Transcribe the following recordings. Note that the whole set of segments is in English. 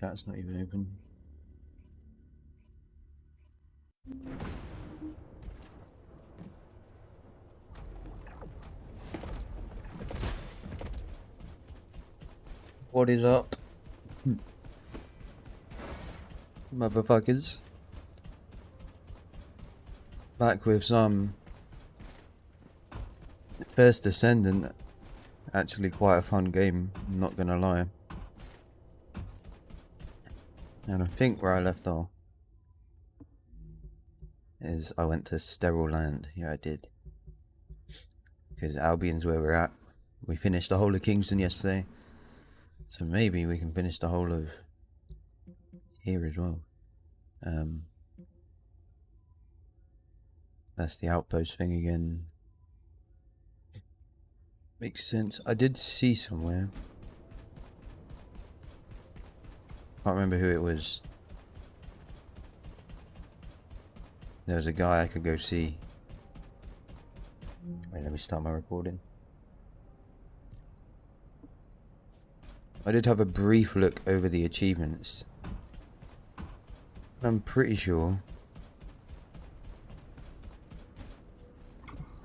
Chat's not even open. What is up, motherfuckers? Back with some first Descendant. Actually quite a fun game, I'm not gonna lie. And I think where I left off is I went to Sterile Land. Yeah, I did. Because Albion's where we're at. We finished the whole of Kingston yesterday. So maybe we can finish the whole of here as well. That's the outpost thing again. Makes sense. I did see somewhere. Can't remember who it was. There was a guy I could go see. Wait, let me start my recording. I did have a brief look over the achievements. I'm pretty sure.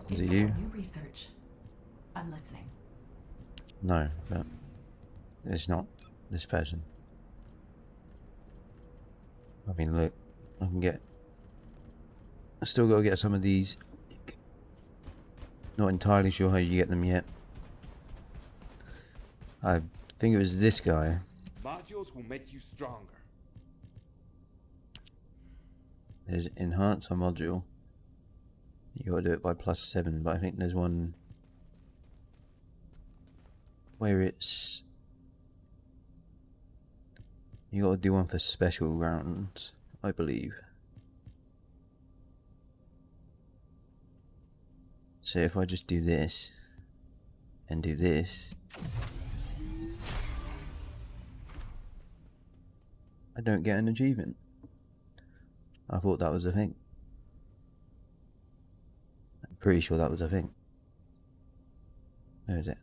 Is it you? New research. I'm listening. No, but it's not this person. I mean, look, I still gotta get some of these. Not entirely sure how you get them yet. I think it was this guy. Modules will make you stronger. There's enhance a module. You gotta do it by +7, but I think there's one where it's you gotta do one for special rounds, I believe. So if I just do this and do this, I don't get an achievement. I thought that was a thing. I'm pretty sure that was a thing. Where is it?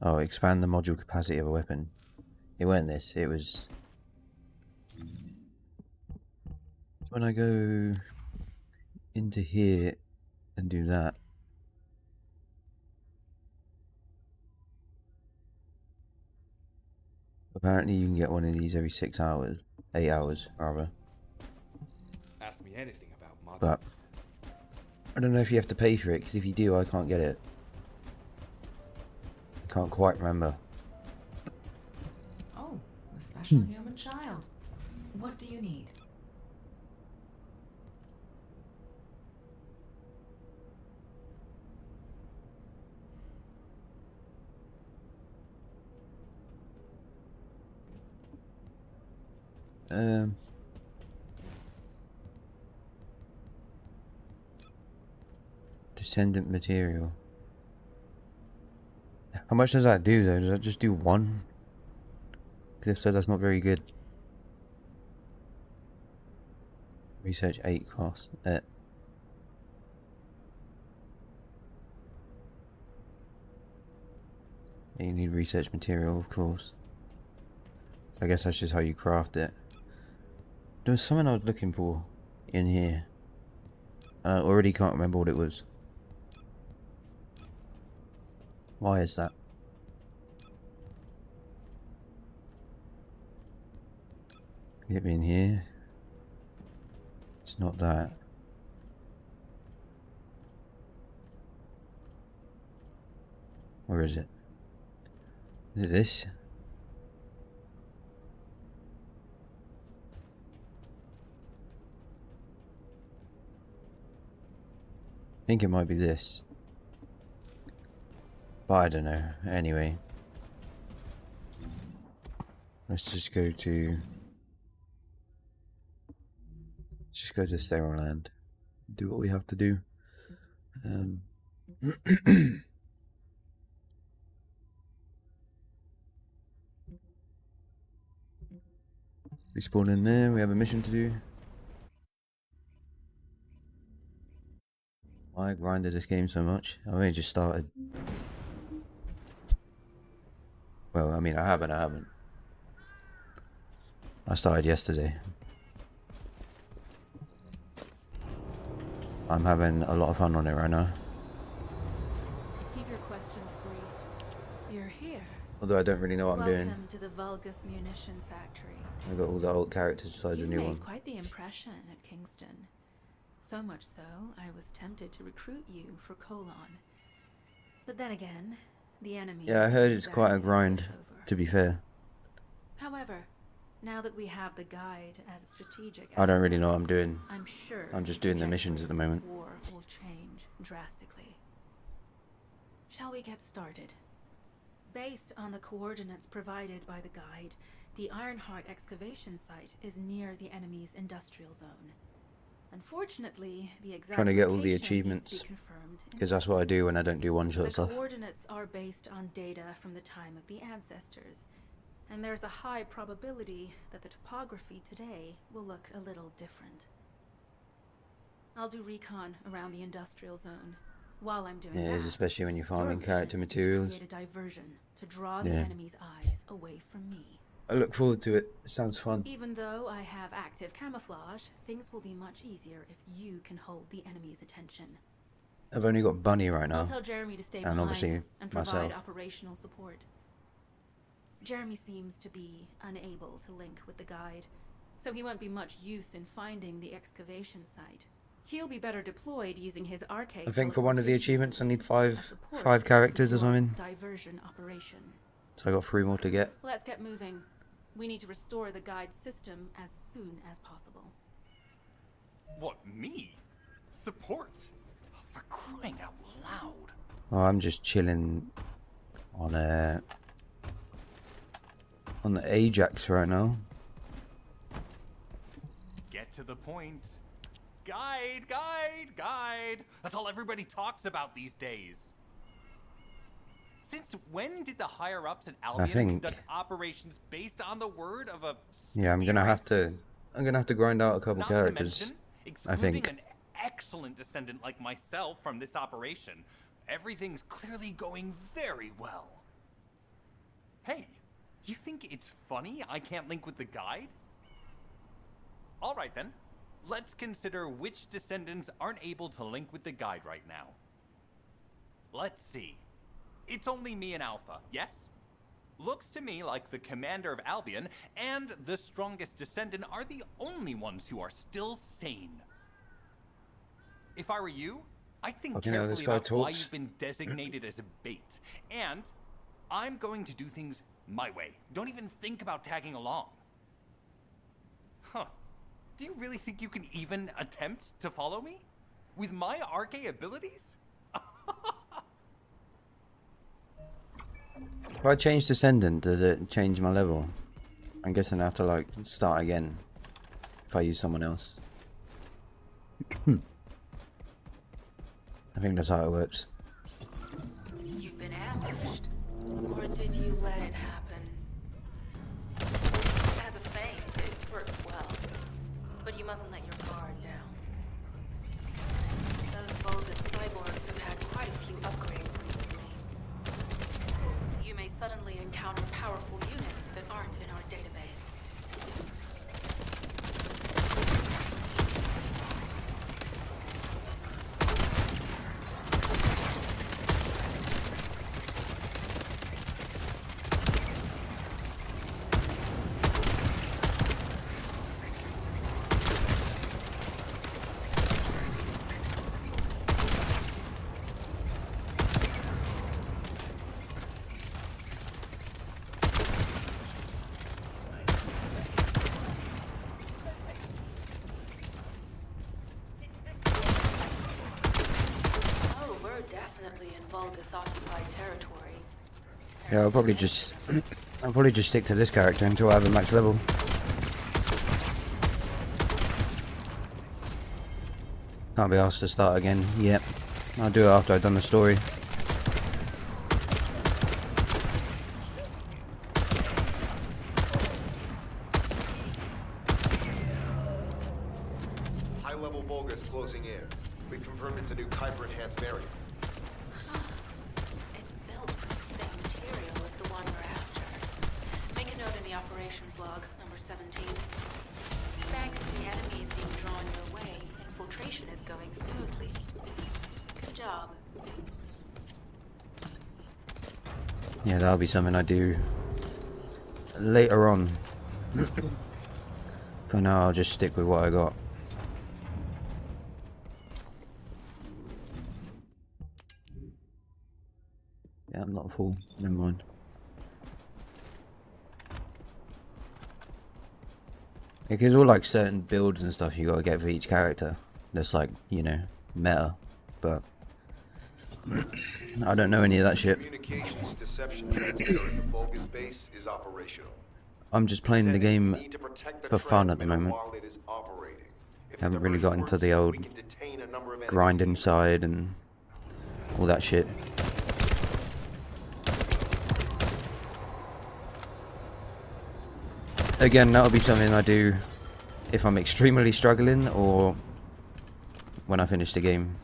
Oh, expand the module capacity of a weapon. It weren't this, it was when I go into here and do that. Apparently you can get one of these every 6 hours. 8 hours, rather. Ask me anything about modules. But I don't know if you have to pay for it, because if you do, I can't get it. I can't quite remember. Oh, a special human child. What do you need? Descendant material. How much does that do though? Does that just do 1? Because if so, that's not very good. Research 8 cost. You need research material, of course. I guess that's just how you craft it. There was something I was looking for in here. I already can't remember what it was. Why is that? Could it be in here? It's not that. Where is it? Is it this? I think it might be this. But I don't know. Anyway. Let's just go to... Let's just go to Sterile Land. Do what we have to do. We spawn in there, we have a mission to do. I grinded this game so much. I only just started. Well, I mean, I haven't. I started yesterday. I'm having a lot of fun on it right now. Keep your questions brief. You're here. Although I don't really know what I'm doing. Welcome to the Vulgus Munitions Factory. I got all the old characters besides the You've new made one. quite the impression at Kingston. So much so, I was tempted to recruit you for Colon. But then again, the enemy... Yeah, I heard it's is quite a active grind, pushover. to be fair. However, now that we have the guide as a strategic I don't really asset, know what I'm doing. I'm sure I'm just doing the missions at the trajectory of moment. this war will change drastically. Shall we get started? Based on the coordinates provided by the guide, the Ironheart excavation site is near the enemy's industrial zone. Unfortunately, the exact Trying to get all the location needs to be achievements, confirmed in because that's what I do when I don't do one-shot the stuff. coordinates are based on data from the time of the ancestors, and there's a high probability that the topography today will look a little different. I'll do recon around the industrial zone. While I'm doing Yeah, that, it's especially when you're farming your character mission is to materials. create a diversion to draw the Yeah. enemy's eyes away from me. I look forward to it. It sounds fun. Even though I have active camouflage, things will be much easier if you can hold the enemy's attention. I've only got Bunny right I'll now. tell Jeremy to stay And behind obviously and provide myself. operational support. Jeremy seems to be unable to link with the guide, so he won't be much use in finding the excavation site. He'll be better deployed using his arcade. I think for one of the teleportation achievements I need as five support characters for or something. Diversion operation. So I got 3 more to get. Let's get moving. We need to restore the guide system as soon as possible. What, me? Support? For crying out loud. Oh, I'm just chilling on the Ajax right now. Get to the point. Guide, guide, guide. That's all everybody talks about these days. Since when did the higher-ups in Albion think- conduct operations based on the word of a... Yeah, I'm gonna have spirit? to grind out a couple Not characters. to mention, I excluding think. an excellent descendant like myself from this operation, everything's clearly going very well. Hey, you think it's funny I can't link with the guide? All right then, let's consider which descendants aren't able to link with the guide right now. Let's see. It's only me and Alpha, yes? Looks to me like the commander of Albion and the strongest descendant are the only ones who are still sane. If I were you, I'd think Fucking hell, carefully this guy about why talks. you've been designated as a bait. And I'm going to do things my way. Don't even think about tagging along. Huh. Do you really think you can even attempt to follow me? With my RK abilities? If I change Descendant, does it change my level? I'm guessing I have to like start again if I use someone else. I think that's how it works. You've been ambushed. Or did you let it happen? As a feint, it worked well. But you mustn't let your guard down. Those Vulgus cyborgs have had quite a few upgrades recently. You may suddenly encounter powerful units that aren't in our database. Oh, we're definitely in Vulgus occupied territory. Yeah, I'll probably just stick to this character until I have a max level. Can't be asked to start again. Yep. I'll do it after I've done the story. High-level Vulgus closing in. We confirmed it's a new Kuiper-enhanced variant. It's built from the same material as the one we're after. Make a note in the operations log, number 17. Thanks to the enemies being drawn your way, infiltration is going smoothly. Good job. Yeah, that'll be something I do later on. For now, I'll just stick with what I got. Yeah, I'm not full. Never mind. Because all like certain builds and stuff you gotta get for each character. That's like, you know, meta. But I don't know any of that shit. Communications deception transmitter at the Vulgus base is operational. I'm just playing the game Need to protect the for fun at the transmitter moment. while it is operating. If Haven't the really got diversion into the works, old we can detain a number of grind enemies. inside and all that shit. Again, that'll be something I do if I'm extremely struggling or when I finish the game.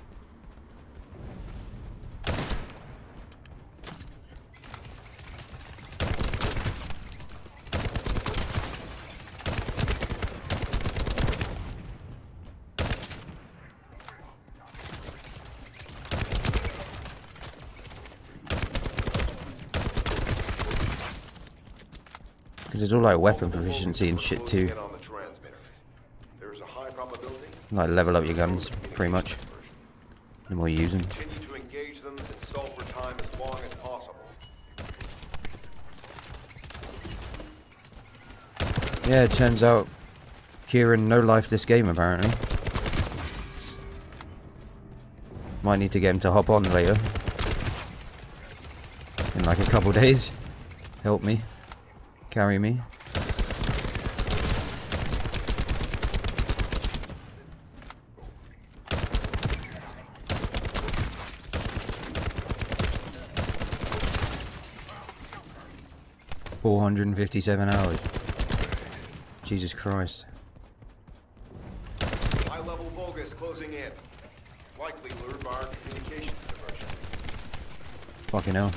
Because there's all like weapon proficiency and shit too. Get on the transmitter. There is a high probability Like level up your guns, pretty much. The more you use them. continue to engage them and solve for time as long as possible. Yeah, it turns out Kieran no life this game apparently. Might need to get him to hop on later. In like a couple days. Help me. Carry me. $457 hours. Jesus Christ. High-level Vulgus closing in. Likely lured by our communications diversion. Fucking hell.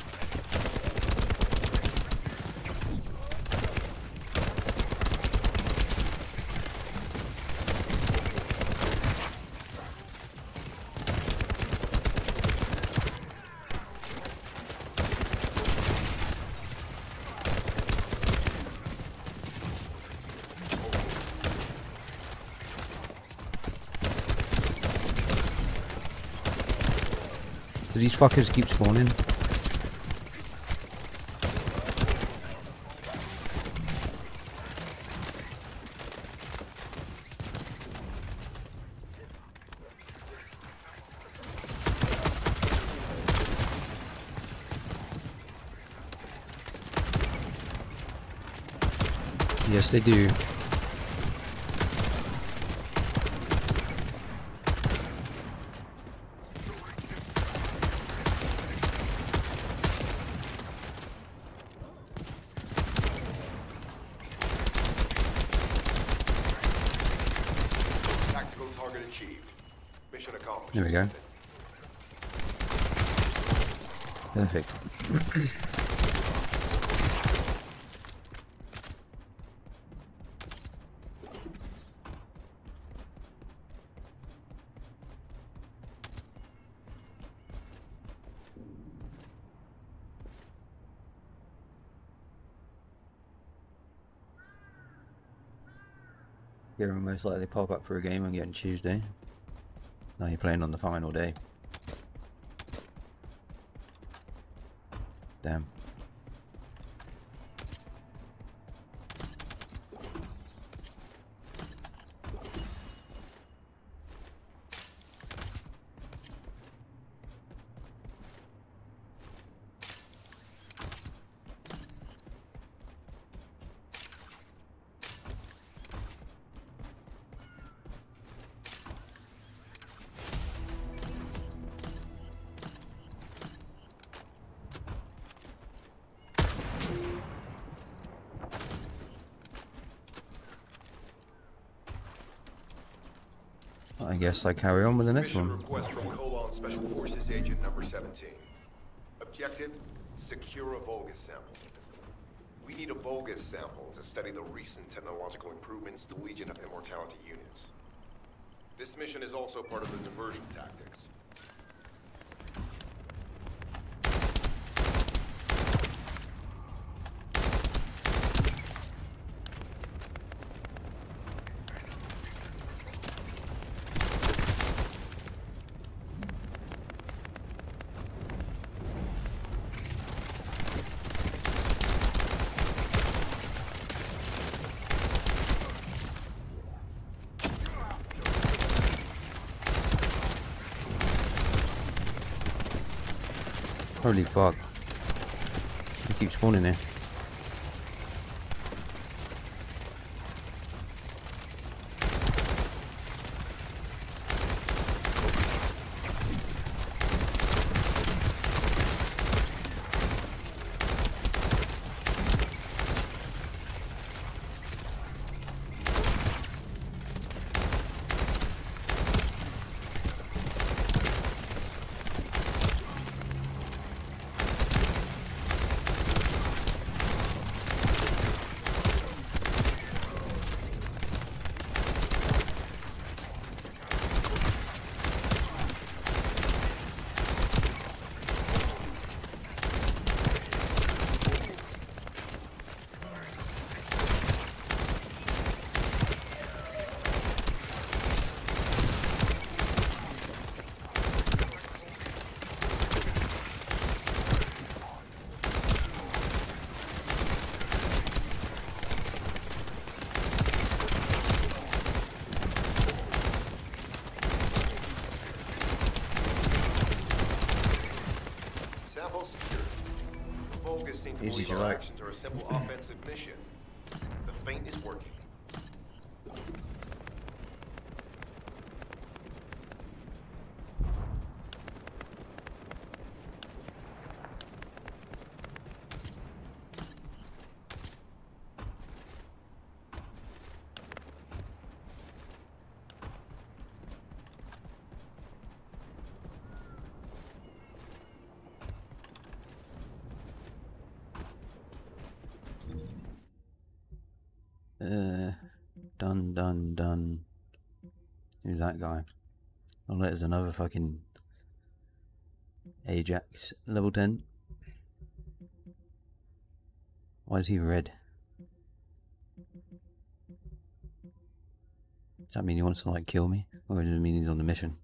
Do these fuckers keep spawning? Yes, they do. Tactical target achieved. Mission accomplished. There we go. Perfect. You're most likely pop up for a game again Tuesday. Now you're playing on the final day. Damn. I guess I carry on with the next Mission one. request from Colon Special Forces Agent number 17. Objective, secure a Vulgus sample. We need a Vulgus sample to study the recent technological improvements to Legion of Immortality units. This mission is also part of the diversion tactics. Holy fuck. They keep spawning here. Sample secured. Vulgus seem to Easy believe to our like. actions are a simple offensive mission. The feint is working. Done. Who's that guy? Oh, there's another fucking Ajax level 10. Why is he red? Does that mean he wants to like kill me? Or does it mean he's on the mission?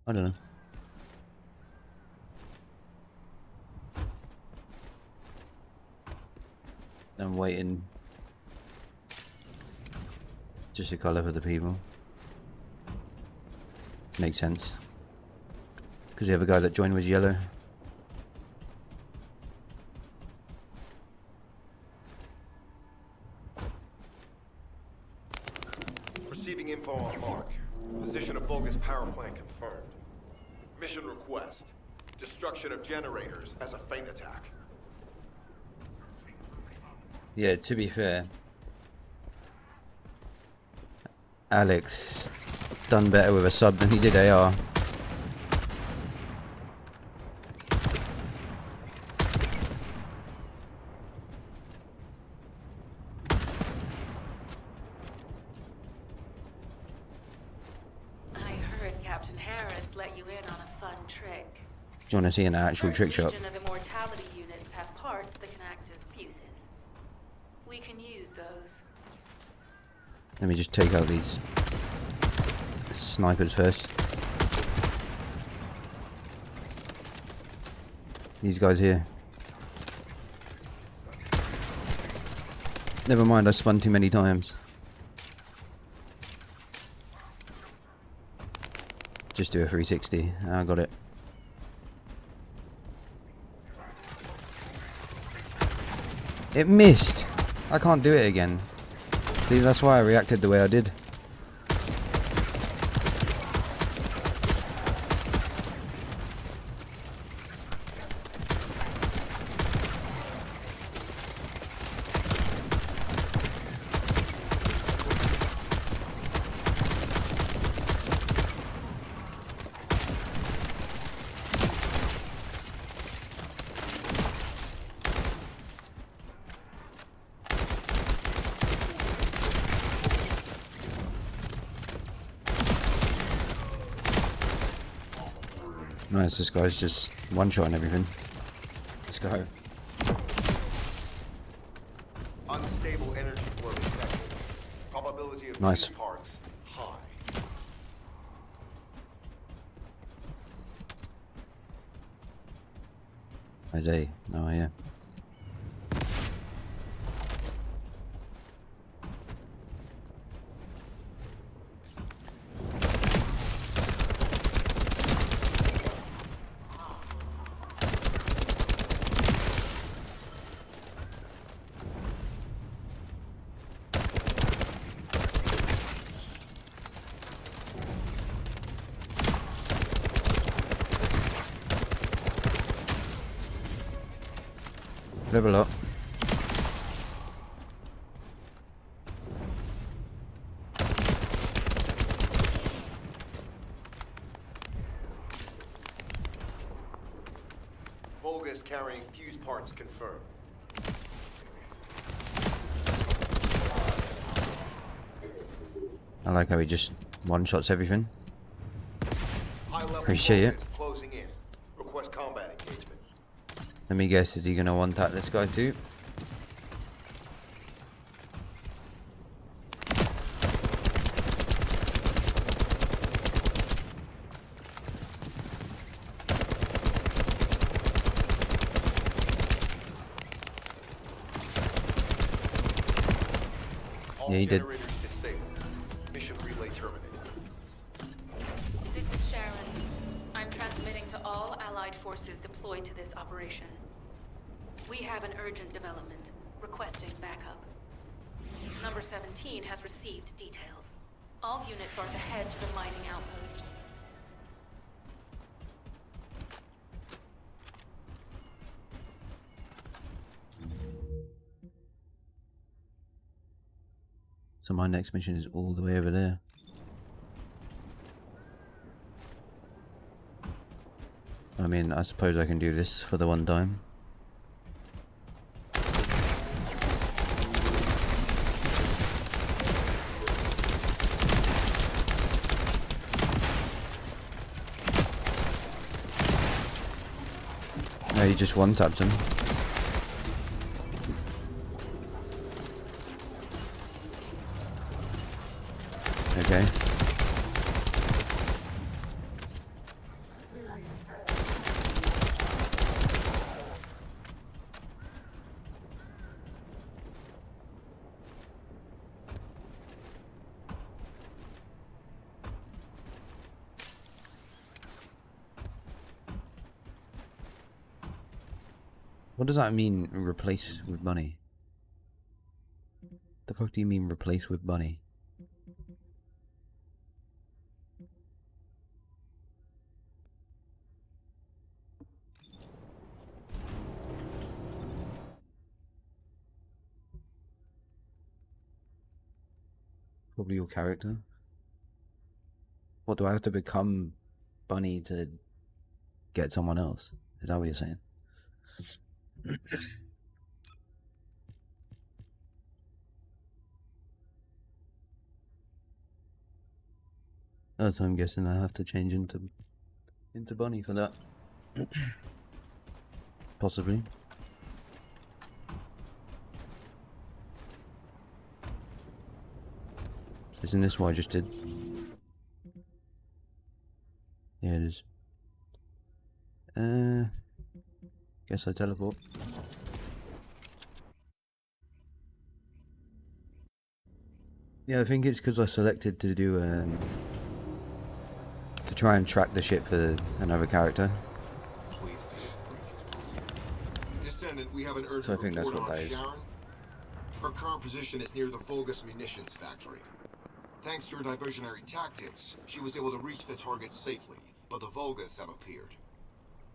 I don't know. I'm waiting. Just a colour for the people. Makes sense. Because the other guy that joined was yellow. Receiving info on mark. Position of Vulgus power plant confirmed. Mission request. Destruction of generators as a feint attack. Yeah, to be fair, Alex done better with a sub than he did AR. I heard Captain Harris let you in on a fun trick. Do you want to see an actual trick shot? Legion of Immortality units have parts that can act as fuses. We can use those. Let me just take out these snipers first. These guys here. Never mind, I spun too many times. Just do a 360. I got it. It missed! I can't do it again. See, that's why I reacted the way I did. Nice, this guy's just one-shotting everything. Let's go. Unstable energy flow detected. Probability of Nice. fused parts high. I do. Oh yeah. Level up. Vulgus carrying fused parts confirmed. I like how he just one-shots everything. High-level Appreciate it. Vulgus closing in. Request combat engagement. Let me guess, is he gonna one-tap this guy too? All Yeah, he did. generators disabled. Mission relay terminated. This is Sharon. I'm transmitting to all Allied forces deployed to this operation. We have an urgent development, requesting backup. Number 17 has received details. All units are to head to the mining outpost. So my next mission is all the way over there. I mean, I suppose I can do this for the one time. No, he just one-tapped him. Okay. What does that mean, replace with money? The fuck do you mean replace with money? Probably your character. What, do I have to become Bunny to get someone else? Is that what you're saying? Oh, so I'm guessing I have to change into Bunny for that. Possibly. Isn't this what I just did? Yeah, it is. Guess I teleport. Yeah, I think it's because I selected to do to try and track the shit for another character. Please, as brief as possible. Descendant, we have an urgent So I think that's report what on that is. Sharon. Her current position is near the Vulgus munitions factory. Thanks to her diversionary tactics, she was able to reach the target safely, but the Vulgus have appeared.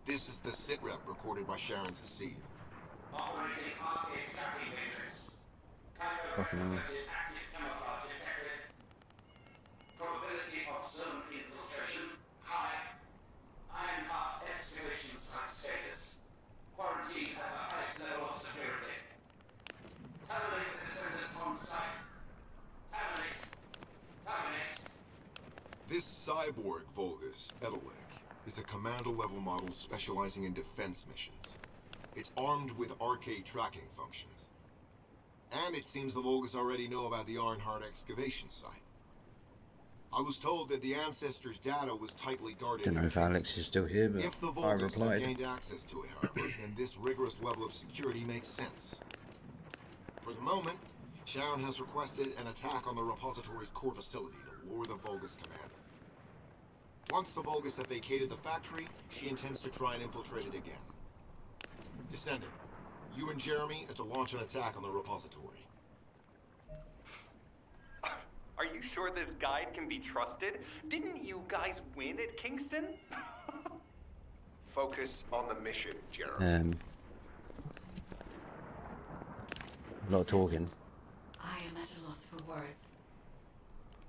This is the sitrep recorded by Sharon's Hasid. Operating arcade tracking matrix. Type of Fucking hell. represented active camouflage detected. Probability of zone infiltration high. Ironheart excavation site status. Quarantine at the highest level of security. Terminate the descendant on site. Terminate. Terminate. This cyborg Vulgus, Edelek, is a commando-level model specializing in defense missions. It's armed with arcade tracking functions. And it seems the Volgas already know about the Ironheart excavation site. I was told that the Ancestors' data was tightly guarded. Don't know if Alex is still here, but If the I Volgas have replied. gained access to it, however, then this rigorous level of security makes sense. For the moment, Sharon has requested an attack on the repository's core facility to lure the Volgas commander. Once the Volgas have vacated the factory, she intends to try and infiltrate it again. Descendant, you and Jeremy are to launch an attack on the repository. Are you sure this guide can be trusted? Didn't you guys win at Kingston? Focus on the mission, Jeremy. A lot of talking. I am at a loss for words.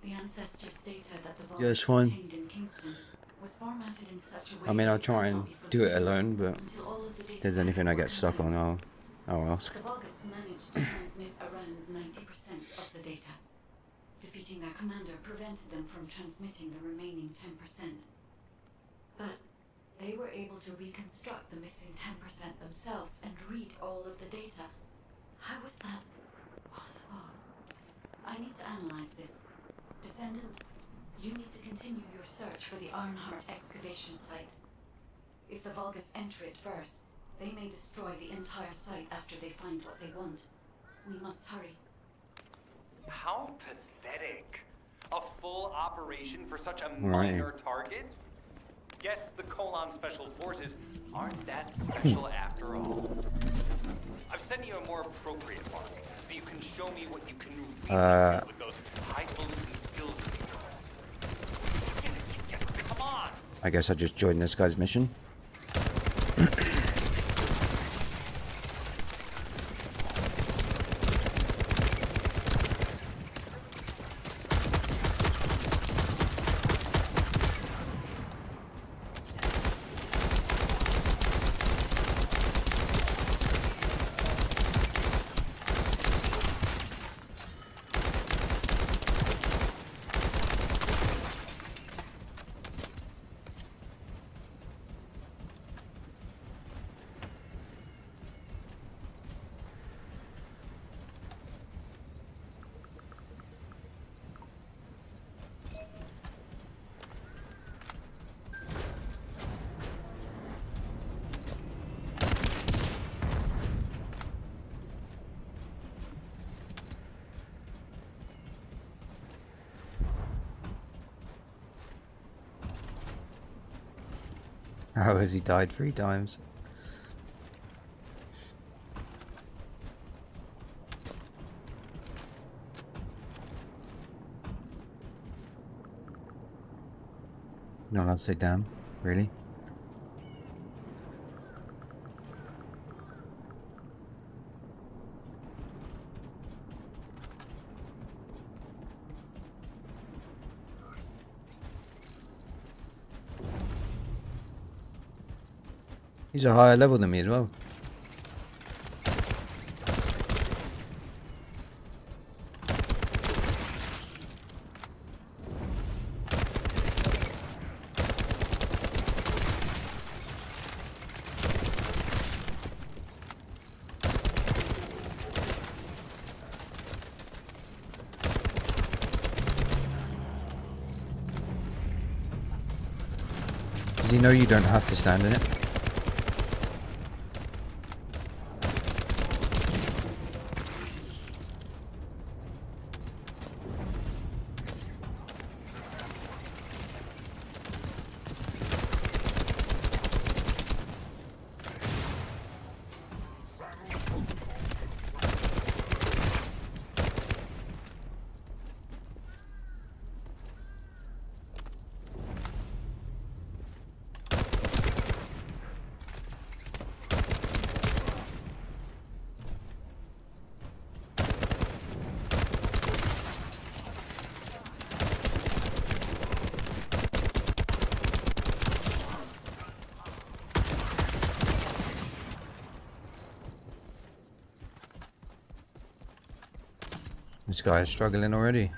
The ancestors' data that the vault Yeah, it's fine. contained in Kingston was formatted in such a way I mean, I'll that try could and not be do it fulfilled alone, but until all of the if data there's anything I packets get were stuck on, combined. I'll ask. The Vulgus managed to transmit around 90% of the data. Defeating their commander prevented them from transmitting the remaining 10%. But they were able to reconstruct the missing 10% themselves and read all of the data. How was that possible? I need to analyze this. Descendant, you need to continue your search for the Ironheart excavation site. If the Vulgus enter it first, they may destroy the entire site after they find what they want. We must hurry. How pathetic. A full operation for such a minor target? Guess the Colon Special Forces aren't that special after all. I've sent you a more appropriate mark, so you can show me what you can really do with those highfalutin skills of yours. Come on! I guess I just joined this guy's mission. How has he died 3 times? Not allowed to say damn, really? He's a higher level than me as well. Does he know you don't have to stand in it? This guy is struggling already.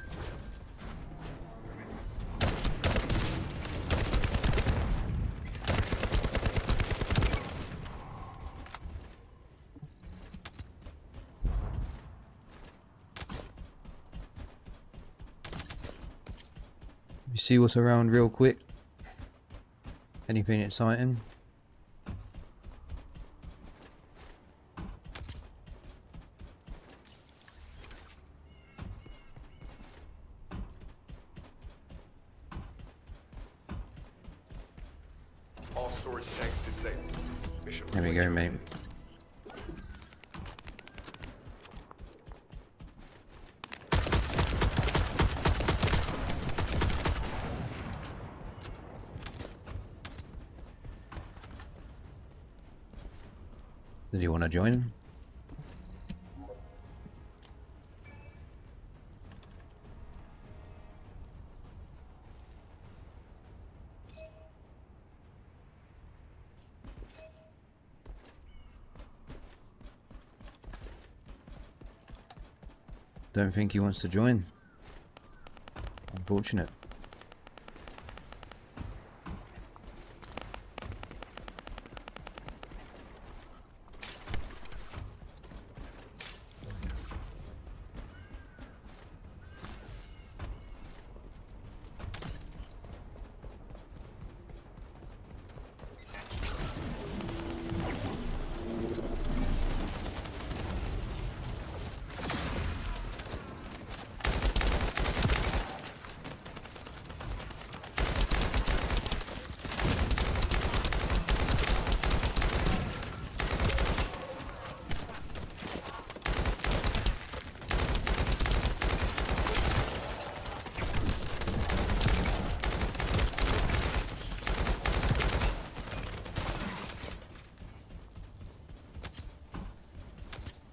You see what's around real quick? Anything exciting? All storage tanks disabled. Mission There we go, mate. Does he want to join? Don't think he wants to join. Unfortunate.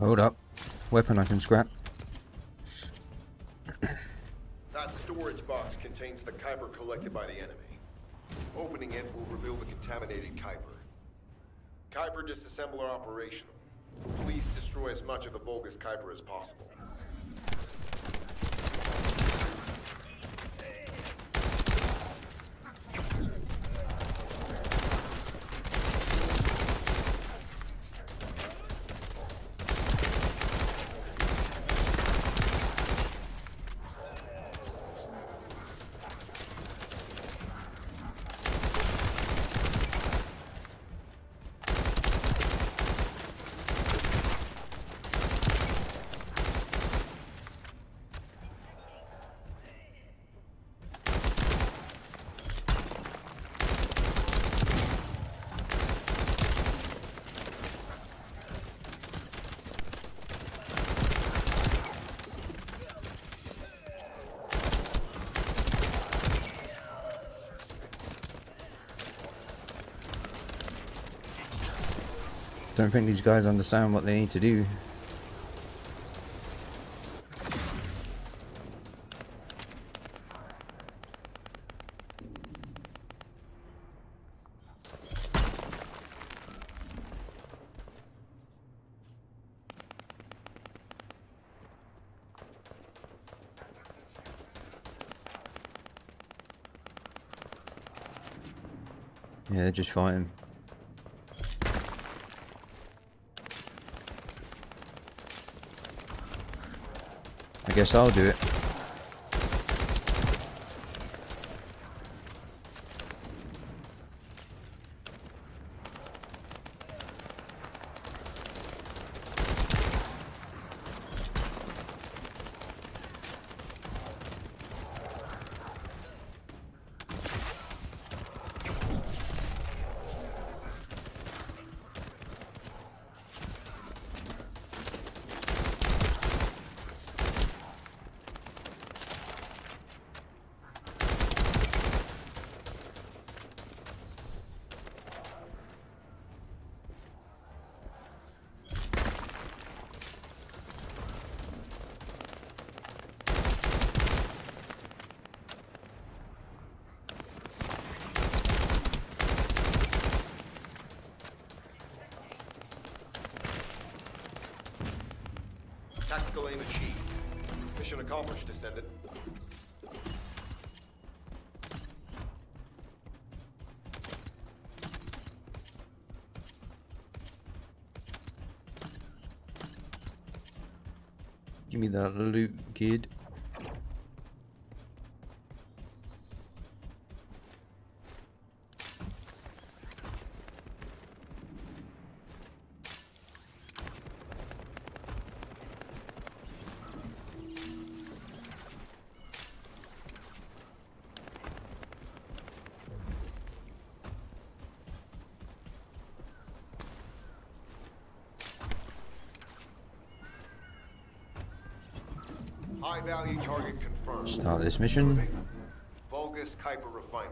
Hold up. Weapon I can scrap. That storage box contains the Kuiper collected by the enemy. Opening it will reveal the contaminated Kuiper. Kuiper disassembler operational. Please destroy as much of the bogus Kuiper as possible. Don't think these guys understand what they need to do. Yeah, they're just fighting. I guess I'll do it. Tactical aim achieved. Mission accomplished, Descendant. Give me that loot, kid. High-value target confirmed. Start this mission. Vulgus Kuiper Refinery.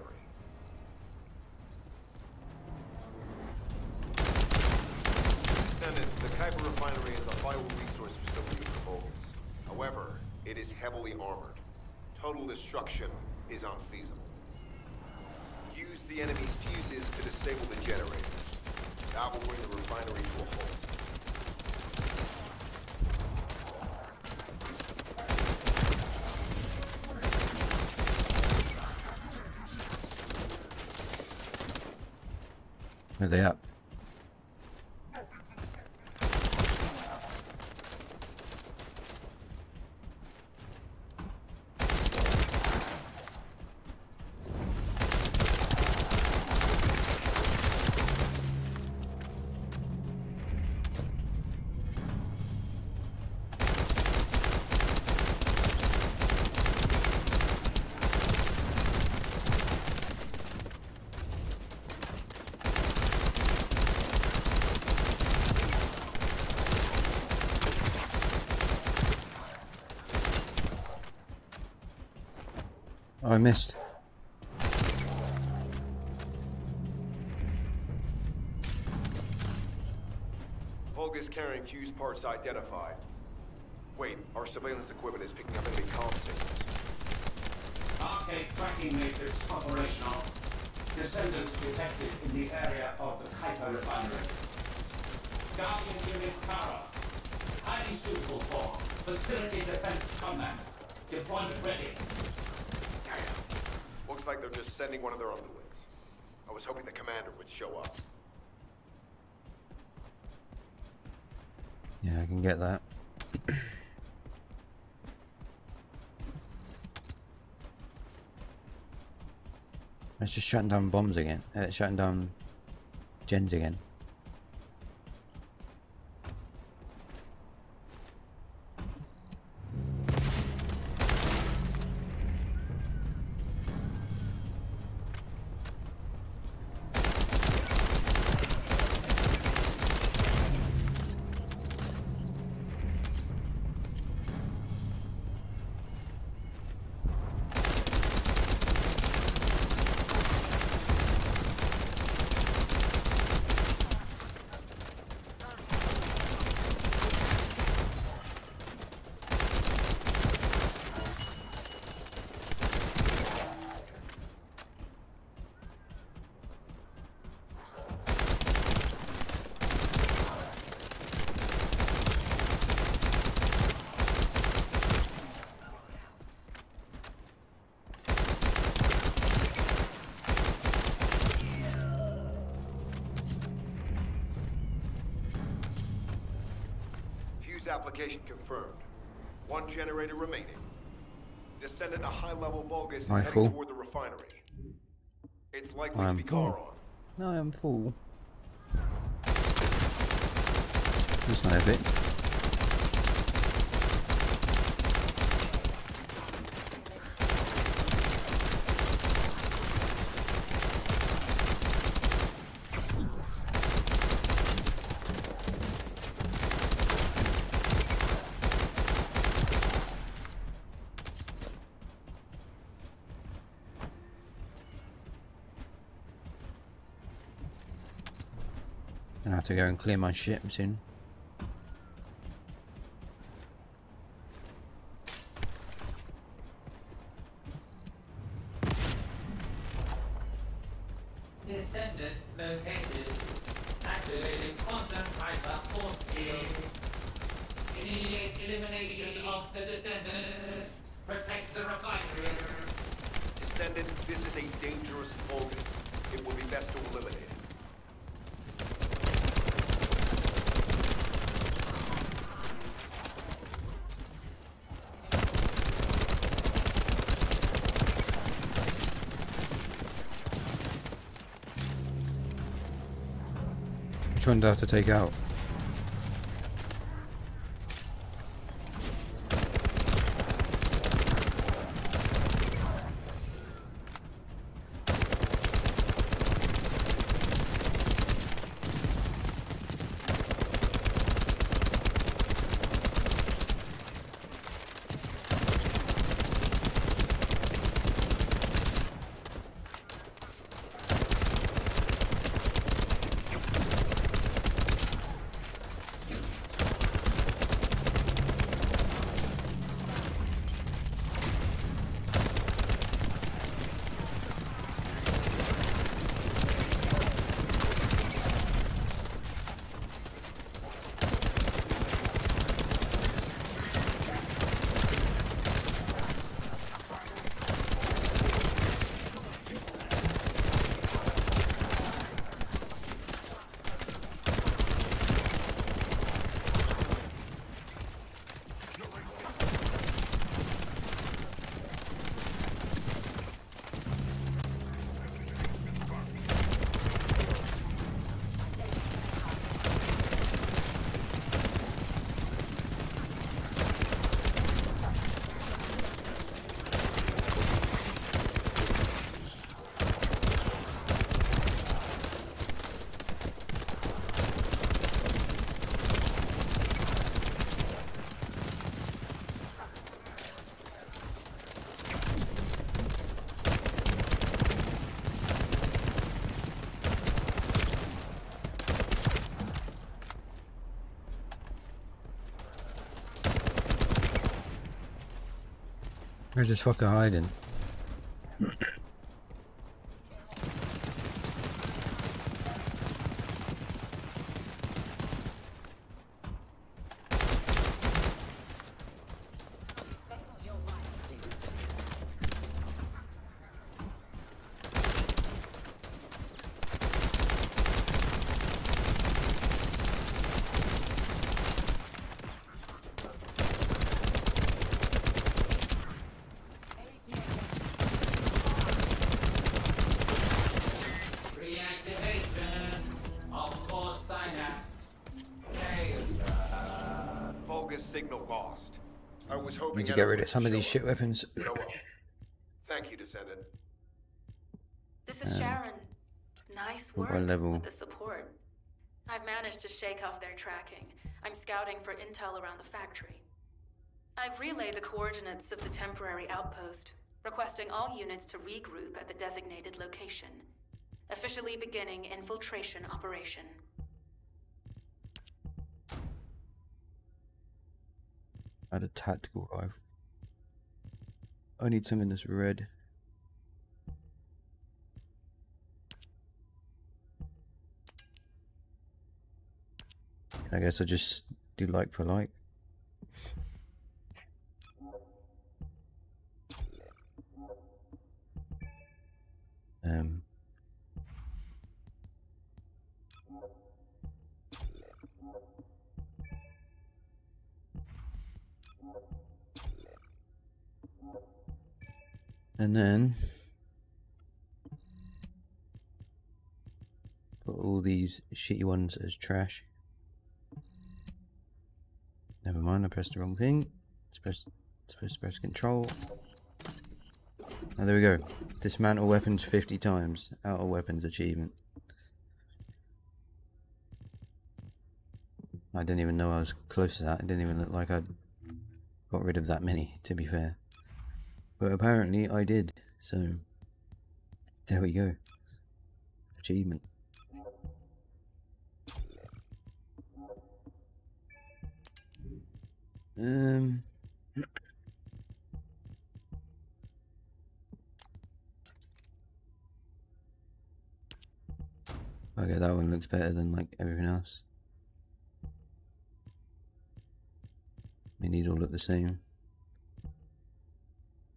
Descendant, the Kuiper Refinery is a vital resource facility for Vulgus. However, it is heavily armored. Total destruction is unfeasible. Use the enemy's fuses to disable the generators. That will bring the refinery to a halt. Where are they at? Oh, I missed. Vulgus carrying fuse parts identified. Wait, our surveillance equipment is picking up enemy comm signals. Arcade tracking matrix operational. Descendants detected in the area of the Kuiper Refinery. Guardian unit power. Highly suitable for Facility Defense Command. Deployment ready. Looks like they're just sending one of their underlings. I was hoping the commander would show up. Yeah, I can get that. Let's just shutting down bombs again. Shutting down gens again. Application confirmed. One generator remaining. Descendant, a high-level Vulgus is Rifle. heading toward the refinery. It's likely to be full. Charon. No, I'm full. That's not a bit. I have to go and clear my ship soon. Descendant located. Activating quantum hyper force field. Immediate elimination of the Descendant. Protect the refinery. Descendant, this is a dangerous Vulgus. It will be best to eliminate it. Which one do I have to take out? Where's this fucker hiding? Reactivation of core synapse. Bogus signal lost. I was hoping Need to Anna get rid would of some of show these up. shit weapons. Oh well. Thank you, Descendant. This is Sharon. Nice What work level? with the support. I've managed to shake off their tracking. I'm scouting for intel around the factory. I've relayed the coordinates of the temporary outpost, requesting all units to regroup at the designated location. Officially beginning infiltration operation. Add a tactical rifle. I need something that's red. I guess I'll just do like for like. And then put all these shitty ones as trash. Never mind, I pressed the wrong thing. Supposed to press control. And there we go. Dismantle weapons 50 times. Out of weapons achievement. I didn't even know I was close to that. It didn't even look like I'd got rid of that many, to be fair. But apparently I did. So there we go. Achievement. Okay, that one looks better than like everything else. I mean, these all look the same.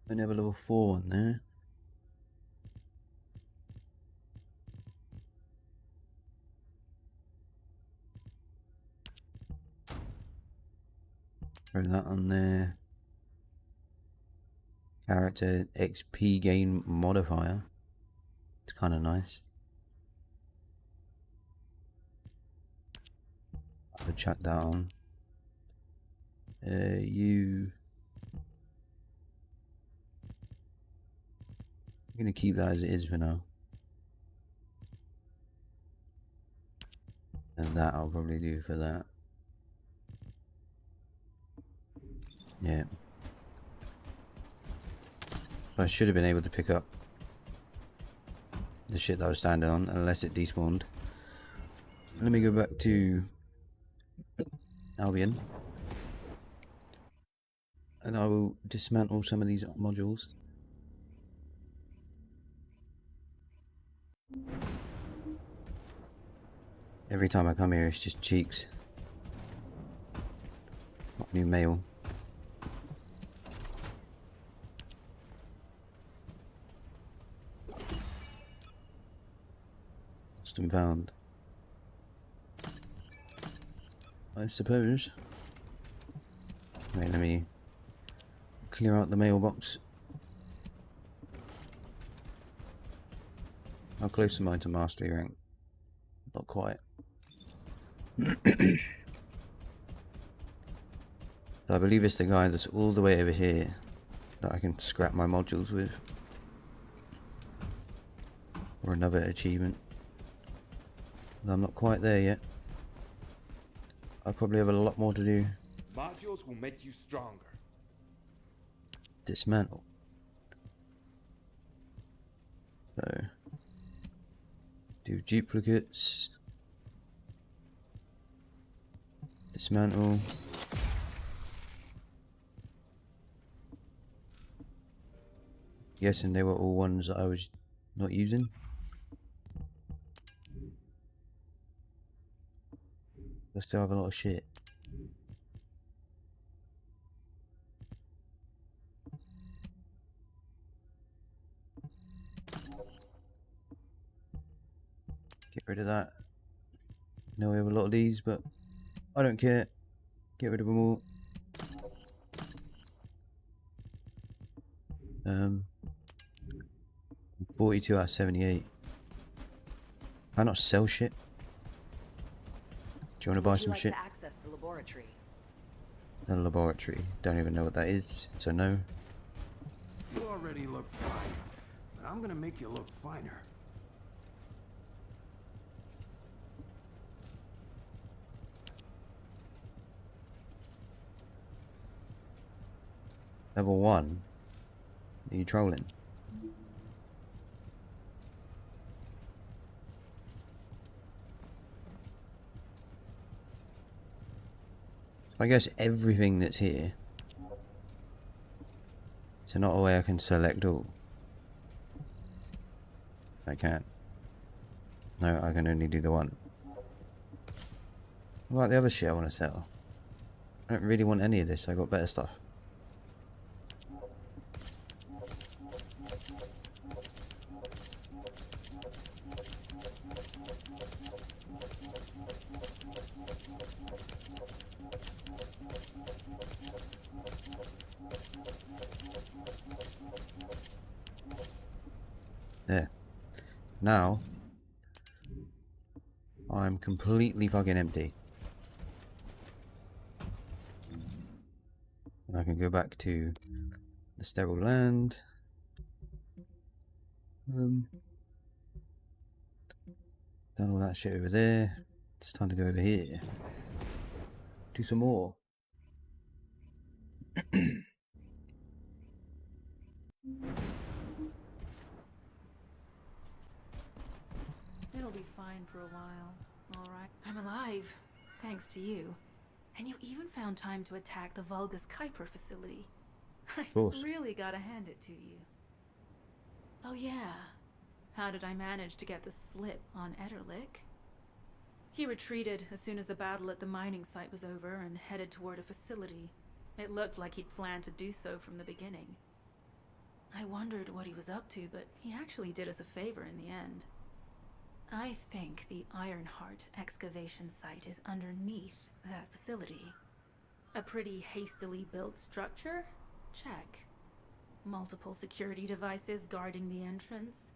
I have a level 4 on there. Throw that on there. Character XP gain modifier. It's kind of nice. I'll chuck that on. I'm gonna keep that as it is for now. And that I'll probably do for that. Yeah. I should have been able to pick up the shit that I was standing on, unless it despawned. Let me go back to Albion. And I will dismantle some of these modules. Every time I come here, it's just cheeks. Not new mail. Lost and found. I suppose. Wait, let me clear out the mailbox. How close am I to mastery rank? Not quite. I believe it's the guy that's all the way over here that I can scrap my modules with. Or another achievement. But I'm not quite there yet. I probably have a lot more to do. Modules will make you stronger. Dismantle. So do duplicates. Dismantle. Guessing they were all ones that I was not using. I still have a lot of shit. Get rid of that. Know we have a lot of these, but I don't care. Get rid of them all. 42 out of 78. Can I not sell shit? Do you want to buy Would you some like shit? to access the laboratory? The laboratory. Don't even know what that is, so no. You already look fine, but I'm gonna make you look finer. Level 1? Are you trolling? I guess everything that's here. So not a way I can select all. I can't. No, I can only do the one. What about the other shit I want to sell? I don't really want any of this, I got better stuff. There. Now, I'm completely fucking empty. And I can go back to the sterile land. Done all that shit over there. It's time to go over here. Do some more. It'll be fine for a while, alright? I'm alive, thanks to you. And you even found time to attack the Vulgus Kuiper facility. I've course. really gotta hand it to you. Oh yeah, how did I manage to get the slip on Ederlich? He retreated as soon as the battle at the mining site was over and headed toward a facility. It looked like he'd planned to do so from the beginning. I wondered what he was up to, but he actually did us a favor in the end. I think the Ironheart excavation site is underneath that facility. A pretty hastily built structure? Check. Multiple security devices guarding the entrance?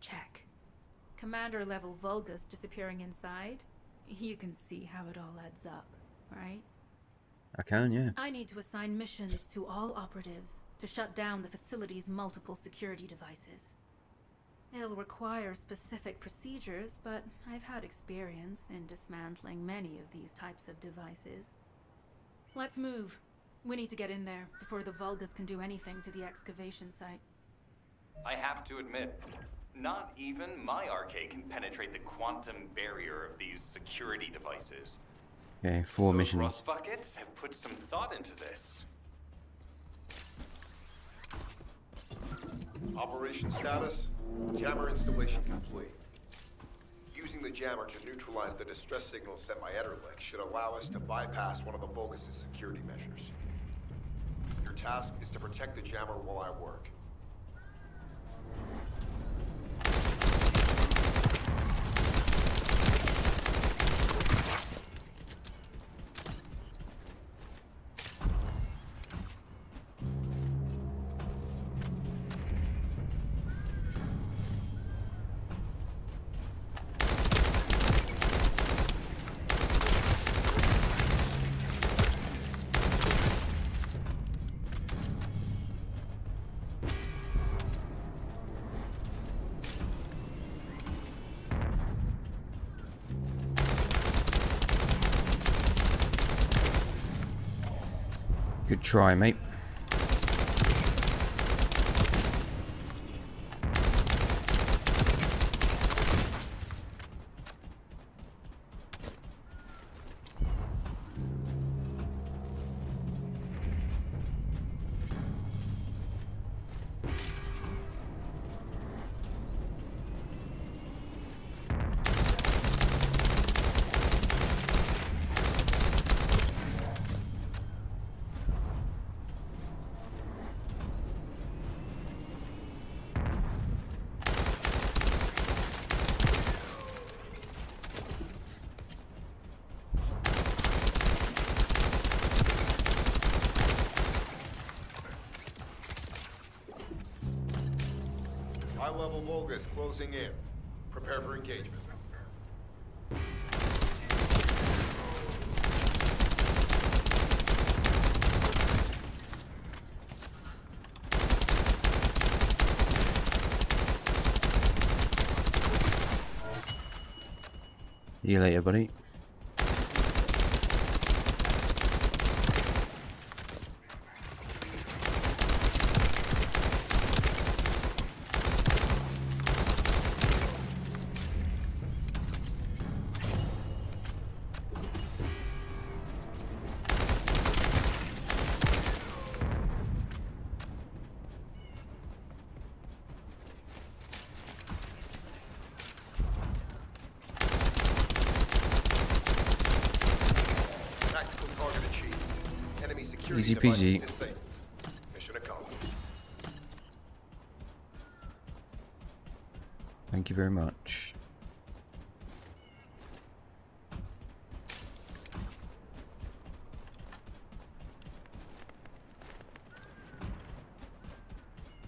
Check. Commander-level Vulgus disappearing inside? You can see how it all adds up, right? I can, yeah. I need to assign missions to all operatives to shut down the facility's multiple security devices. It'll require specific procedures, but I've had experience in dismantling many of these types of devices. Let's move. We need to get in there before the Vulgus can do anything to the excavation site. I have to admit, not even my arcade can penetrate the quantum barrier of these security devices. Okay, 4 Those missions. rust buckets have put some thought into this. Operation status, jammer installation complete. Using the jammer to neutralize the distress signal sent by Ederlich should allow us to bypass one of the Vulgus' security measures. Your task is to protect the jammer while I work. Good try, mate. High-level Vulgus closing in. Prepare for engagement. See you later, buddy. Tactical target achieved. Enemy security Easy device peasy. disabled. Mission accomplished. Thank you very much.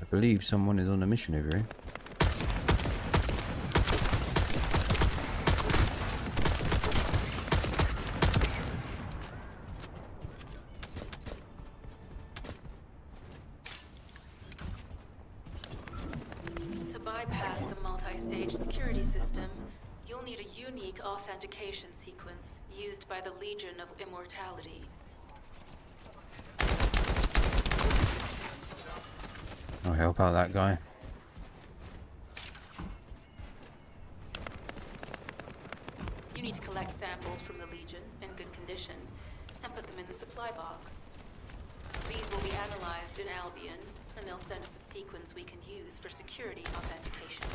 I believe someone is on a mission over here. To bypass the multi-stage security system, you'll need a unique authentication sequence used by the Legion of Immortality. I'll help out that guy. You need to collect samples from the Legion in good condition and put them in the supply box. These will be analyzed in Albion, and they'll send us a sequence we can use for security authentication.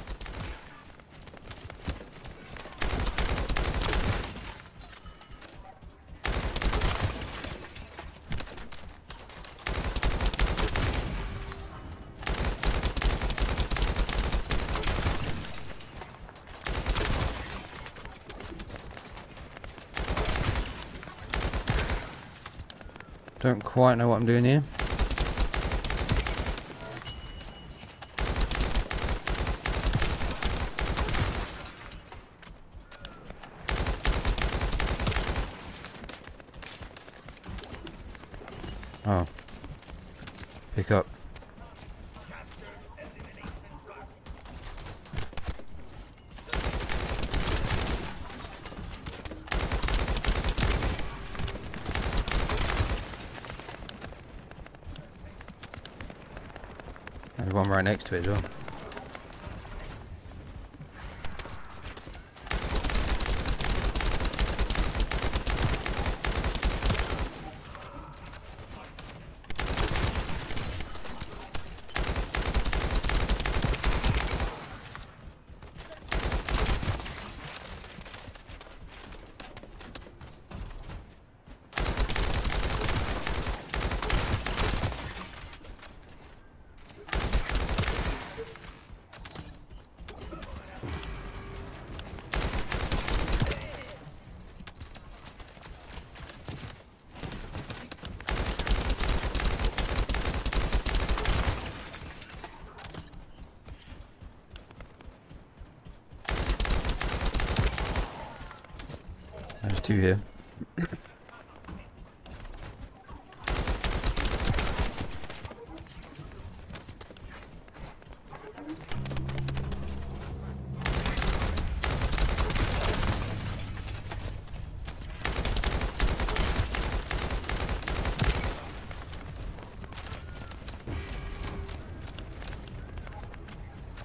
Don't quite know what I'm doing here. Oh. Pick up. There's one right next to it as well. There's two here.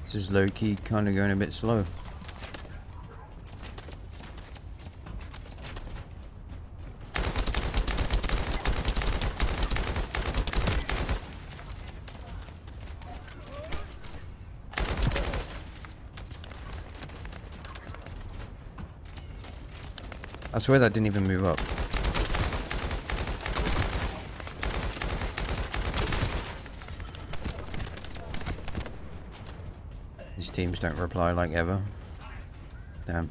This is low key, kind of going a bit slow. I swear that didn't even move up. These teams don't reply like ever. Damn.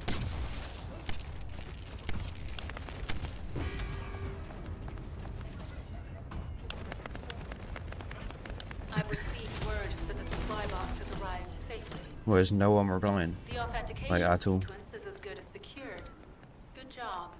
I've received word that the supply box has arrived safely. Whereas no one replying. The authentication Like, at all. sequence is as good as secured. Good job.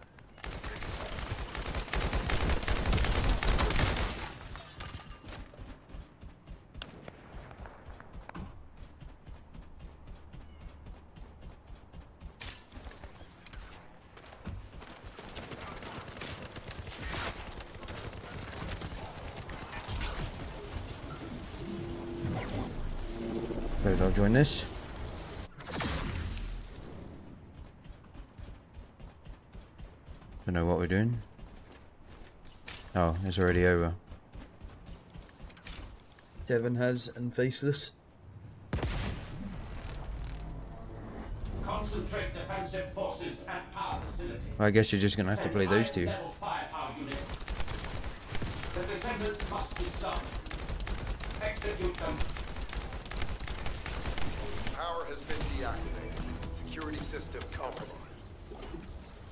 Suppose I'll join this. Don't know what we're doing. Oh, it's already over. Devon has and Faceless. Concentrate defensive forces at power facility. I guess you're just gonna have to play those two. Level firepower units. The Descendant must be stopped. Execute them. Power has been deactivated. Security system compromised.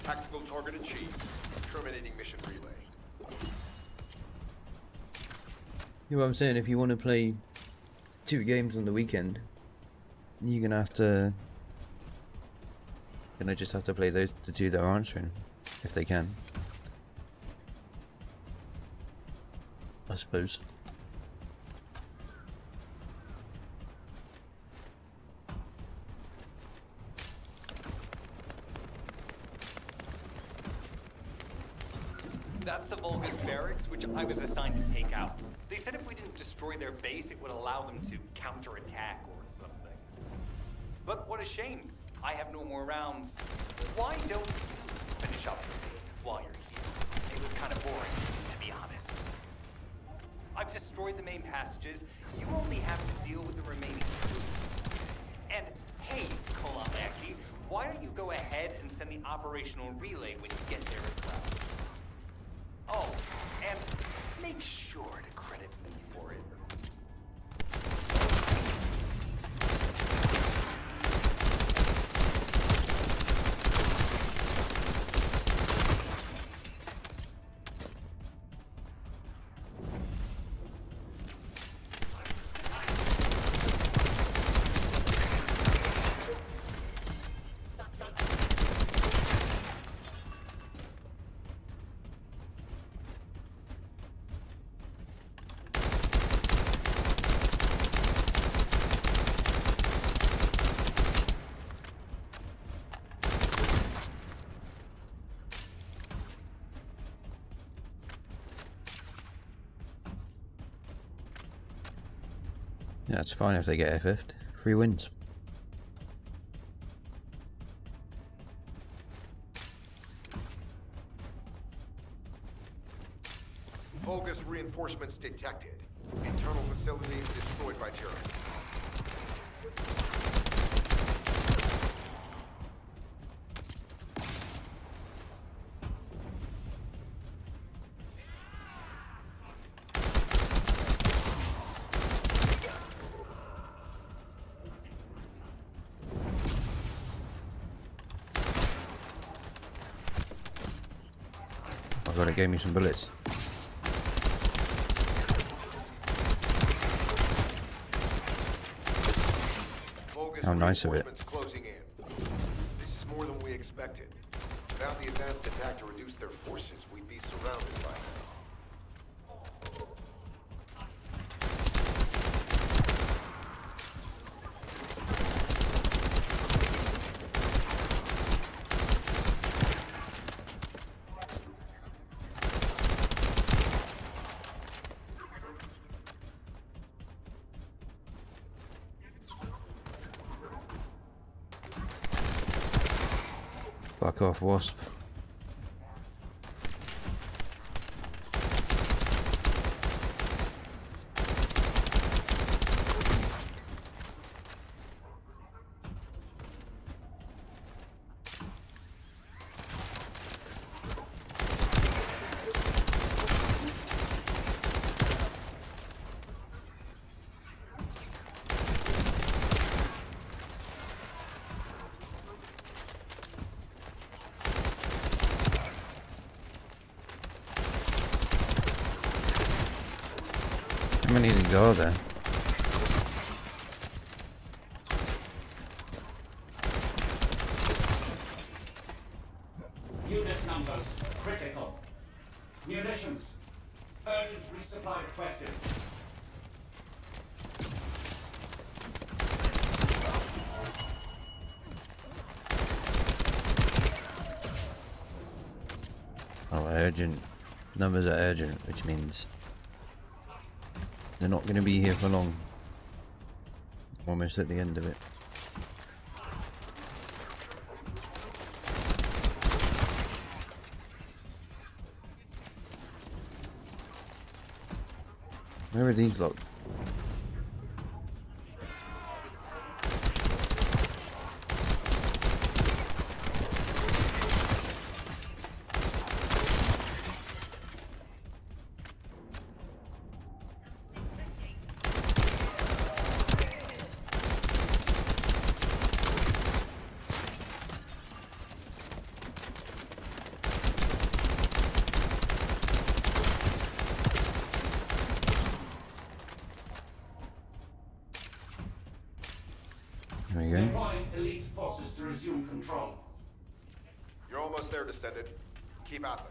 Tactical target achieved. Terminating mission relay. You know what I'm saying? If you want to play 2 games on the weekend, you're gonna have to. Gonna just have to play the 2 that are answering, if they can. I suppose. That's the Vulgus barracks, which I was assigned to take out. They said if we didn't destroy their base, it would allow them to counterattack or something. But what a shame. I have no more rounds. Why don't you finish up while you're here? It was kind of boring, to be honest. I've destroyed the main passages. You only have to deal with the remaining troops. And hey, Kolomaki, why don't you go ahead and send the operational relay when you get there as well? Oh, and make sure to credit me for it. Yeah, it's fine if they get a 5th. 3 wins. Vulgus reinforcements detected. Internal facilities destroyed by Germany. I thought it gave me some bullets. How nice of it. Closing in. This is more than we expected. Without the advanced attack to reduce their forces, we'd be surrounded by them. Fuck off, Wasp. How many of these are there? Munitions. Urgent resupply requested. Oh, urgent. Numbers are urgent, which means they're not going to be here for long. Almost at the end of it. Where are these lot? There we go. Deploying elite forces to resume control. You're almost there, Descendant. Keep at them.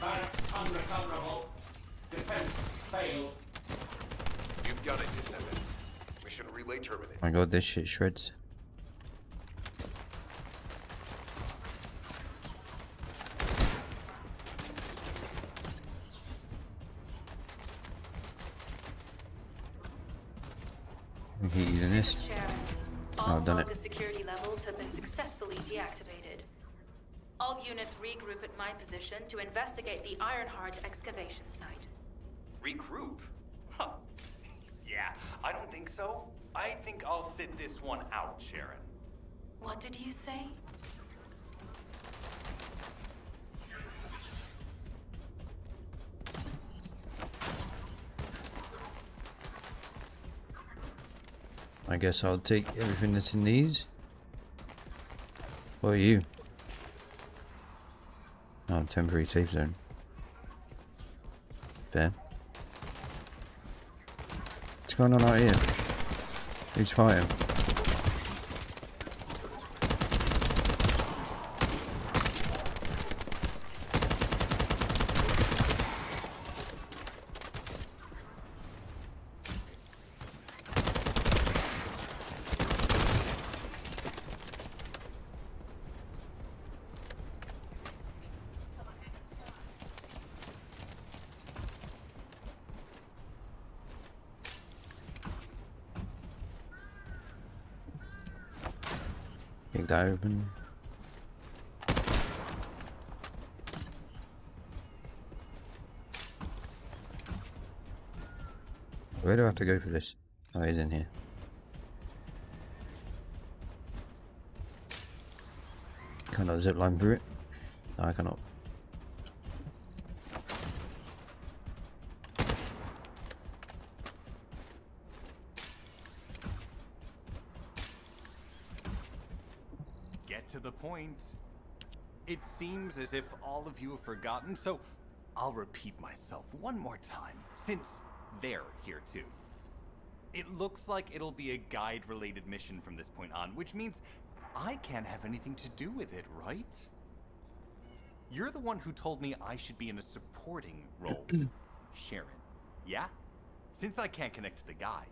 Barracks unrecoverable. Defense failed. You've done it, Descendant. Mission relay terminated. My god, this shit shreds. Heated in this. Sharon, Oh, all I've done it. focus security levels have been successfully deactivated. All units regroup at my position to investigate the Ironheart excavation site. Regroup? Huh. Yeah, I don't think so. I think I'll sit this one out, Sharon. What did you say? I guess I'll take everything that's in these. What are you? Oh, temporary safe zone. Fair. What's going on out here? Who's fighting? Kick that open. Where do I have to go for this? Oh, he's in here. Cannot zip line through it. No, I cannot. Get to the point. It seems as if all of you have forgotten, so I'll repeat myself one more time, since they're here too. It looks like it'll be a guide-related mission from this point on, which means I can't have anything to do with it, right? You're the one who told me I should be in a supporting role, Sharon. Yeah? Since I can't connect to the guide.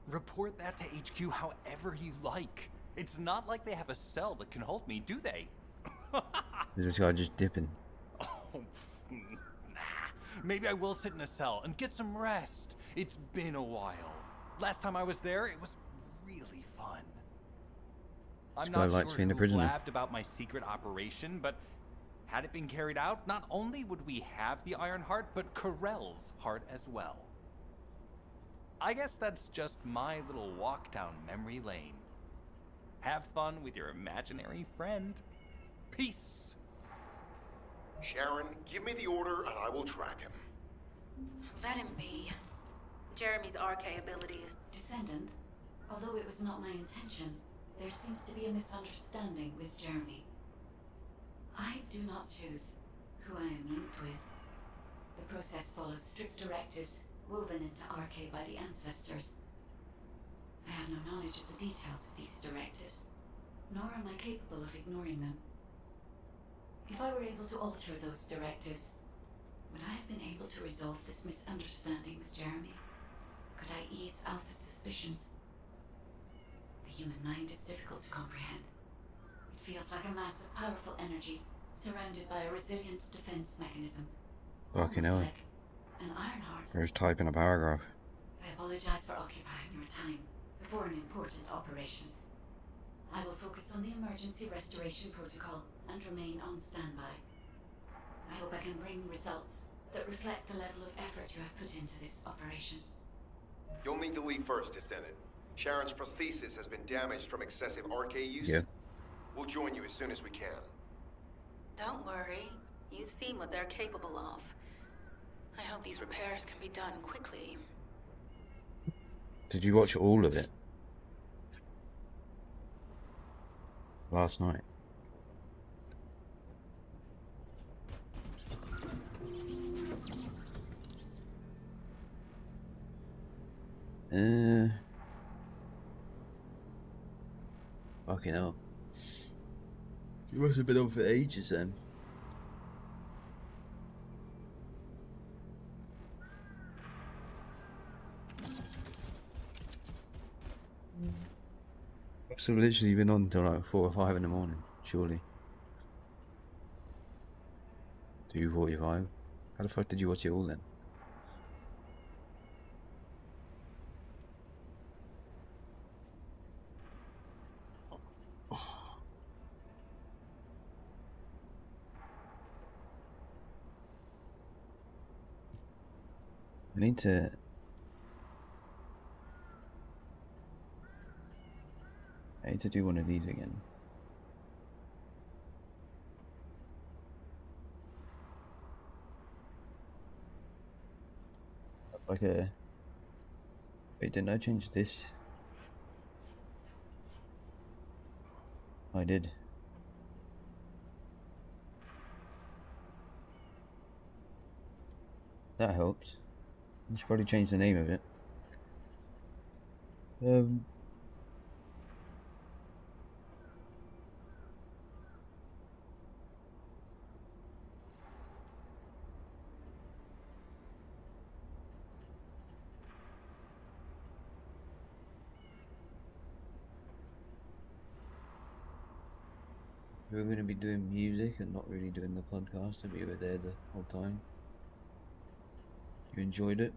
Report that to HQ however you like. It's not like they have a cell that can hold me, do they? Is this guy just dipping? Oh, nah. Maybe I will sit in a cell and get some rest. It's been a while. Last time I was there, it was really fun. I'm guy not likes sure being a who prisoner. blabbed about my secret operation, but had it been carried out, not only would we have the Iron Heart, but Corell's heart as well. I guess that's just my little walk down memory lane. Have fun with your imaginary friend. Peace. Sharon, give me the order and I will track him. Let him be. Jeremy's RK abilities. Descendant, although it was not my intention, there seems to be a misunderstanding with Jeremy. I do not choose who I am linked with. The process follows strict directives woven into RK by the ancestors. I have no knowledge of the details of these directives, nor am I capable of ignoring them. If I were able to alter those directives, would I have been able to resolve this misunderstanding with Jeremy? Could I ease Alpha's suspicions? The human mind is difficult to comprehend. It feels like a mass of powerful energy surrounded by a resilient defense mechanism. Fucking Almost hell. like an Ironheart. There's typing a paragraph. I apologize for occupying your time before an important operation. I will focus on the emergency restoration protocol and remain on standby. I hope I can bring results that reflect the level of effort you have put into this operation. You'll need to leave first, Descendant. Sharon's prosthesis has been damaged from excessive RK use. Yeah. We'll join you as soon as we can. Don't worry. You've seen what they're capable of. I hope these repairs can be done quickly. Did you watch all of it? Last night. Fucking hell. You must have been on for ages then. Must have literally been on till like 4 or 5 in the morning, surely. 2:45. How the fuck did you watch it all then? I need to... I need to do one of these again. Like a... Wait, didn't I change this? I did. That helps. I should probably change the name of it. We're going to be doing music and not really doing the podcast, but you were there the whole time. You enjoyed it?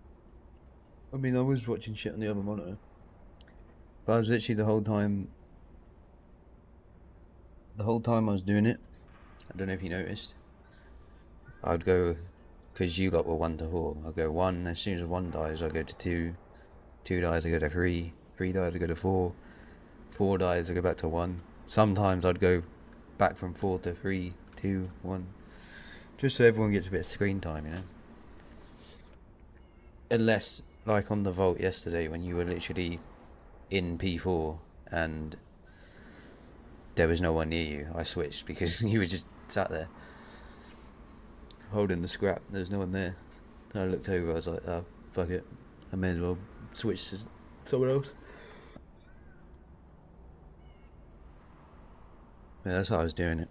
I mean, I was watching shit on the other monitor. But I was literally the whole time I was doing it, I don't know if you noticed, I'd go, because you lot were 1 to 4, I'd go 1, as soon as 1 dies I go to 2, 2 dies I go to 3, 3 dies I go to 4, 4 dies I go back to 1. Sometimes I'd go back from 4 to 3, 2, 1, just so everyone gets a bit of screen time, you know. Unless, like on the Vault yesterday, when you were literally in P4 and there was no one near you, I switched because you were just sat there holding the scrap. There's no one there. And I looked over, I was like, oh, fuck it, I may as well switch to someone else. Yeah, that's how I was doing it.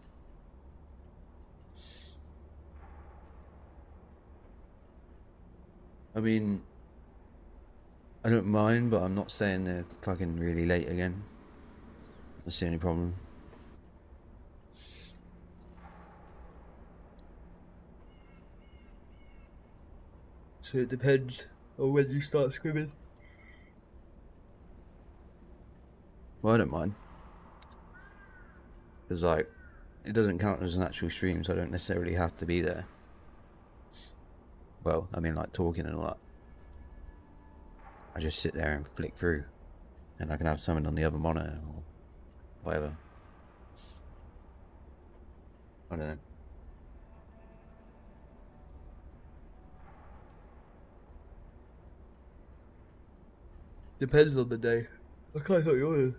I mean, I don't mind, but I'm not staying there fucking really late again. That's the only problem. So it depends on when you start scrimming. Well, I don't mind. Because, like, it doesn't count as an actual stream, so I don't necessarily have to be there. Well, I mean, like, talking and all that. I just sit there and flick through. And I can have something on the other monitor or whatever. I don't know. Depends on the day. I can't tell you what.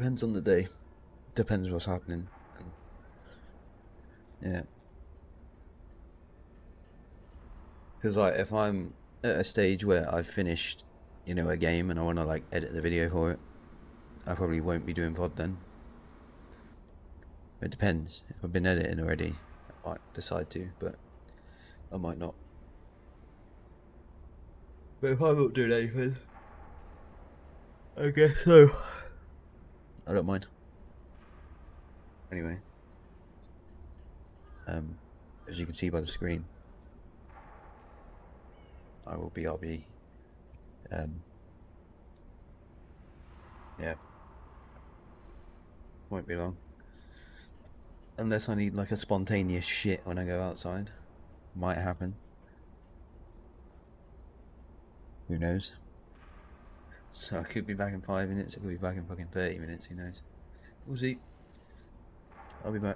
Depends on the day. Depends what's happening. Yeah. Because like if I'm at a stage where I've finished, you know, a game and I want to like edit the video for it, I probably won't be doing VOD then. It depends. If I've been editing already, I might decide to, but I might not. But if I'm not doing anything, I guess so. I don't mind. Anyway, as you can see by the screen, I'll be, yeah, won't be long. Unless I need like a spontaneous shit when I go outside. Might happen. Who knows? So I could be back in 5 minutes, I could be back in fucking 30 minutes, who knows? We'll see. I'll be back.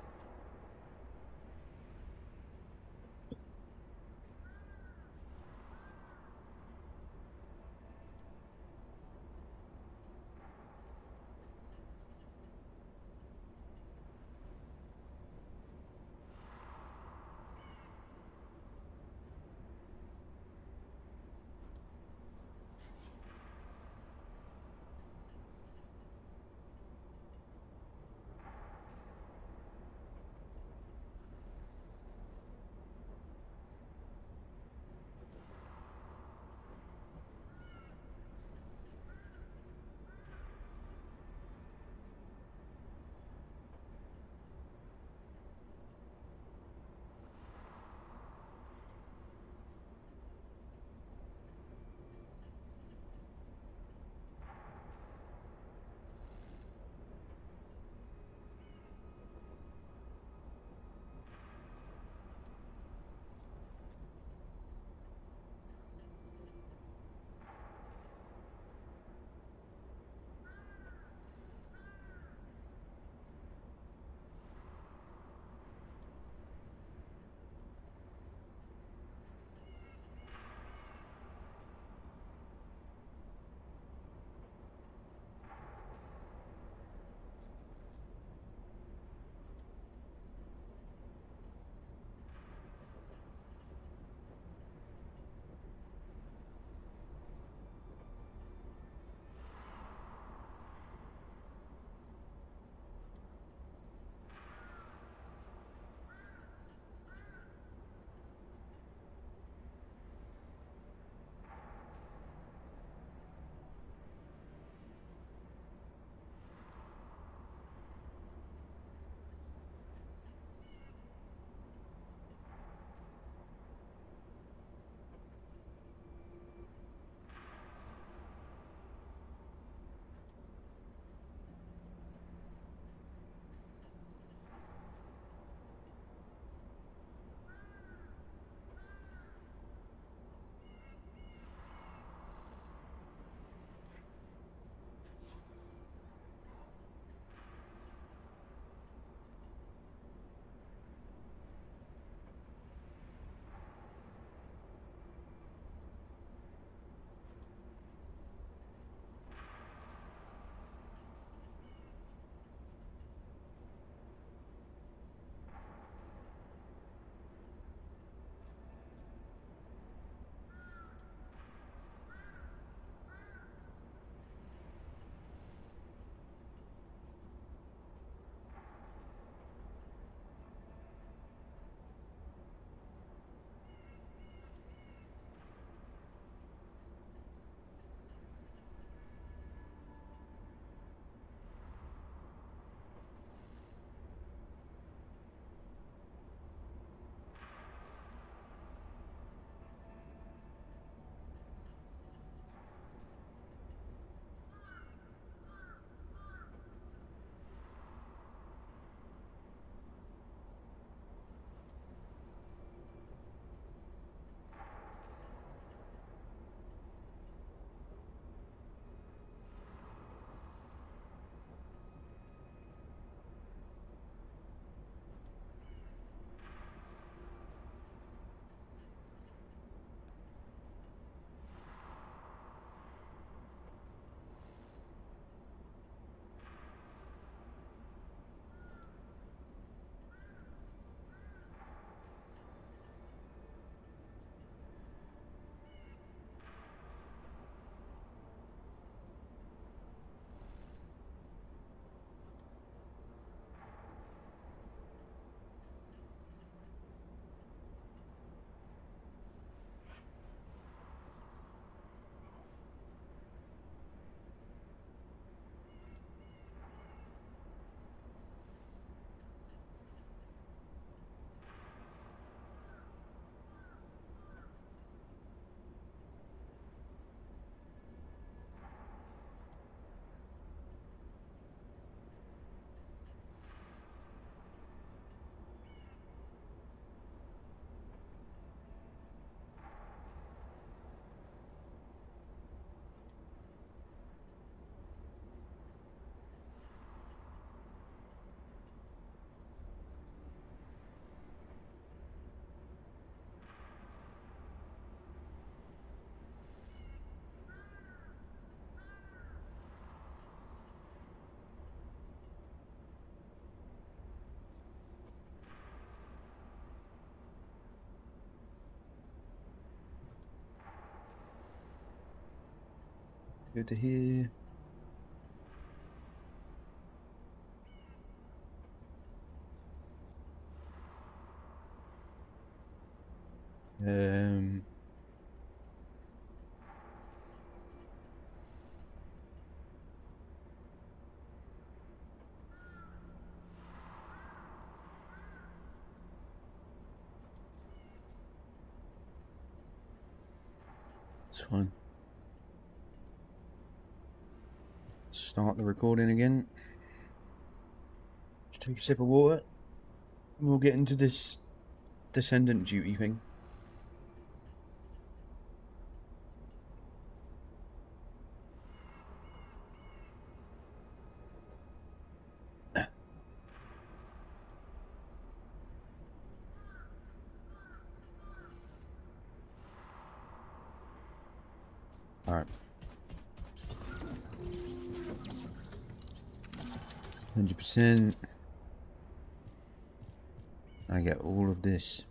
Go to here. It's fine. Start the recording again. Just take a sip of water. And we'll get into this Descendant duty thing. Alright. 100%. I get all of this.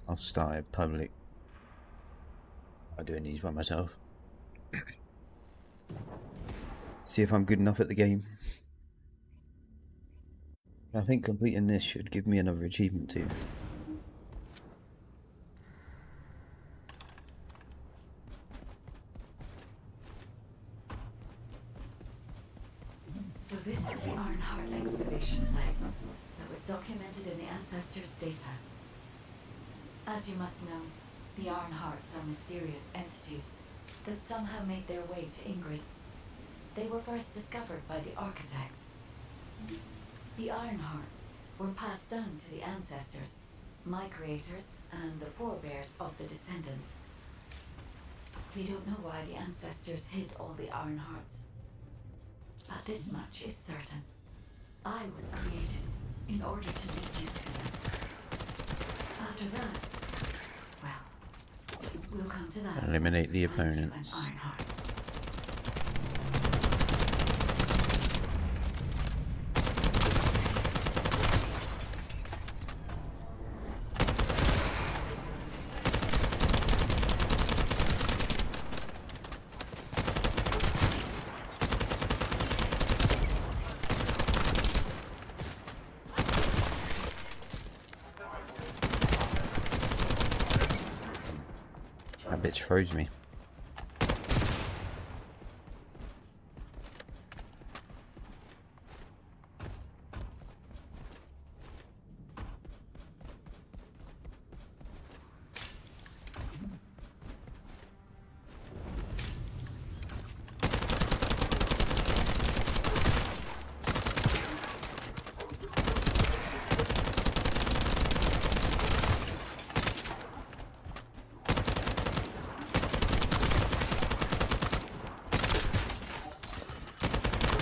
I'll start it public. I'm doing these by myself. See if I'm good enough at the game. I think completing this should give me another achievement too. So this is the Ironheart excavation site that was documented in the Ancestors' data. As you must know, the Ironhearts are mysterious entities that somehow made their way to Ingress. They were first discovered by the architects. The Ironhearts were passed down to the Ancestors, my creators and the forebears of the Descendants. We don't know why the Ancestors hid all the Ironhearts. But this much is certain. I was created in order to lead you to them. After that, well, we'll come to that. Eliminate the once we find you opponents. an Ironheart. That bitch froze me.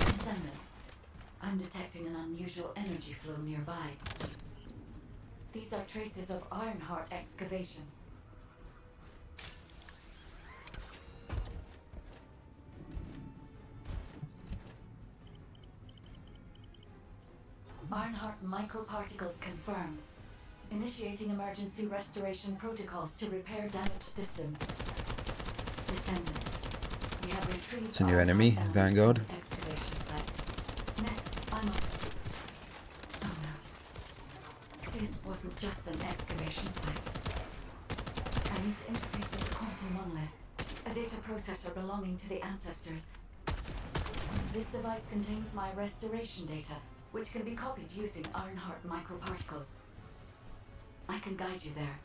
Descendant, I'm detecting an unusual energy flow nearby. These are traces of Ironheart excavation. Ironheart microparticles confirmed. Initiating emergency restoration protocols to repair damaged systems. Descendant, we have retrieved It's a new enemy, Ironheart Vanguard. elements from the excavation site. Next, I must... Oh no. This wasn't just an excavation site. I need to interface with the quantum monolith, a data processor belonging to the Ancestors. This device contains my restoration data, which can be copied using Ironheart microparticles. I can guide you there.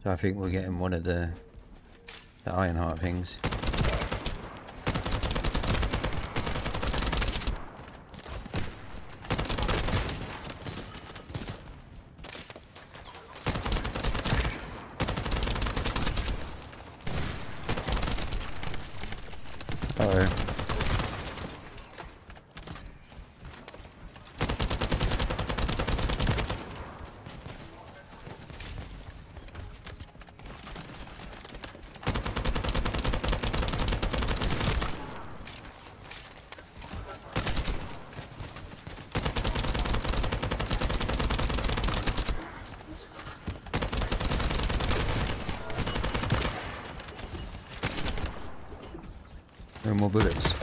So I think we're getting one of the Ironheart things. Uh-oh. No more bullets.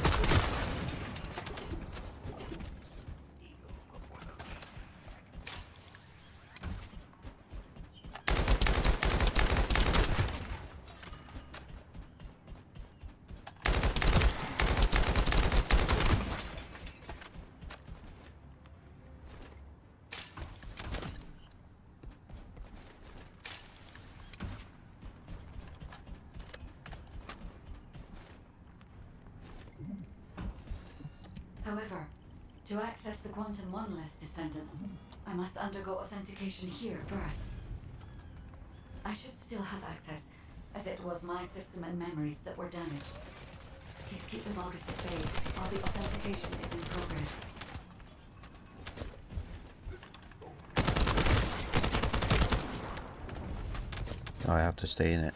However, to access the quantum monolith, Descendant, I must undergo authentication here first. I should still have access, as it was my system and memories that were damaged. Please keep the Vulgus at bay while the authentication is in progress. Oh, I have to stay in it.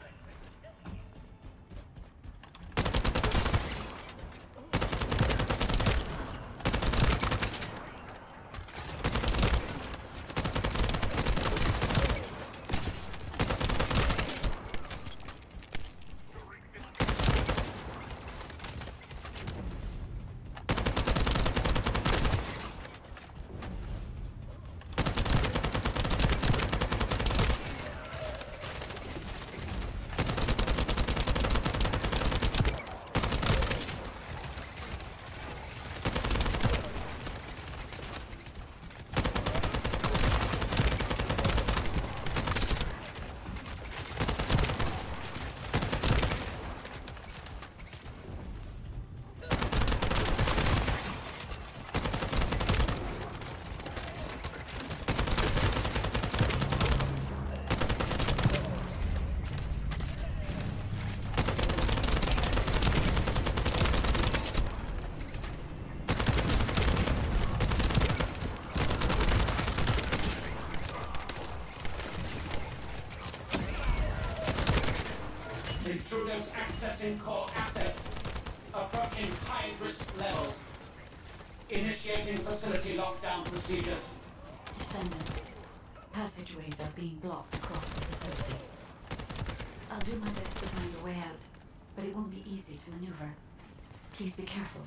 Intruders accessing core asset. Approaching high-risk levels. Initiating facility lockdown procedures. Descendant, passageways are being blocked across the facility. I'll do my best to find a way out, but it won't be easy to maneuver. Please be careful.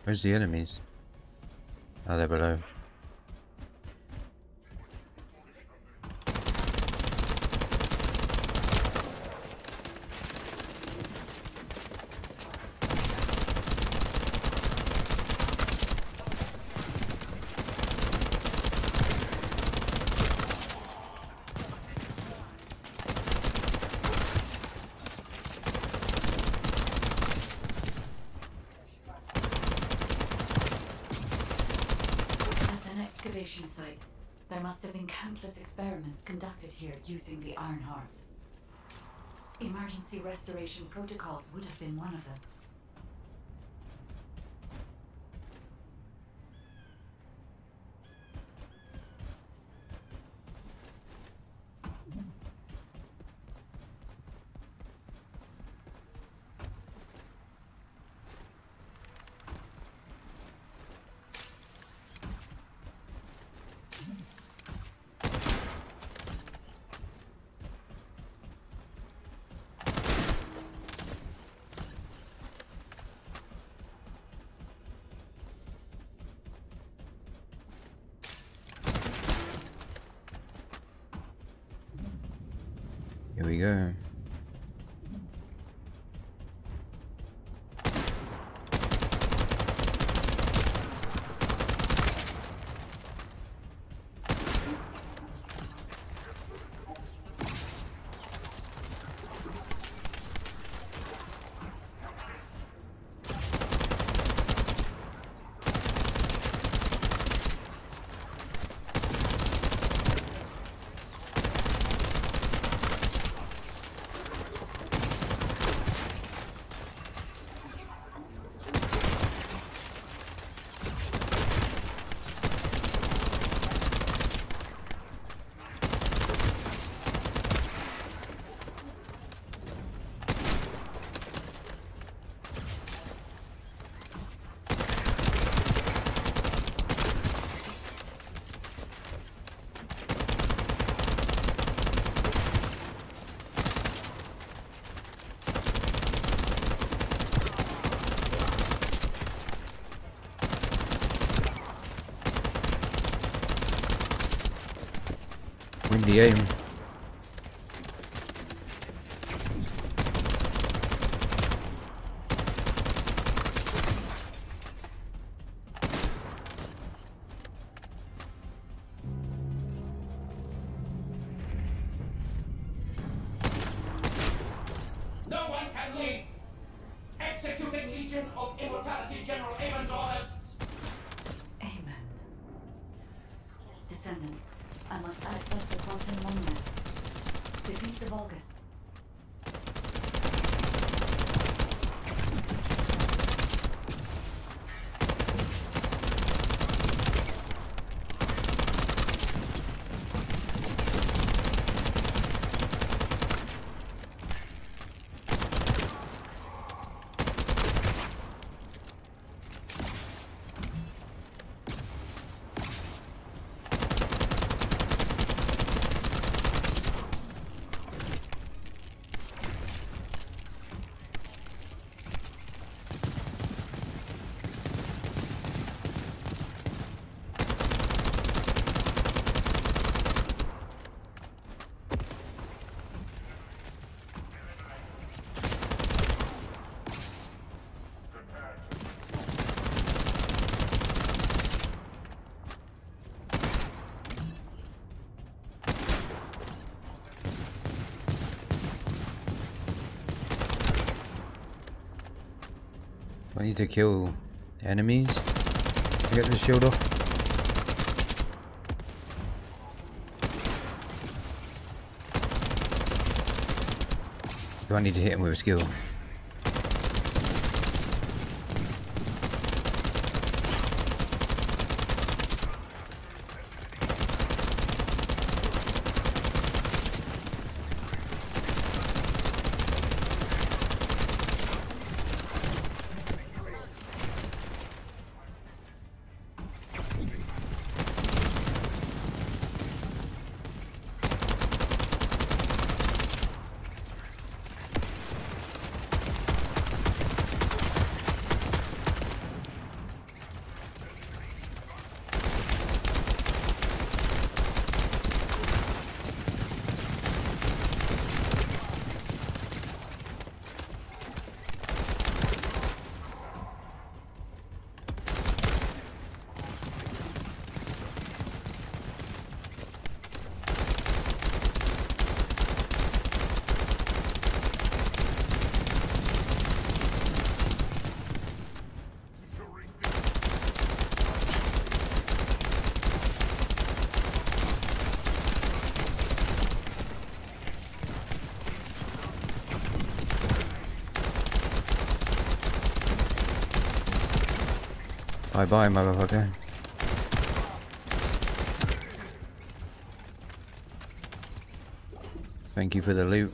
Where's the enemies? Oh, they're below. Excavation site. There must have been countless experiments conducted here using the Iron Hearts. Emergency restoration protocols would have been one of them. Here we go. Windy aim. No one can leave! Executing Legion of Immortality General Amon's orders! Amen. Descendant, I must access the quantum monument. Defeat the Vulgus. I need to kill enemies to get the shield off. Do I need to hit him with a skill? Bye bye, motherfucker. Thank you for the loot.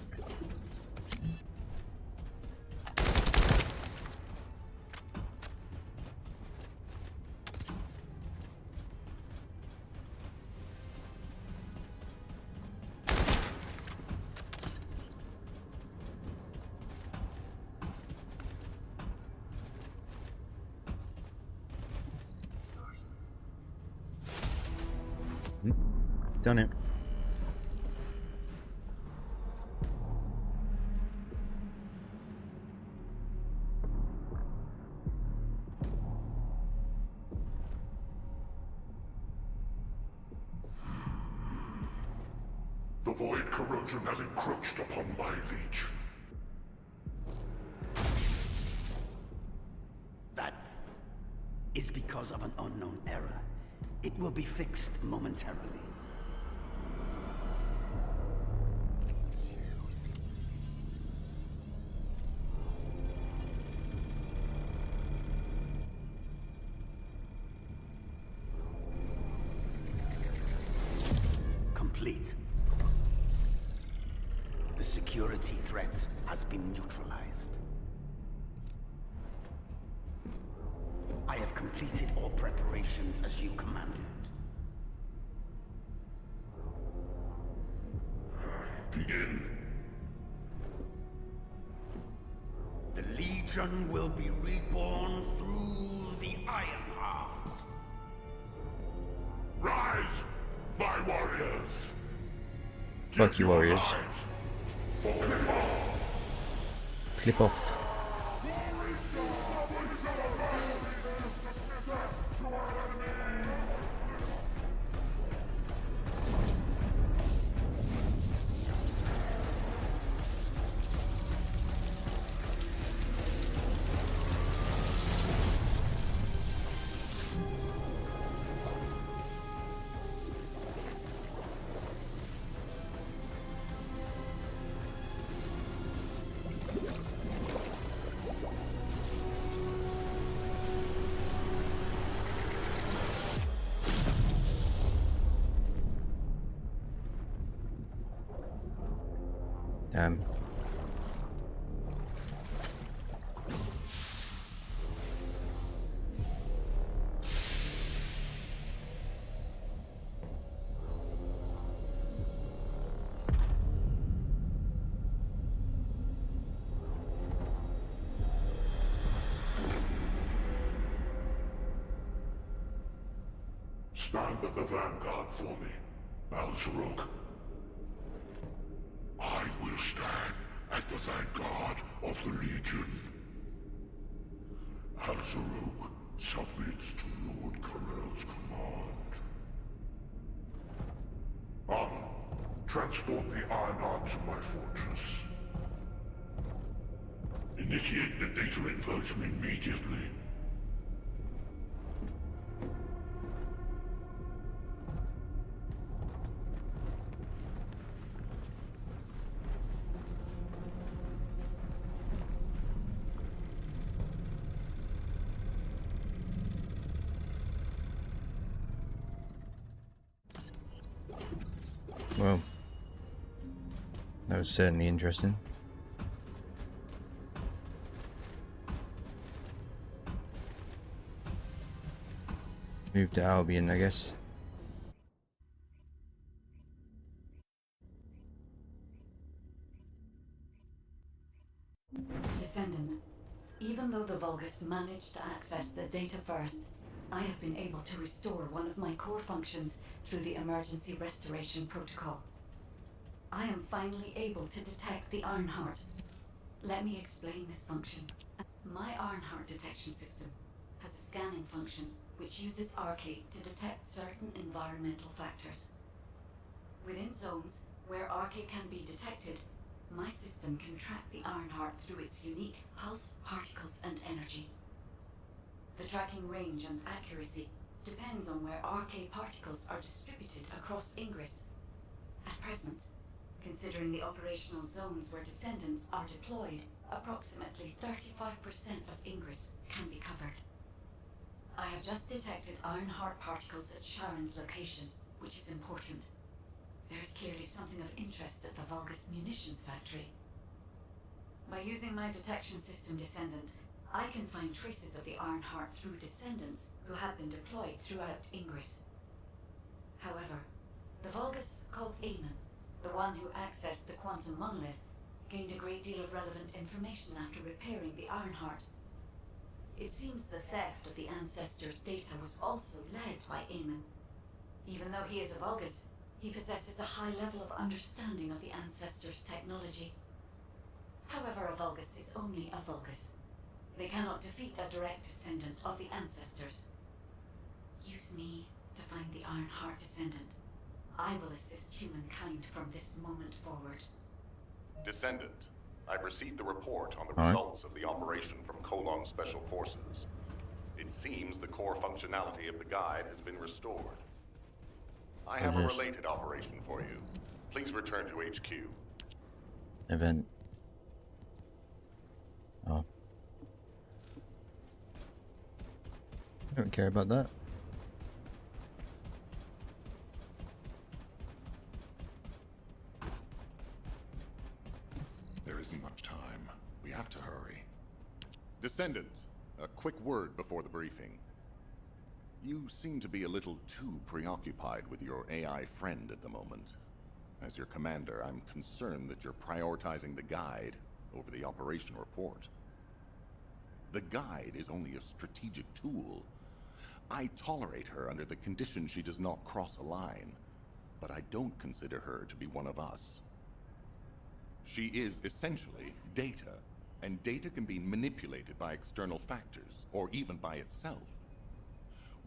Done it. The void corrosion has encroached upon my legion. That is because of an unknown error. It will be fixed momentarily. Complete. The security threat has been neutralized. I have completed all preparations as you commanded. Begin. The Legion will be reborn through the Iron Heart. Rise, my warriors! Fuck you, warriors. Clip off. Damn. Stand at the vanguard for me, Al-Zaruk. I will stand at the vanguard of the Legion. Al-Zaruk submits to Lord Karel's command. Armor, transport the Ironheart to my fortress. Initiate the data inversion immediately. Well, that was certainly interesting. Move to Albion, I guess. Descendant, even though the Vulgus managed to access the data first, I have been able to restore one of my core functions through the emergency restoration protocol. I am finally able to detect the Ironheart. Let me explain this function. My Ironheart detection system has a scanning function which uses Arcade to detect certain environmental factors. Within zones where Arcade can be detected, my system can track the Ironheart through its unique pulse, particles, and energy. The tracking range and accuracy depends on where Arcade particles are distributed across Ingress. At present, considering the operational zones where Descendants are deployed, approximately 35% of Ingress can be covered. I have just detected Ironheart particles at Sharon's location, which is important. There is clearly something of interest at the Vulgus munitions factory. By using my detection system Descendant, I can find traces of the Ironheart through Descendants who have been deployed throughout Ingress. However, the Vulgus called Eamon, the one who accessed the quantum monolith, gained a great deal of relevant information after repairing the Ironheart. It seems the theft of the Ancestors' data was also led by Eamon. Even though he is a Vulgus, he possesses a high level of understanding of the Ancestors' technology. However, a Vulgus is only a Vulgus. They cannot defeat a direct descendant of the Ancestors. Use me to find the Ironheart Descendant. I will assist humankind from this moment forward. Descendant, I've received the report on the All right. results of the operation from Colon Special Forces. It seems the core functionality of the guide has been restored. I have a Yes. related operation for you. Please return to HQ. Event. Oh. I don't care about that. There isn't much time. We have to hurry. Descendant, a quick word before the briefing. You seem to be a little too preoccupied with your AI friend at the moment. As your commander, I'm concerned that you're prioritizing the guide over the operation report. The guide is only a strategic tool. I tolerate her under the condition she does not cross a line. but I don't consider her to be one of us. She is essentially data, and data can be manipulated by external factors, or even by itself.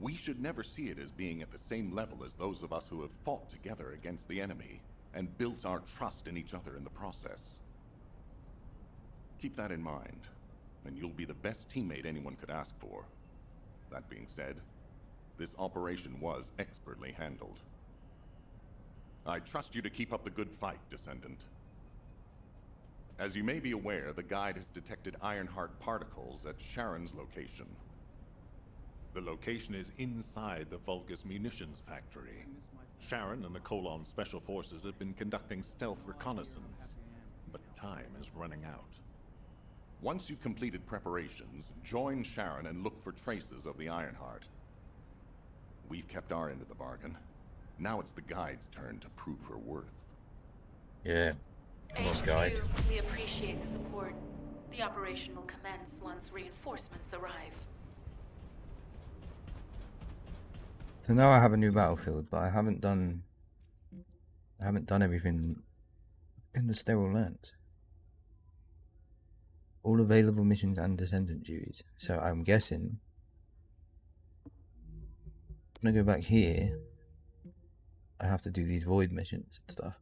We should never see it as being at the same level as those of us who have fought together against the enemy, and built our trust in each other in the process. Keep that in mind, and you'll be the best teammate anyone could ask for. That being said, this operation was expertly handled. I trust you to keep up the good fight, Descendant. As you may be aware, the Guide has detected Ironheart particles at Sharon's location. The location is inside the Vulgus munitions factory. Sharon and the Colon Special Forces have been conducting stealth reconnaissance, but time is running out. Once you've completed preparations, join Sharon and look for traces of the Ironheart. We've kept our end of the bargain. Now it's the Guide's turn to prove her worth. Yeah. Come on, Guide. HQ, we appreciate the support. The operation will commence once reinforcements arrive. So now I have a new battlefield, but I haven't done everything in the sterile lands. All available missions and Descendant duties. So I'm guessing I'm gonna go back here. I have to do these void missions and stuff.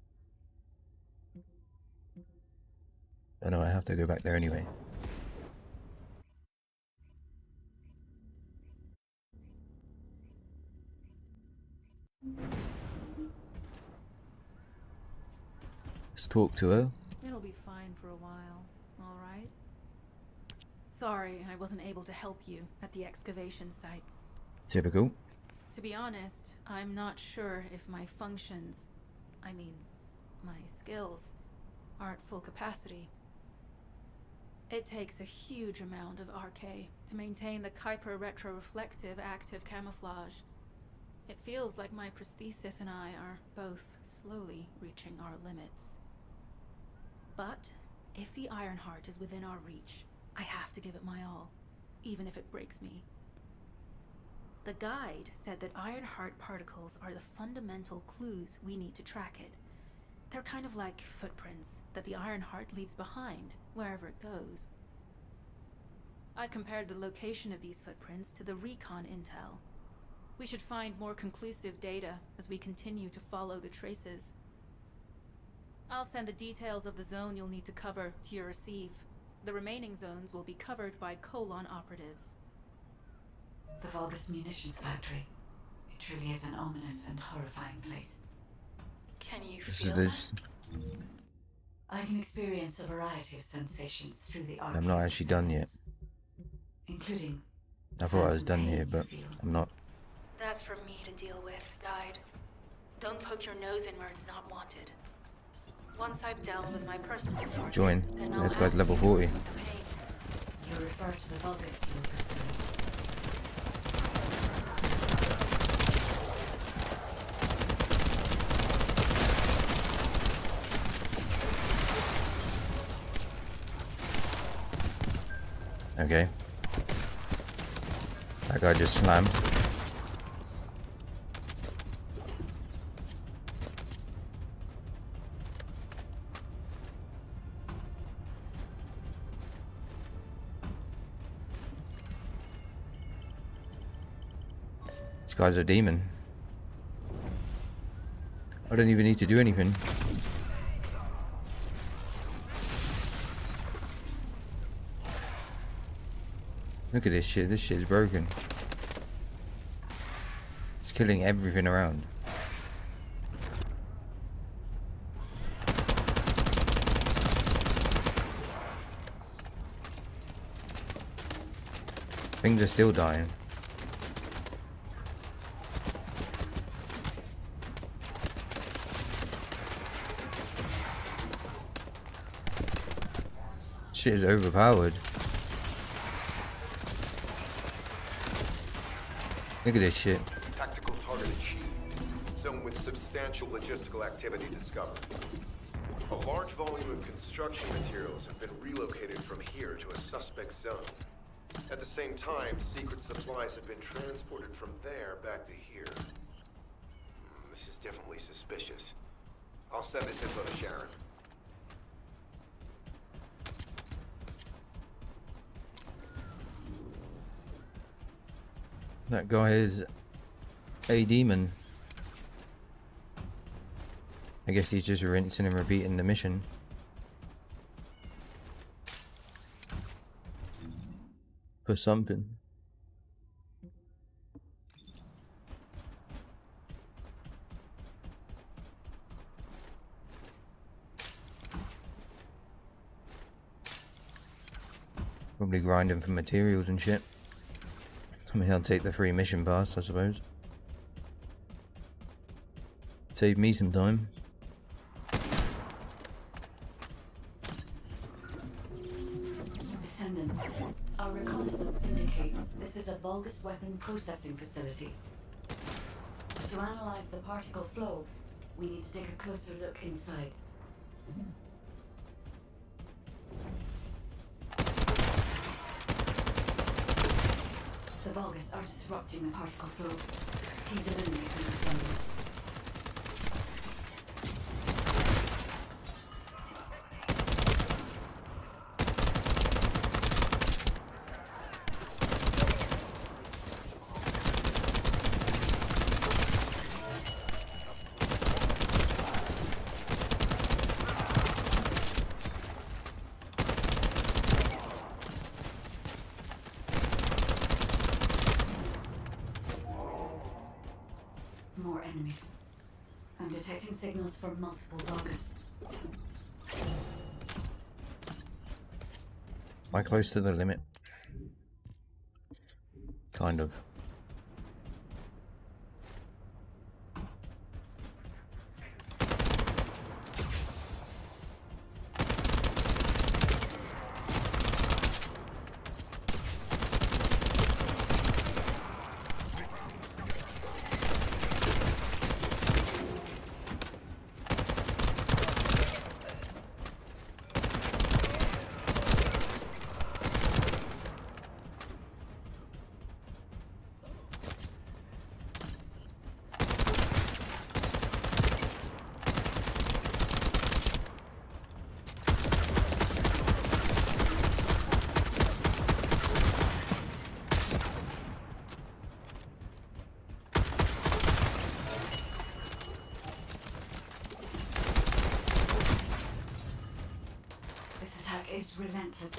I know I have to go back there anyway. Let's talk to her. It'll be fine for a while, all right? Sorry I wasn't able to help you at the excavation site. Typical. To be honest, I'm not sure if my functions, I mean, my skills, are at full capacity. It takes a huge amount of RK to maintain the Kuiper retroreflective active camouflage. It feels like my prosthesis and I are both slowly reaching our limits. But if the Ironheart is within our reach, I have to give it my all, even if it breaks me. The Guide said that Ironheart particles are the fundamental clues we need to track it. They're kind of like footprints that the Ironheart leaves behind, wherever it goes. I've compared the location of these footprints to the recon intel. We should find more conclusive data as we continue to follow the traces. I'll send the details of the zone you'll need to cover to your receive. The remaining zones will be covered by Colon operatives. The Vulgus munitions factory. It truly is an ominous and horrifying place. Can you This feel is that? I can experience a variety of sensations through the arc. I'm not actually done yet. Including I thought I was done here, but I'm not. That's for me to deal with, Guide. Don't poke your nose in where it's not wanted. Once I've dealt with my personal target, Join. then I'll This guy's ask level you 40. about the pain. You refer to the Vulgus you're pursuing. Okay. That guy just slammed. This guy's a demon. I don't even need to do anything. Look at this shit. This shit's broken. It's killing everything around. Things are still dying. Shit is overpowered. Look at this shit. Tactical target achieved. Zone with substantial logistical activity discovered. A large volume of construction materials have been relocated from here to a suspect zone. At the same time, secret supplies have been transported from there back to here. This is definitely suspicious. I'll send this info to Sharon. That guy is a demon. I guess he's just rinsing and repeating the mission. For something. Probably grinding for materials and shit. I mean, I'll take the free mission pass, I suppose. Save me some time. Descendant, our reconnaissance indicates this is a Vulgus weapon processing facility. To analyze the particle flow, we need to take a closer look inside. The Vulgus are disrupting the particle flow. Please eliminate them, Descendant. More enemies. I'm detecting signals from multiple Vulgus. Am I close to the limit? Kind of. This attack is relentless.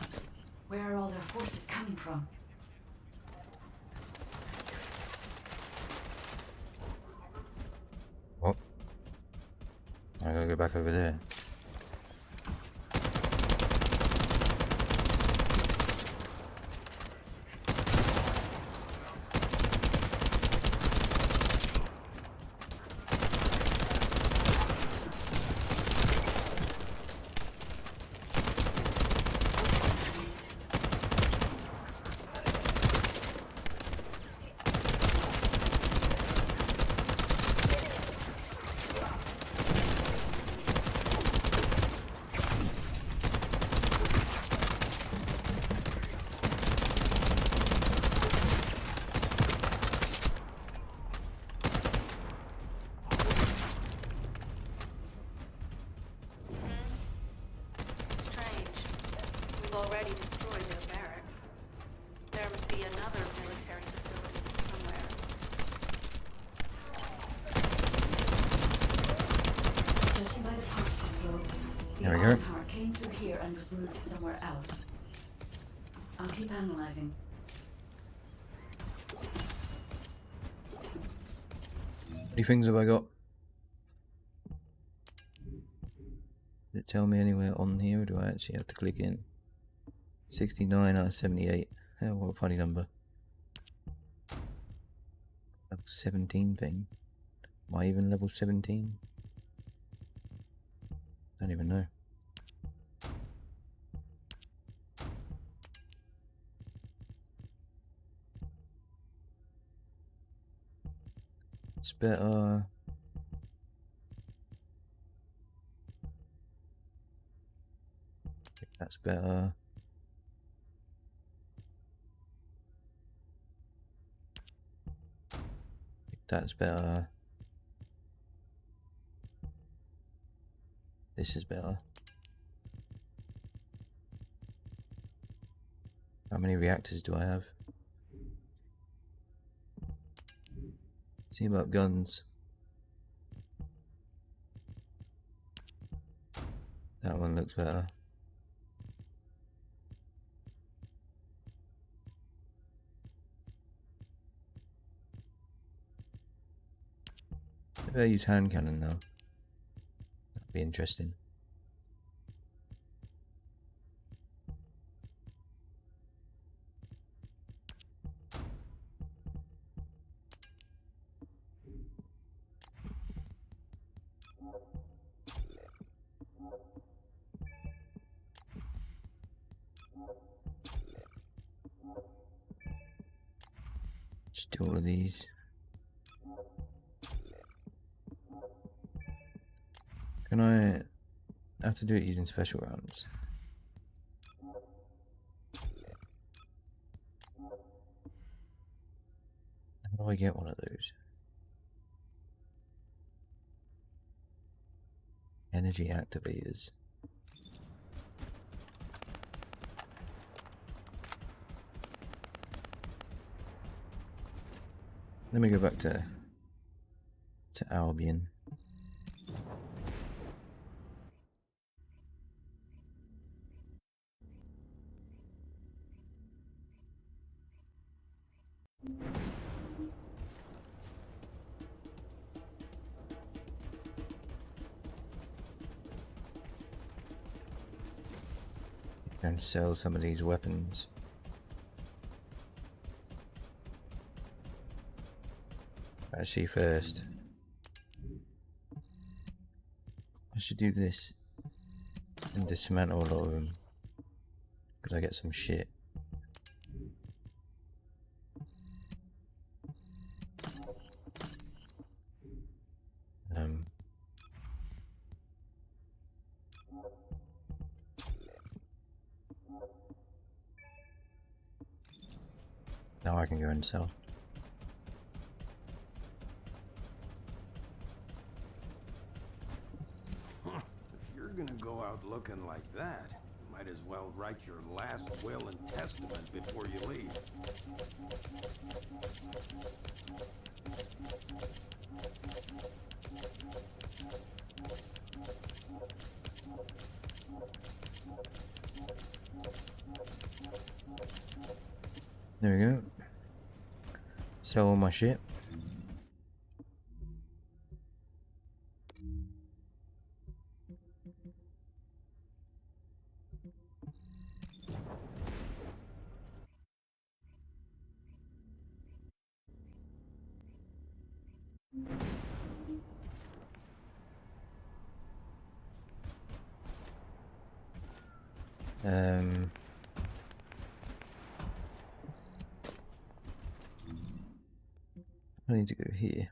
Where are all their forces coming from? What? I gotta go back over there. Strange. We've already destroyed their barracks. There must be another military facility somewhere. Judging by the particle flow, the There we go. Ironheart came through here and was moved somewhere else. I'll keep analyzing. How many things have I got? Does it tell me anywhere on here, or do I actually have to click in? 69 out of 78. Oh, what a funny number. Level 17 thing. Am I even level 17? Don't even know. It's better. That's better. That's better. This is better. How many reactors do I have? See about guns. That one looks better. Maybe I use hand cannon now. That'd be interesting. Just do all of these. Can I have to do it using special rounds? How do I get one of those? Energy activators. Let me go back to Albion. And sell some of these weapons. Actually, first, I should do this and dismantle a lot of them because I get some shit. Now I can go and sell. If you're gonna go out looking like that, you might as well write your last will and testament before you leave. There we go. Sell all my shit. I need to go here.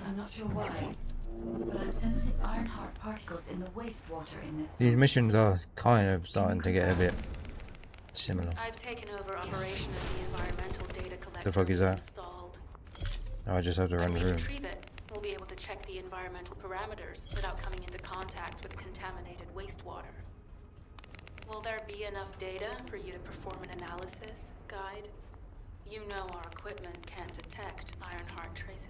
I'm not sure why, but I'm sensing Ironheart particles in the wastewater in this. These missions are kind of starting to get a bit similar. I've taken over operation of the environmental data collector. The fuck is that? Installed. Oh, I just have to run When we through. retrieve it, we'll be able to check the environmental parameters without coming into contact with contaminated wastewater. Will there be enough data for you to perform an analysis, Guide? You know our equipment can't detect Ironheart traces.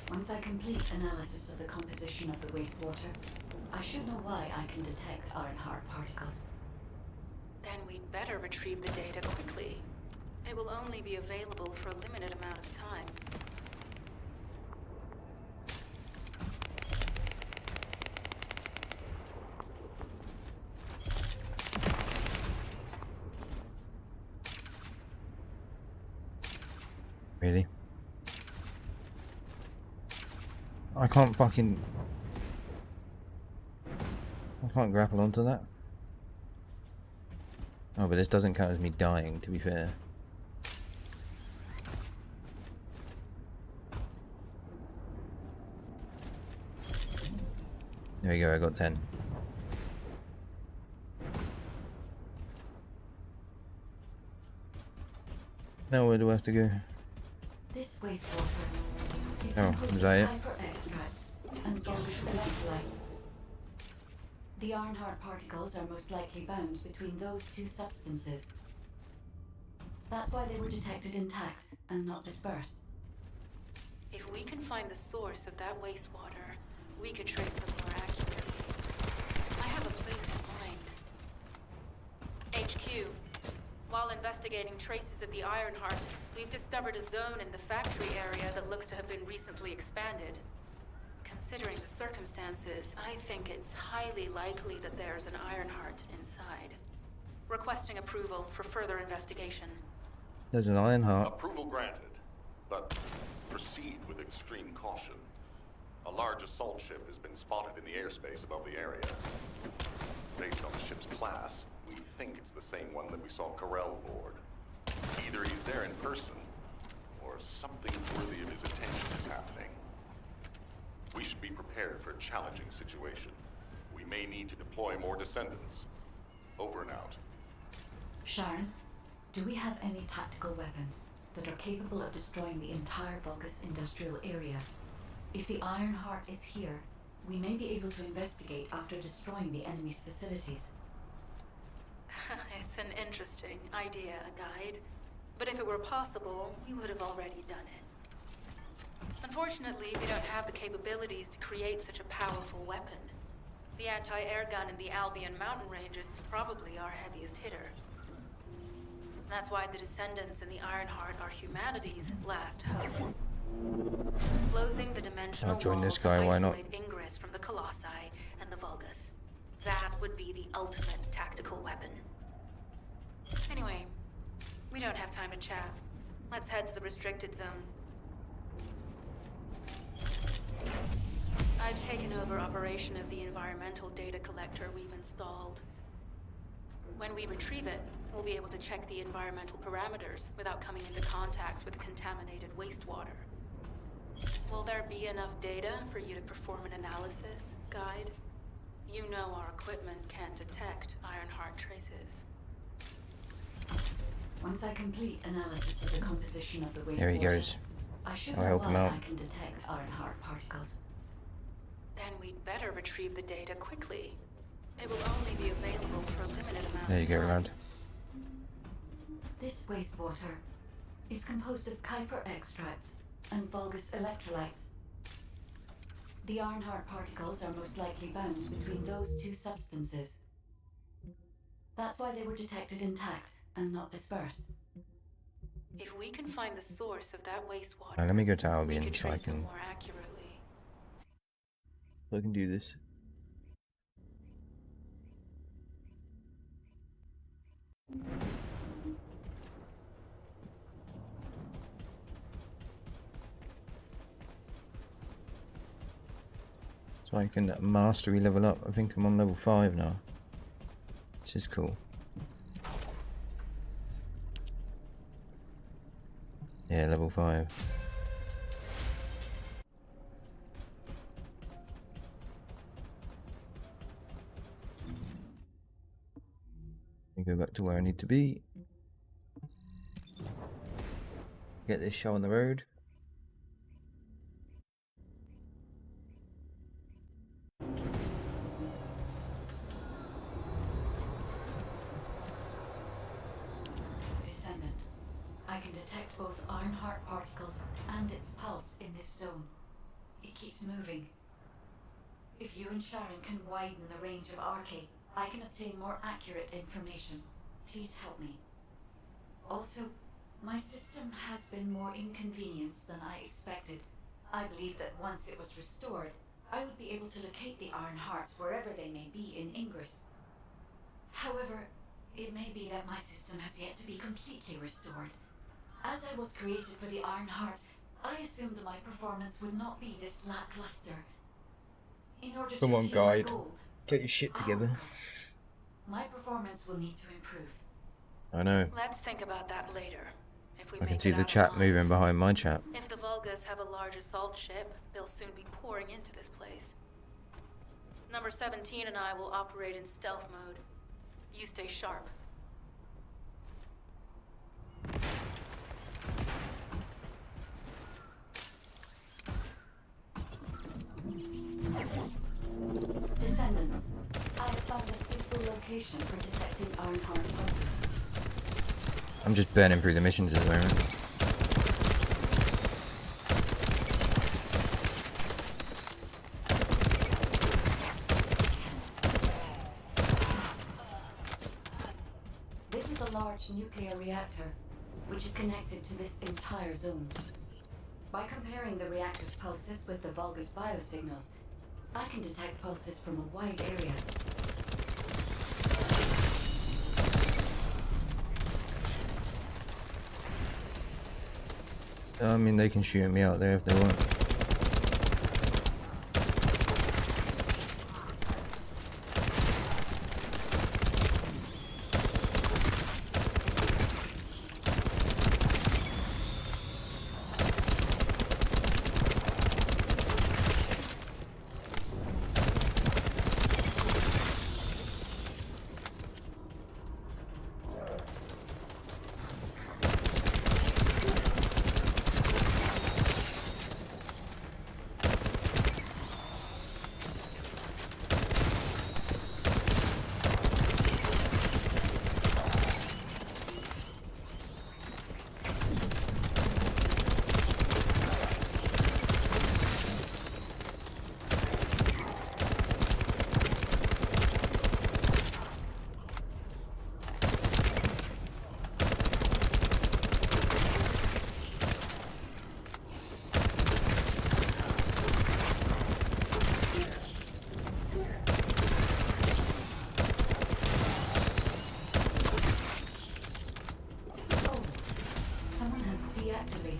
Once I complete analysis of the composition of the wastewater, I should know why I can detect Ironheart particles. Then we'd better retrieve the data quickly. It will only be available for a limited amount of time. Really? I can't grapple onto that. Oh, but this doesn't count as me dying, to be fair. There we go, I got 10. Now where do I have to go? This wastewater is Oh, composed is that it? of hyper extracts and bulbous electrolytes. The Ironheart particles are most likely bound between those two substances. That's why they were detected intact and not dispersed. If we can find the source of that wastewater, we could trace them more accurately. I have a place in mind. HQ. While investigating traces of the Ironheart, we've discovered a zone in the factory area that looks to have been recently expanded. Considering the circumstances, I think it's highly likely that there's an Ironheart inside. Requesting approval for further investigation. There's an Ironheart. Approval granted, but proceed with extreme caution. A large assault ship has been spotted in the airspace above the area. Based on the ship's class, we think it's the same one that we saw Carell board. Either he's there in person, or something worthy of his attention is happening. We should be prepared for a challenging situation. We may need to deploy more Descendants. Over and out. Sharon, do we have any tactical weapons that are capable of destroying the entire Vulgus industrial area? If the Ironheart is here, we may be able to investigate after destroying the enemy's facilities. It's an interesting idea, Guide. But if it were possible, we would have already done it. Unfortunately, we don't have the capabilities to create such a powerful weapon. The anti-air gun in the Albion mountain range is probably our heaviest hitter. That's why the Descendants and the Ironheart are humanity's last hope. Closing the dimensional I'll join wall this to guy, why not? isolate Ingress from the Colossi and the Vulgus. That would be the ultimate tactical weapon. Anyway, we don't have time to chat. Let's head to the restricted zone. I've taken over operation of the environmental data collector we've installed. When we retrieve it, we'll be able to check the environmental parameters without coming into contact with contaminated wastewater. Will there be enough data for you to perform an analysis, Guide? You know our equipment can't detect Ironheart traces. Once I complete analysis of the composition of the wastewater, There he goes. I should I'll know help him why out. I can detect Ironheart particles. Then we'd better retrieve the data quickly. It will only be available for a limited amount There you of go, time. lad. This wastewater is composed of Kuiper extracts and Vulgus electrolytes. The Ironheart particles are most likely bound between those two substances. That's why they were detected intact and not dispersed. If we can find the source of that wastewater, Right, let me go to we Albion could so I trace them can more accurately. do this. So I can mastery level up. I think I'm on level 5 now. This is cool. Yeah, level 5. Let me go back to where I need to be. Get this show on the road. Descendant, I can detect both Ironheart particles and its pulse in this zone. It keeps moving. If you and Sharon can widen the range of Arche, I can obtain more accurate information. Please help me. Also, my system has been more inconvenienced than I expected. I believe that once it was restored, I would be able to locate the Ironhearts wherever they may be in Ingress. However, it may be that my system has yet to be completely restored. As I was created for the Iron Heart, I assumed that my performance would not be this lackluster. In order Come to on, achieve my guide. goal, Get your shit together. my performance will need to improve. I know. Let's think about that later. If we I can make see it the out chat alive. moving behind my chat. If the Vulgus have a large assault ship, they'll soon be pouring into this place. Number 17 and I will operate in stealth mode. You stay sharp. Descendant, I have found a suitable location for detecting Ironheart pulses. I'm just burning through the missions at the moment. This is a large nuclear reactor, which is connected to this entire zone. By comparing the reactor's pulses with the Vulgus biosignals, I can detect pulses from a wide area. I mean, they can shoot me out there if they want.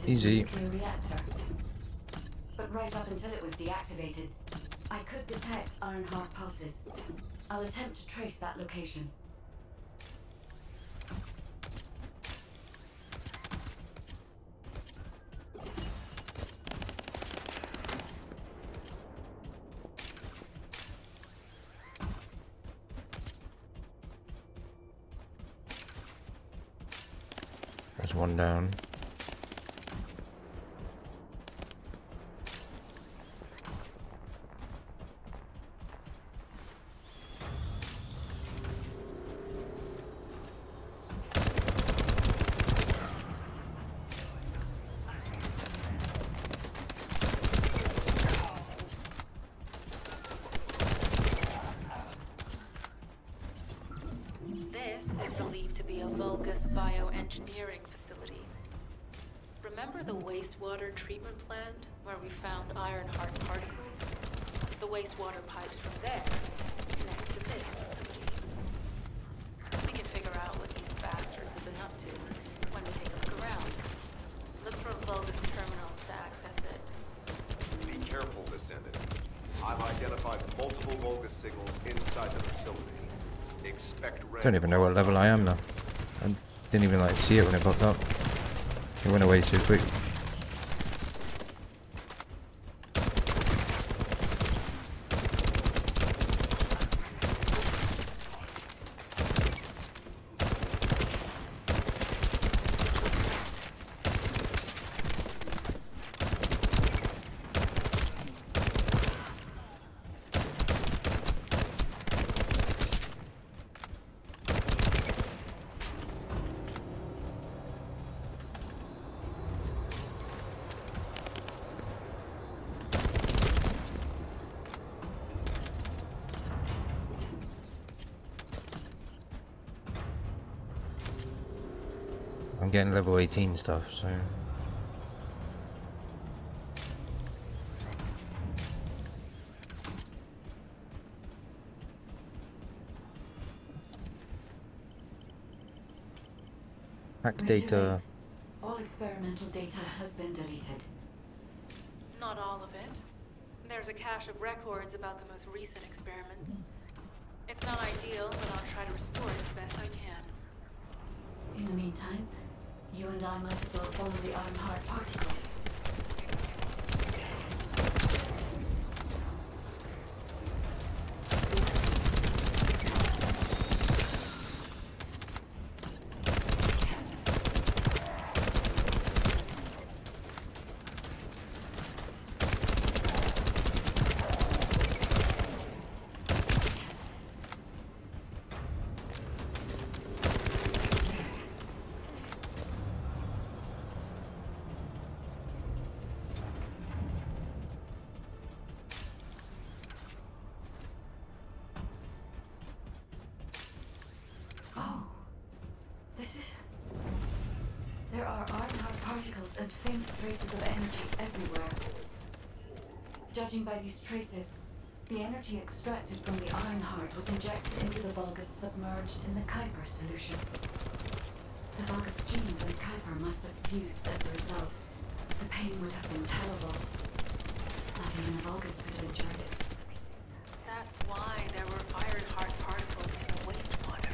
Easy. Reactor. But right up until it was deactivated, I could detect Ironheart pulses. I'll attempt to trace that location. There's one down. This is believed to be a Vulgus bioengineering facility. Remember the wastewater treatment plant where we found Ironheart particles? The wastewater pipes from there connect to this facility. We can figure out what these bastards have been up to when we take a look around. Look for a Vulgus terminal to access it. Be careful, Descendant. I've identified multiple Vulgus signals inside the facility. Expect Don't even know what level I am now. I didn't even like see it when it popped up. It went away too quick. I'm getting level 18 stuff, so... Hack data. All experimental data has been deleted. Not all of it. There's a cache of records about the most recent experiments. It's not ideal, but I'll try to restore it as best I can. In the meantime, you and I might as well follow the Ironheart particles. Oh, this is... There are Ironheart particles and faint traces of energy everywhere. Judging by these traces, the energy extracted from the Ironheart was injected into the Vulgus submerged in the Kuiper solution. The Vulgus genes and Kuiper must have fused as a result. The pain would have been terrible. Not even Vulgus could have endured it. That's why there were Ironheart particles in the wastewater.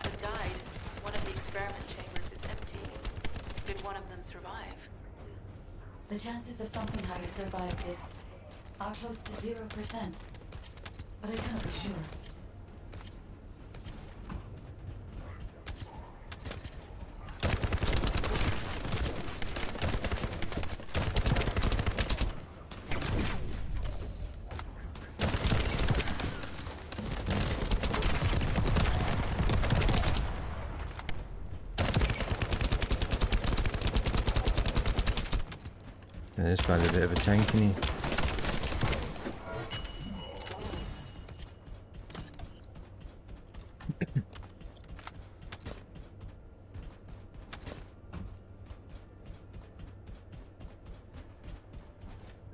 The guide, one of the experiment chambers, is empty. Did one of them survive? The chances of something having survived this are close to 0%, but I cannot be sure. Yeah, this guy's a bit of a tank, isn't he?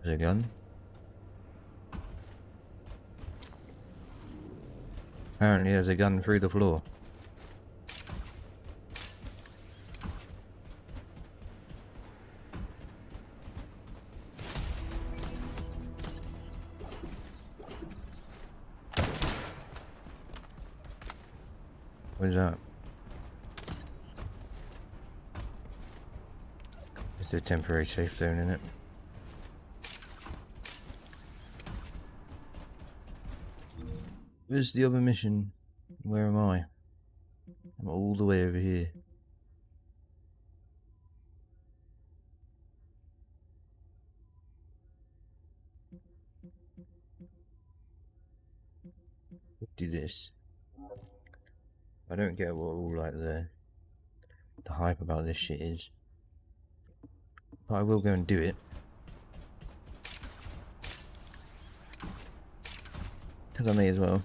There's a gun. Apparently there's a gun through the floor. What is that? It's a temporary safe zone, isn't it? Where's the other mission? Where am I? I'm all the way over here. Do this. I don't get what all like the hype about this shit is, but I will go and do it. Because I may as well.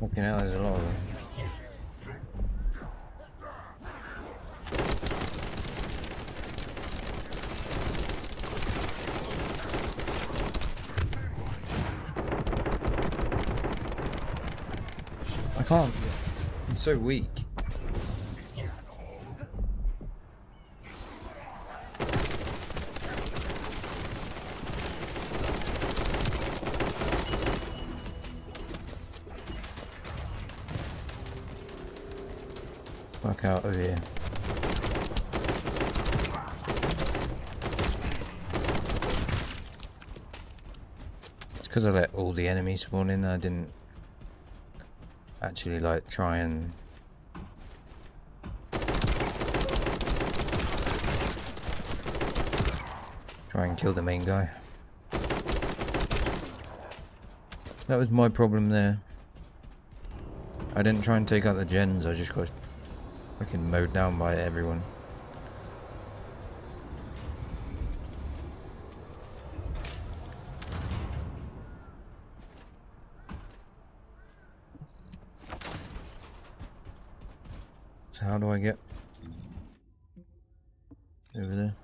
Fucking hell, there's a lot of them. I can't. It's so weak. fuck out of here. It's because I let all the enemies spawn in. I didn't actually like try and kill the main guy. That was my problem there. I didn't try and take out the gens, I just got fucking mowed down by everyone. So how do I get over there?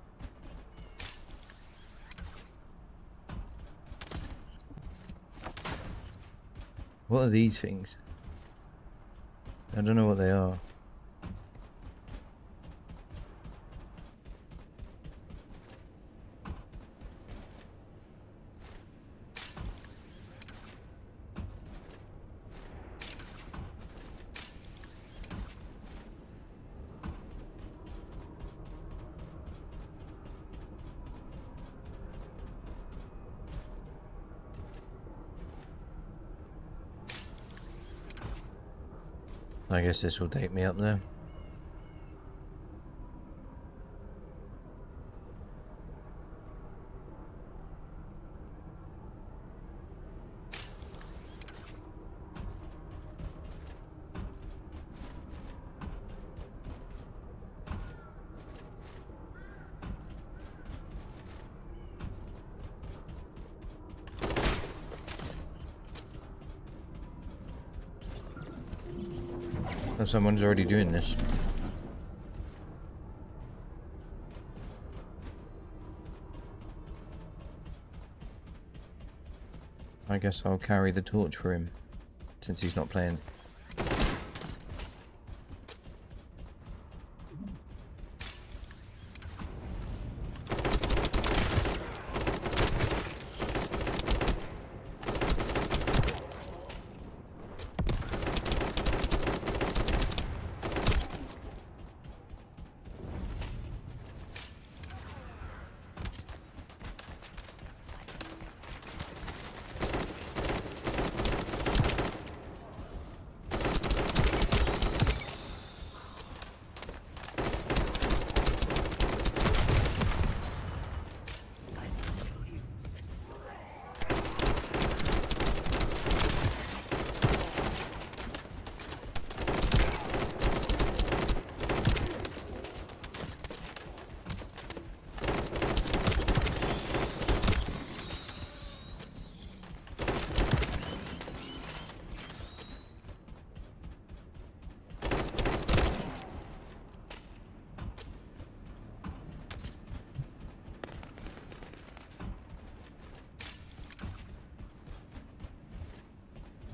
What are these things? I don't know what they are. I guess this will take me up there. Oh, someone's already doing this. I guess I'll carry the torch for him, since he's not playing.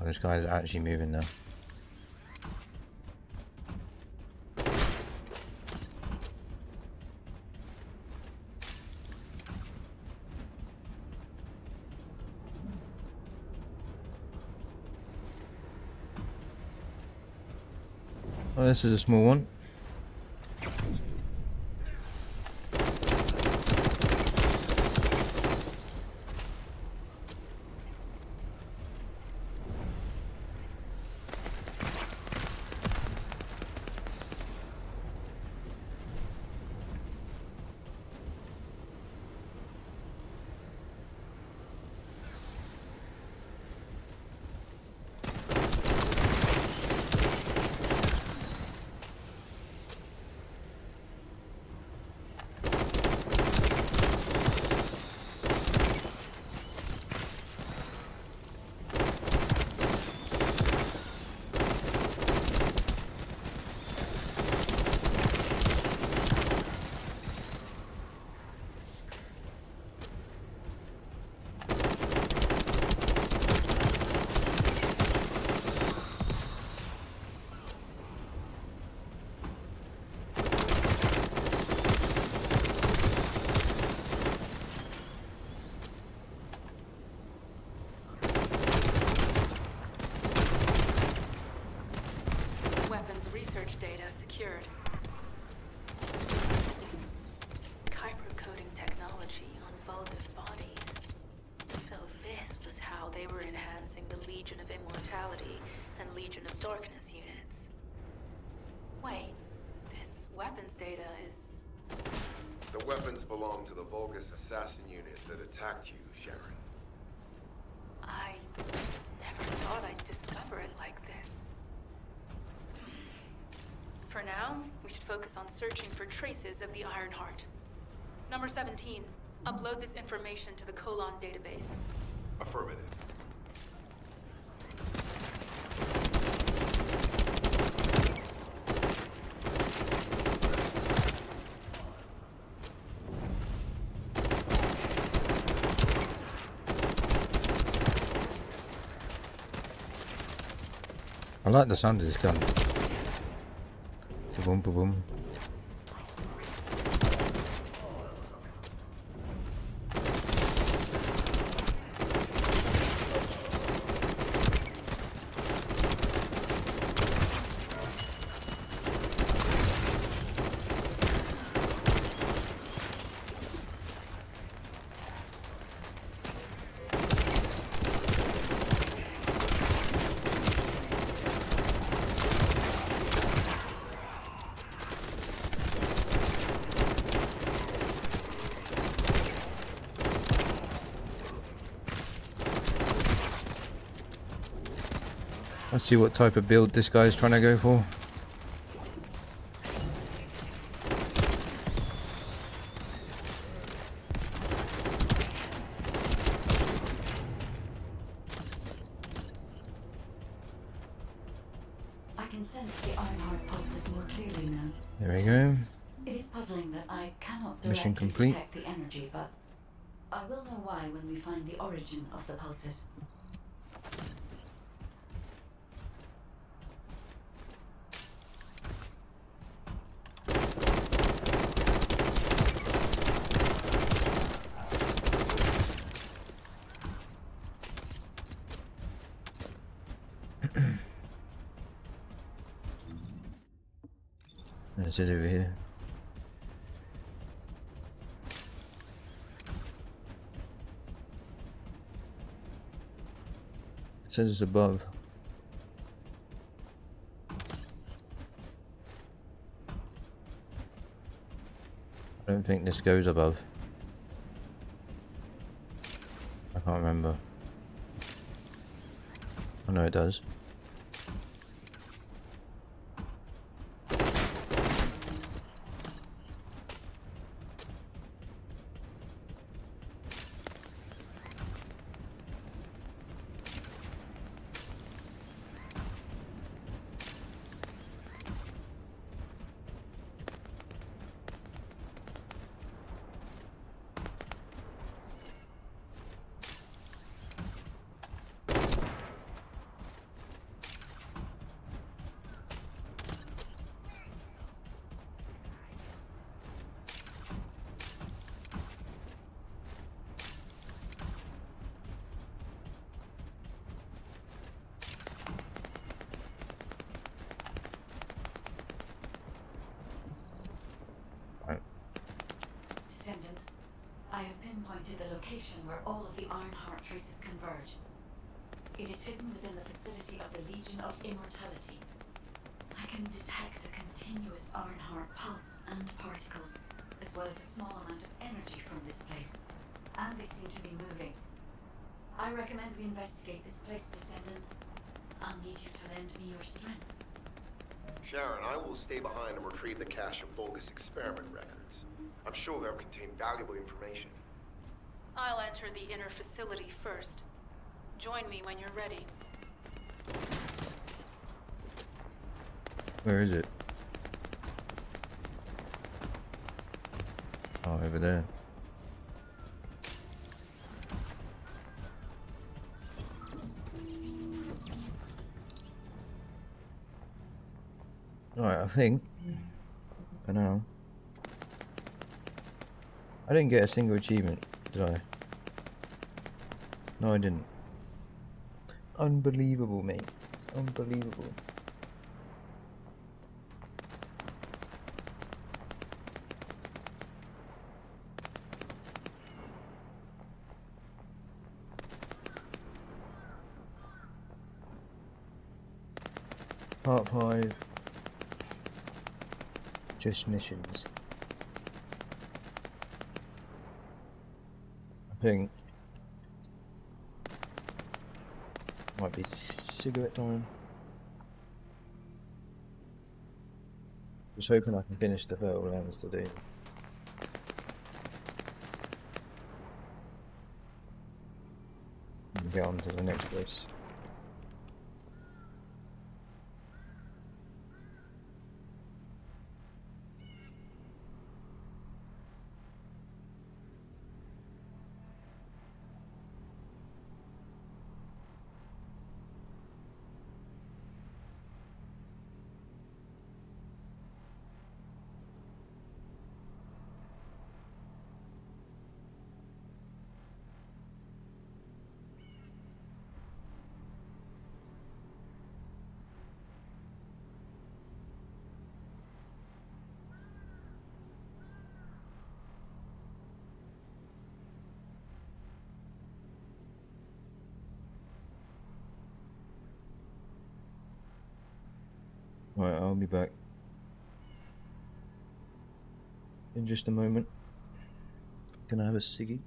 Oh, this guy's actually moving now. Oh, this is a small one. The weapons belong to the Vulgus assassin unit that attacked you, Sharon. I never thought I'd discover it like this. For now, we should focus on searching for traces of the Ironheart. Number 17, upload this information to the Colon database. Affirmative. I like the sound of this gun. Boom, boom, boom. Let's see what type of build this guy is trying to go for. I can sense the Ironheart pulses more clearly now. There we go. It is puzzling that I cannot Mission directly complete. detect the energy, but I will know why when we find the origin of the pulses. That's it over here. It says it's above. I don't think this goes above. I can't remember. I know it does. Descendant, I have pinpointed the location where all of the Ironheart traces converge. It is hidden within the facility of the Legion of Immortality. I can detect a continuous Ironheart pulse and particles, as well as a small amount of energy from this place, and they seem to be moving. I recommend we investigate this place, Descendant. I'll need you to lend me your strength. Sharon, I will stay behind and retrieve the cache of Vulgus experiment records. I'm sure they'll contain valuable information. I'll enter the inner facility first. Join me when you're ready. Where is it? Oh, over there. Alright, I think. I know. I didn't get a single achievement, did I? No, I didn't. Unbelievable, mate. Unbelievable. Part 5. Just missions. think might be cigarette time. Just hoping I can finish the Fertile Lands today. And get on to the next place. Right, I'll be back in just a moment. Can I have a ciggy?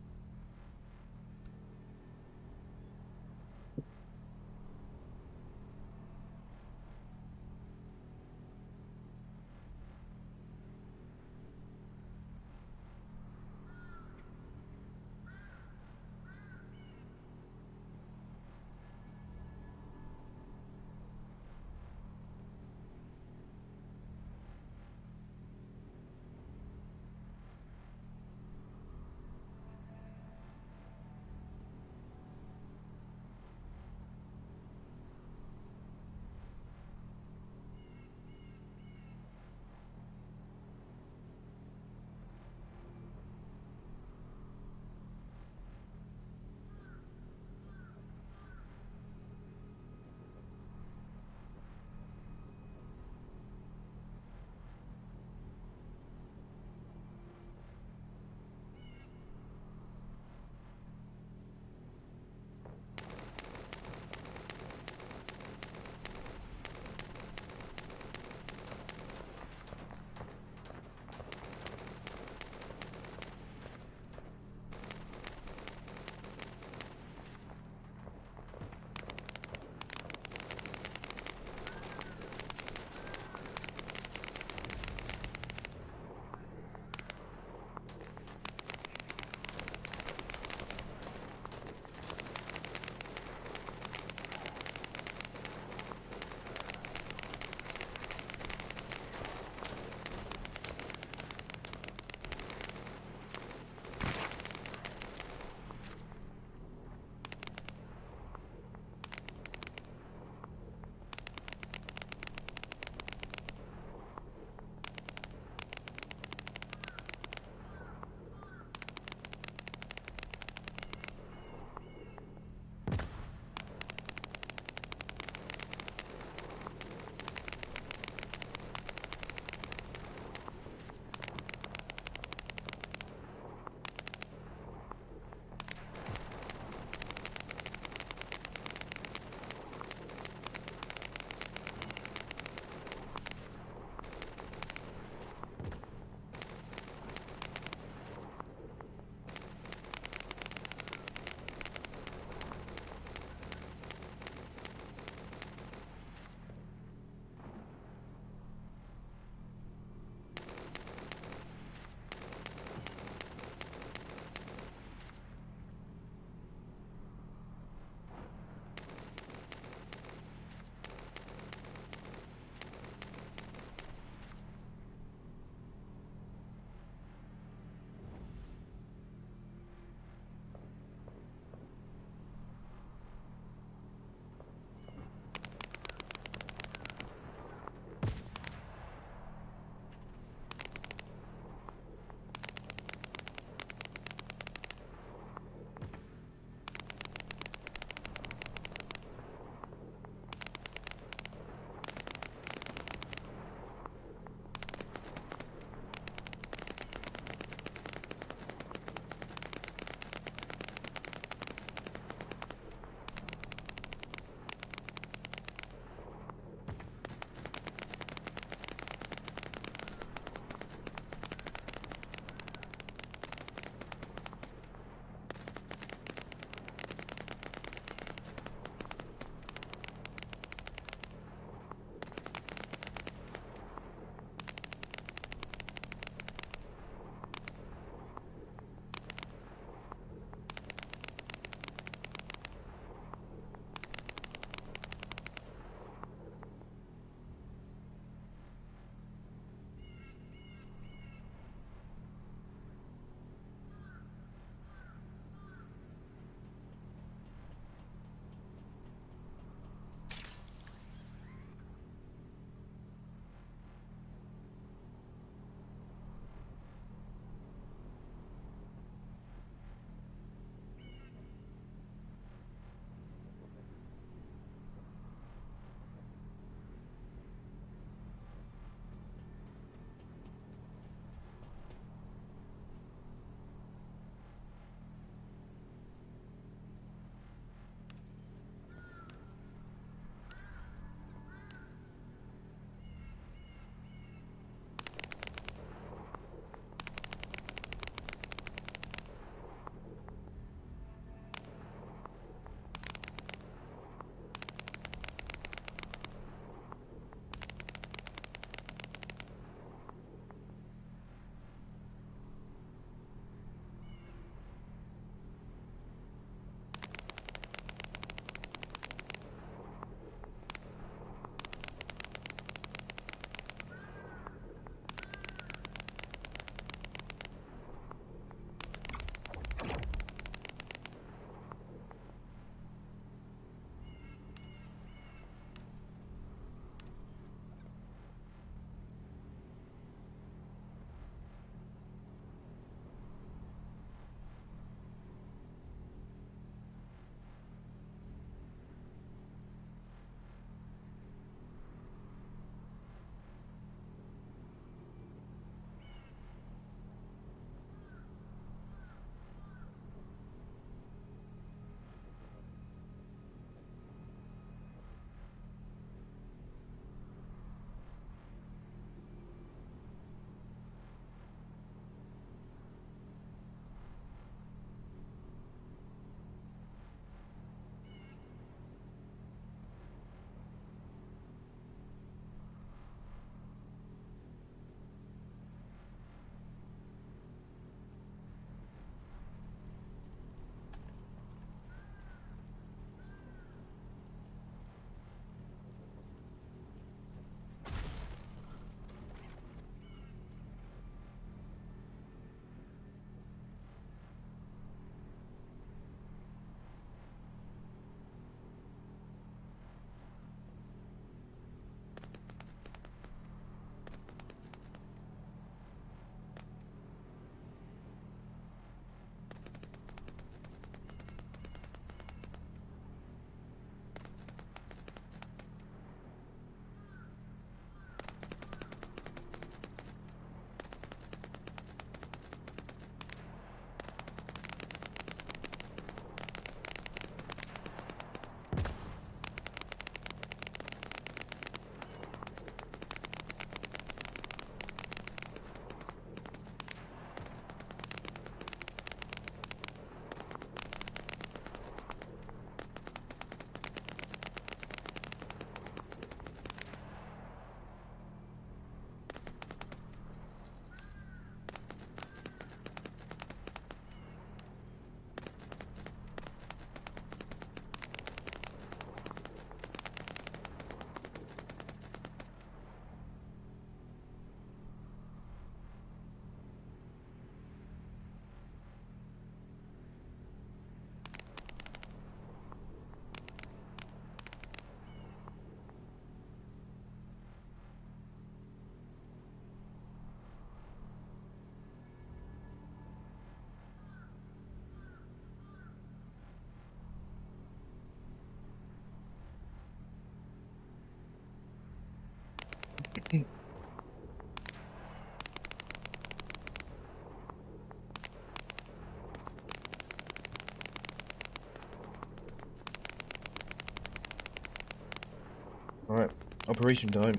Operation time.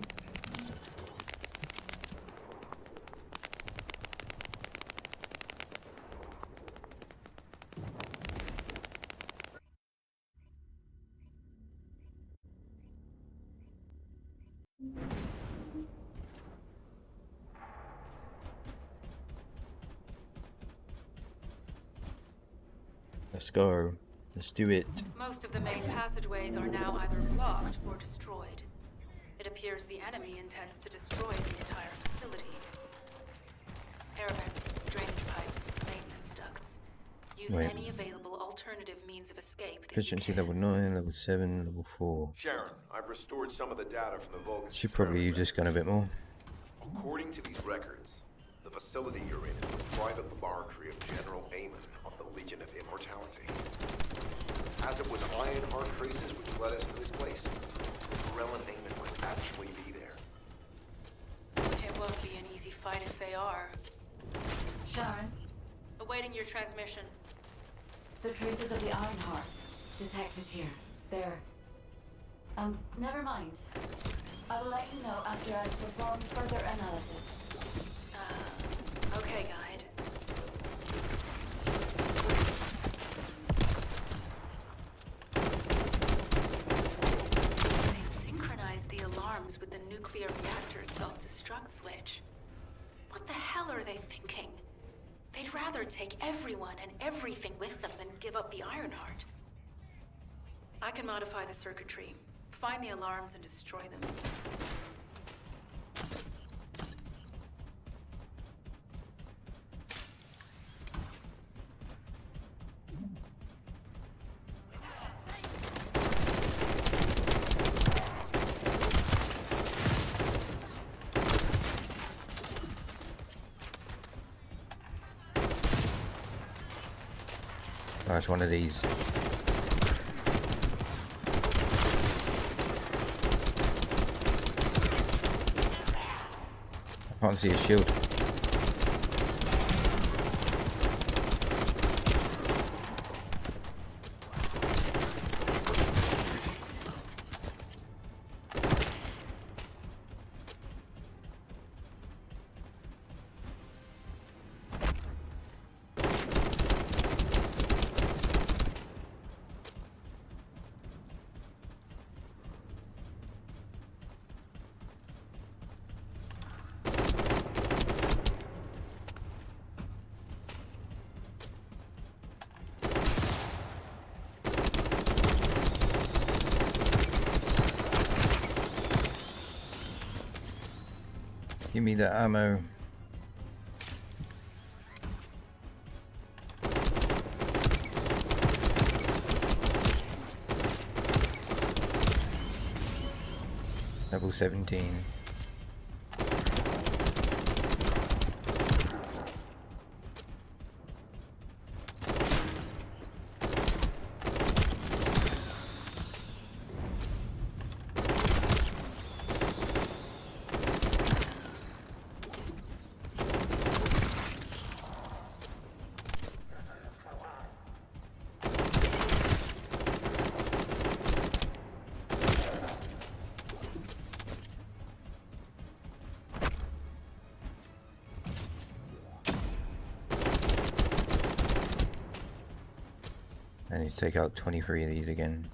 Let's go. Let's do it. Most of the main passageways are now either blocked or destroyed. It appears the enemy intends to destroy the entire facility. Air vents, drainage pipes, maintenance ducts. Use Wait. any available alternative means of escape that you Efficiency can. level 9, level 7, level 4. Sharon, I've restored some of the data from the Vulcan. Should probably use this gun a bit more. According to these records, the facility you're in is the private laboratory of General Amon of the Legion of Immortality. As it was Ironheart traces which led us to this place, Corell and Amon might actually be there. It won't be an easy fight if they are. Sharon, Awaiting your transmission. the traces of the Ironheart detected here. They're... never mind. I will let you know after I've performed further analysis. Okay, guide. They've synchronized the alarms with the nuclear reactor's self-destruct switch. What the hell are they thinking? They'd rather take everyone and everything with them than give up the Ironheart. I can modify the circuitry, find the alarms and destroy them. Oh, it's one of these. I can't see a shield. Give me the ammo. Level 17. I need to take out 23 of these again.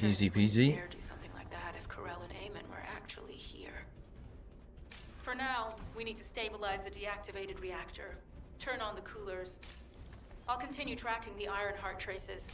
Easy you wouldn't peasy. dare do something like that if Corell and Eamon were actually here. For now, we need to stabilize the deactivated reactor. Turn on the coolers. I'll continue tracking the Ironheart traces.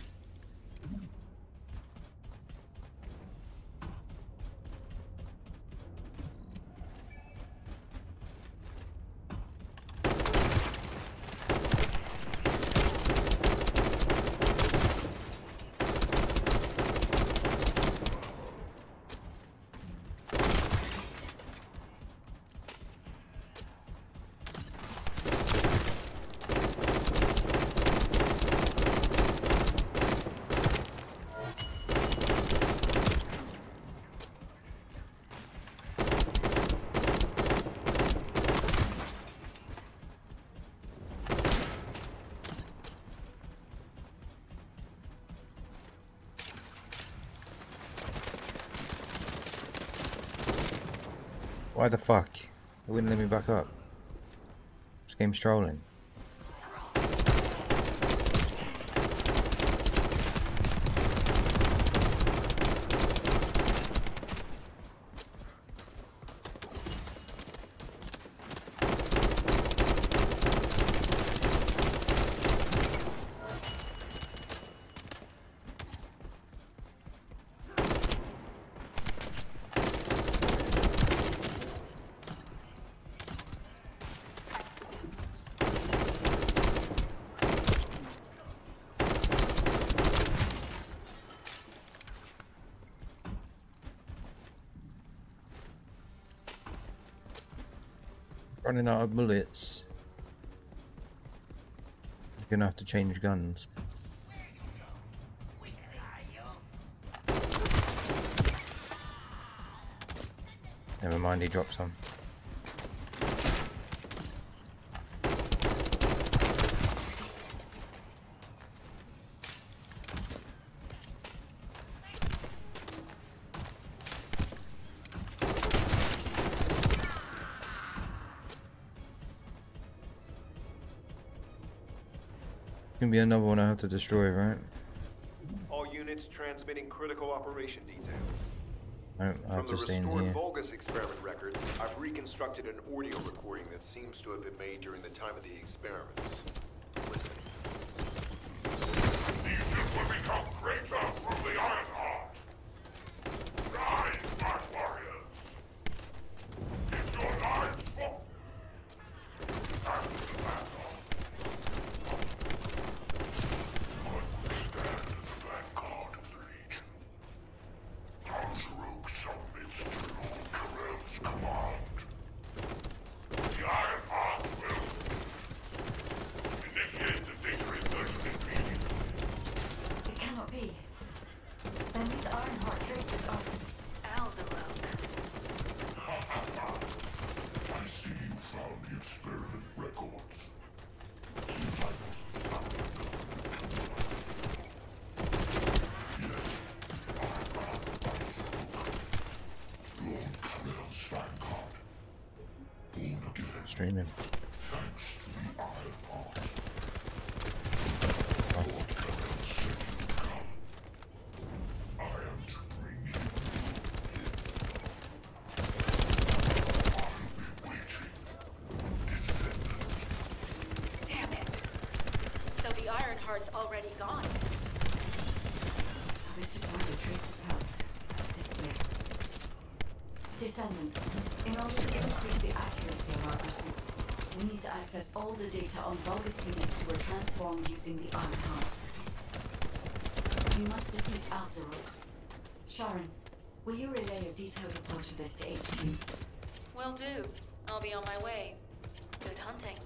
Why the fuck? It wouldn't let me back up. This game's trolling. Running out of bullets. I'm gonna have to change guns. Never mind, he dropped some. Gonna be another one I have to destroy, right? All units transmitting critical operation details. I have From the to stay in restored here. Vulgus experiment records, I've reconstructed an audio recording that seems to have been made during the time of the experiments. Listen. These ships will become greater from the Ironheart. Rise, my warriors. If your lives fall, after the battle, stand in the vanguard of the Legion. House Rogue submits to Lord Corell's command. The Ironheart will initiate the data inversion immediately. It cannot be. Then these Ironheart traces are... Alzarok. I see you found the experiment records. Seems I wasn't found them. Yes, I found Lord Corell's vanguard. Born again, Streaming. thanks to the Ironheart. Lord Corell said you would come. I am to bring you. I'll be waiting. Descendant. Damn it! So the Ironheart's already gone. So this is why the traces held. Displaced. Descendant, in order to increase the accuracy of our pursuit, we need to access all the data on Vulgus units who were transformed using the Ironheart. We must defeat Alzarok. Sharon, will you relay a detailed report of this to HQ? Will do. I'll be on my way. Good hunting.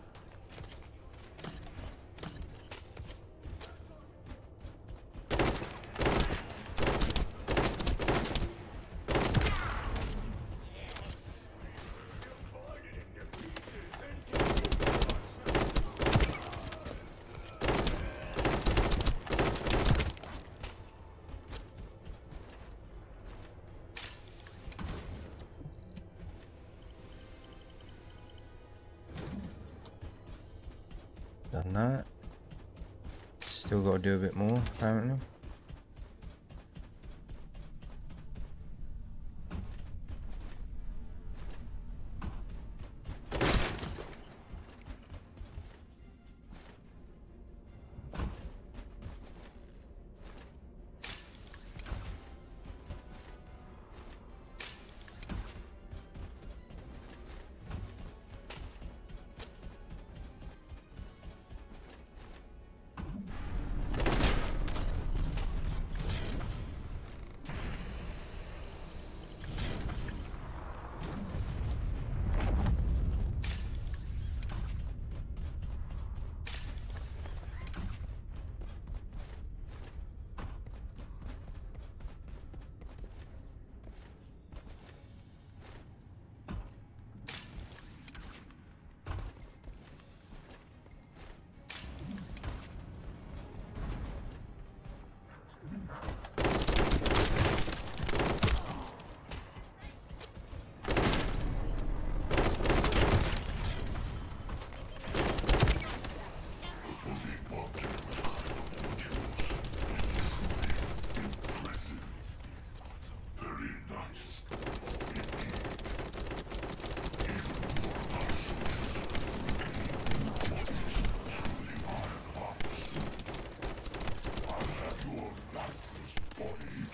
Done that. Still got to do a bit more, apparently.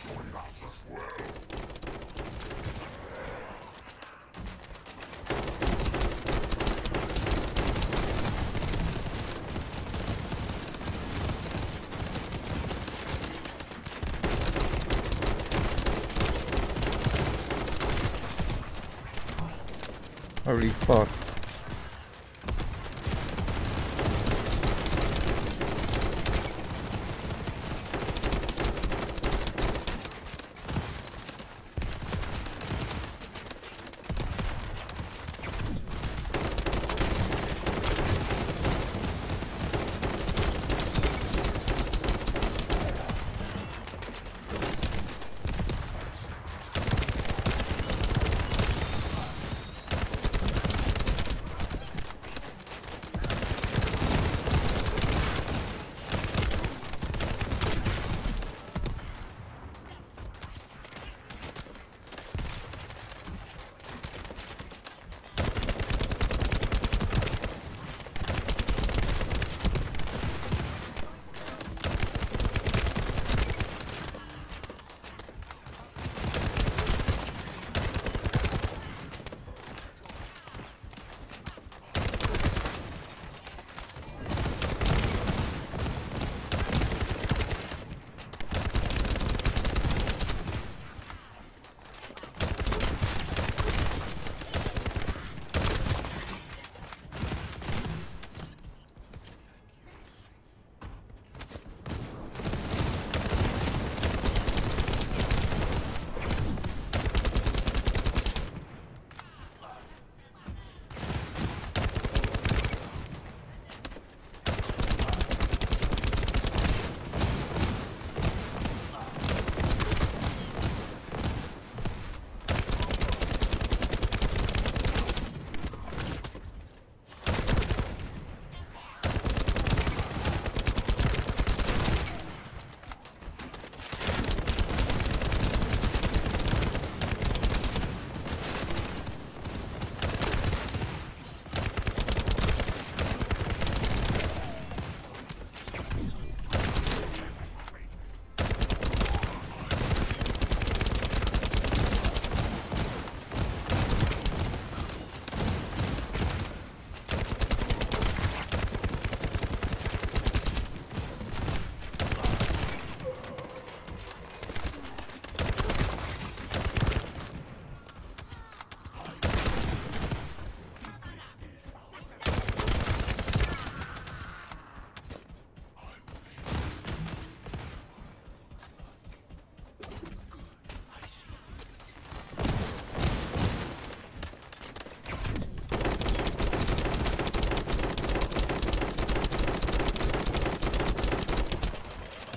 join us as well? Holy fuck.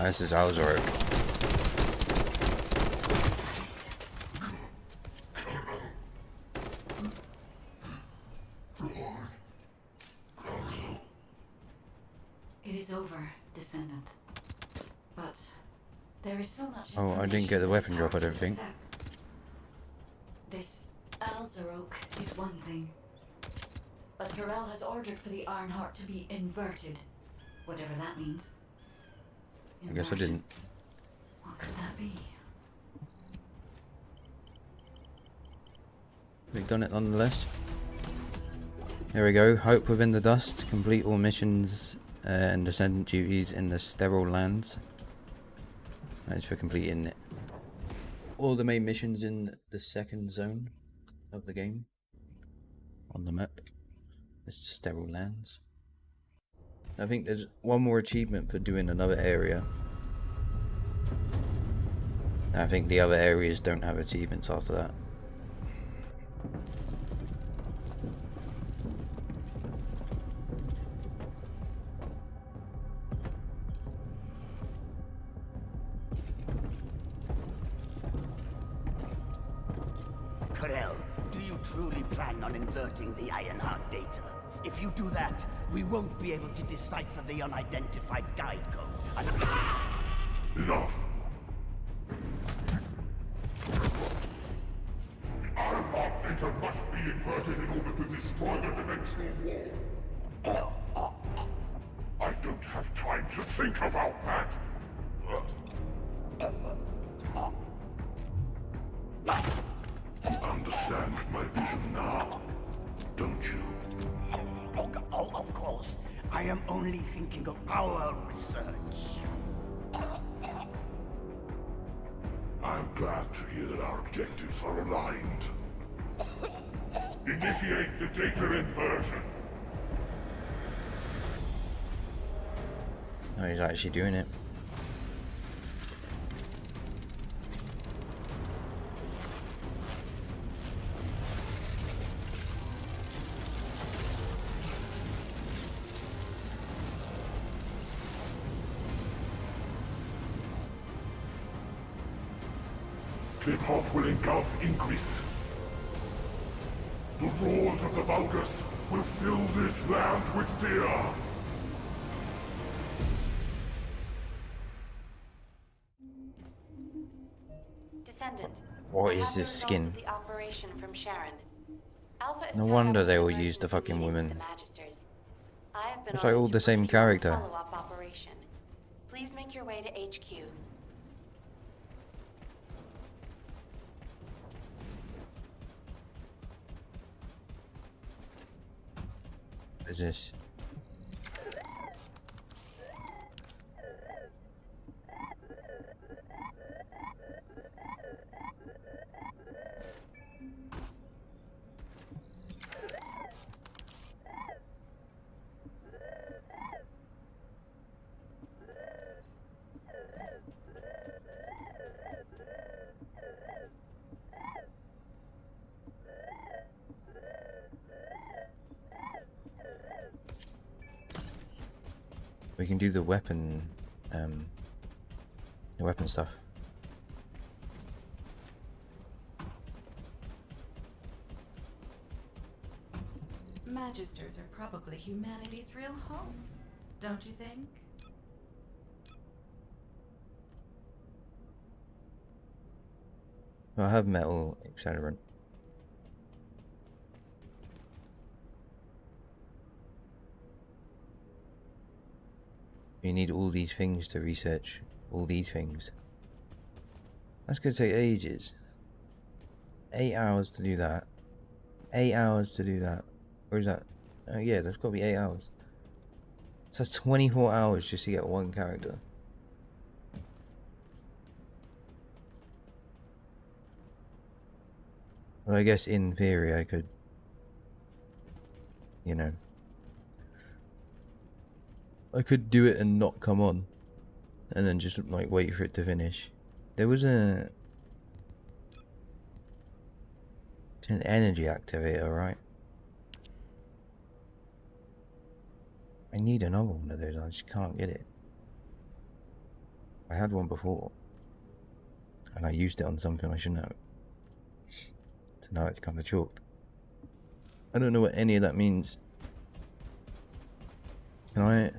This is Ozark. It is over, Descendant. But there is so much. Oh, I didn't get the weapon drop, I don't think. This Alzarok is one thing. But Terrell has ordered for the Ironheart to be inverted. Whatever that means. I guess I didn't. What could that be? We've done it nonetheless. Here we go. Hope within the dust. Complete all missions and Descendant duties in the sterile lands. That is for completing all the main missions in the second zone of the game on the map. It's sterile lands. I think there's one more achievement for doing another area. I think the other areas don't have achievements after that. Corel, do you truly plan on inverting the Ironheart data? If you do that, we won't be able to decipher the unidentified guide code. Enough! The Ironheart data must be inverted in order to destroy the dimensional wall. I don't have time to think about that! You understand my vision now, don't you? Oh, of course. I am only thinking of our research. I'm glad to hear that our objectives are aligned. Initiate the data inversion. Oh, he's actually doing it. Kliphoff will engulf increase. The roars of the Vulgus will fill this land with fear. Descendant. What I is have the this results skin? of the operation from Sharon. Alpha is No tied wonder up they in all an use the emergency fucking meeting with women. the Magisters. I have been It's like ordered all to the same brief you on the character. follow-up operation. Please make your way to HQ. What is this? We can do the weapon stuff. Magisters are probably humanity's real home, don't you think? Well, I have metal accelerant. You need all these things to research all these things. That's gonna take ages. 8 hours to do that. 8 hours to do that. Or is that? Oh yeah, that's gotta be 8 hours. So that's 24 hours just to get one character. Well, I guess in theory I could, you know, I could do it and not come on, and then just like wait for it to finish. There was an energy activator, right? I need another one of those. I just can't get it. I had one before, and I used it on something I shouldn't have. So now it's kind of chalked. I don't know what any of that means. Can I?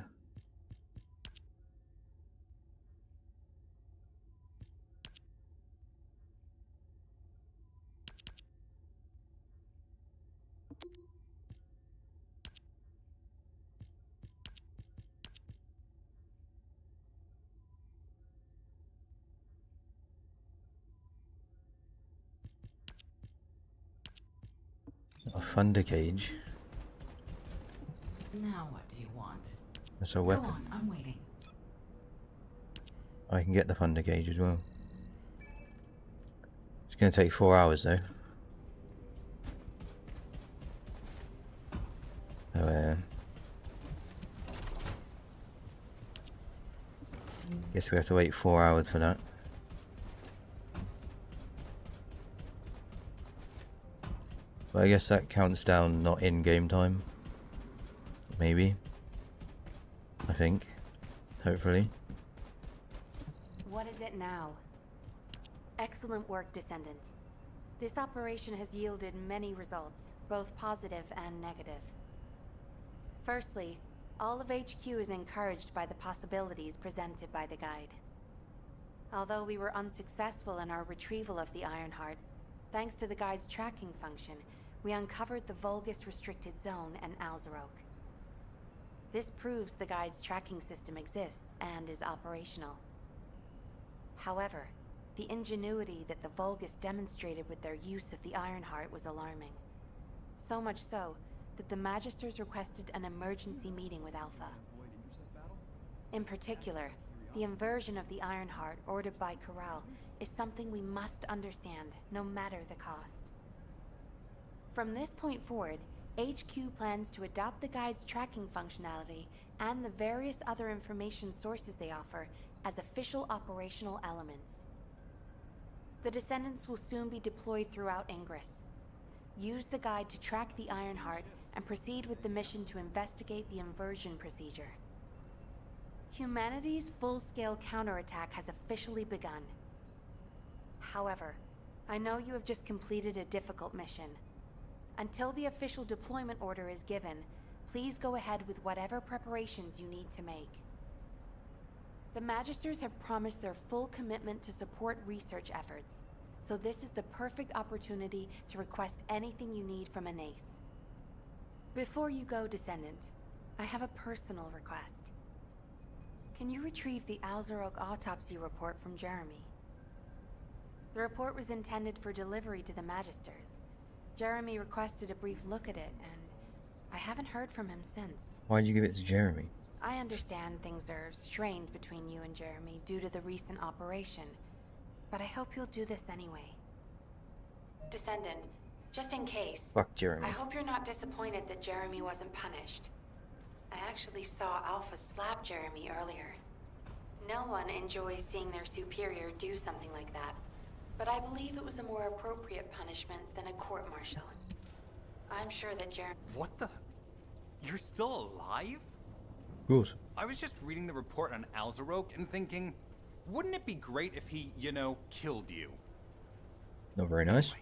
A thunder cage. Now what do you want? That's a weapon. Go on, I'm waiting. I can get the thunder cage as well. It's going to take 4 hours though. So, guess we have to wait 4 hours for that. But I guess that counts down not in game time. Maybe. I think. Hopefully. What is it now? Excellent work, Descendant. This operation has yielded many results, both positive and negative. Firstly, all of HQ is encouraged by the possibilities presented by the guide. Although we were unsuccessful in our retrieval of the Ironheart, thanks to the guide's tracking function, we uncovered the Vulgus restricted zone and Alzarok. This proves the guide's tracking system exists and is operational. However, the ingenuity that the Vulgus demonstrated with their use of the Ironheart was alarming. So much so that the Magisters requested an emergency meeting with Alpha. In particular, the inversion of the Ironheart ordered by Corral is something we must understand, no matter the cost. From this point forward, HQ plans to adopt the Guide's tracking functionality and the various other information sources they offer as official operational elements. The Descendants will soon be deployed throughout Ingress. Use the Guide to track the Ironheart and proceed with the mission to investigate the inversion procedure. Humanity's full-scale counterattack has officially begun. However, I know you have just completed a difficult mission. Until the official deployment order is given, please go ahead with whatever preparations you need to make. The Magisters have promised their full commitment to support research efforts, so this is the perfect opportunity to request anything you need from an ace. Before you go, Descendant, I have a personal request. Can you retrieve the Alzarok autopsy report from Jeremy? The report was intended for delivery to the Magisters. Jeremy requested a brief look at it, and I haven't heard from him since. Why'd you give it to Jeremy? I understand things are strained between you and Jeremy due to the recent operation, but I hope you'll do this anyway. Descendant, just in case, Fuck Jeremy. I hope you're not disappointed that Jeremy wasn't punished. I actually saw Alpha slap Jeremy earlier. No one enjoys seeing their superior do something like that, but I believe it was a more appropriate punishment than a court-martial. I'm sure that Jeremy... What the? You're still alive? Of course. I was just reading the report on Alzarok and thinking, wouldn't it be great if he, killed you? Not very nice.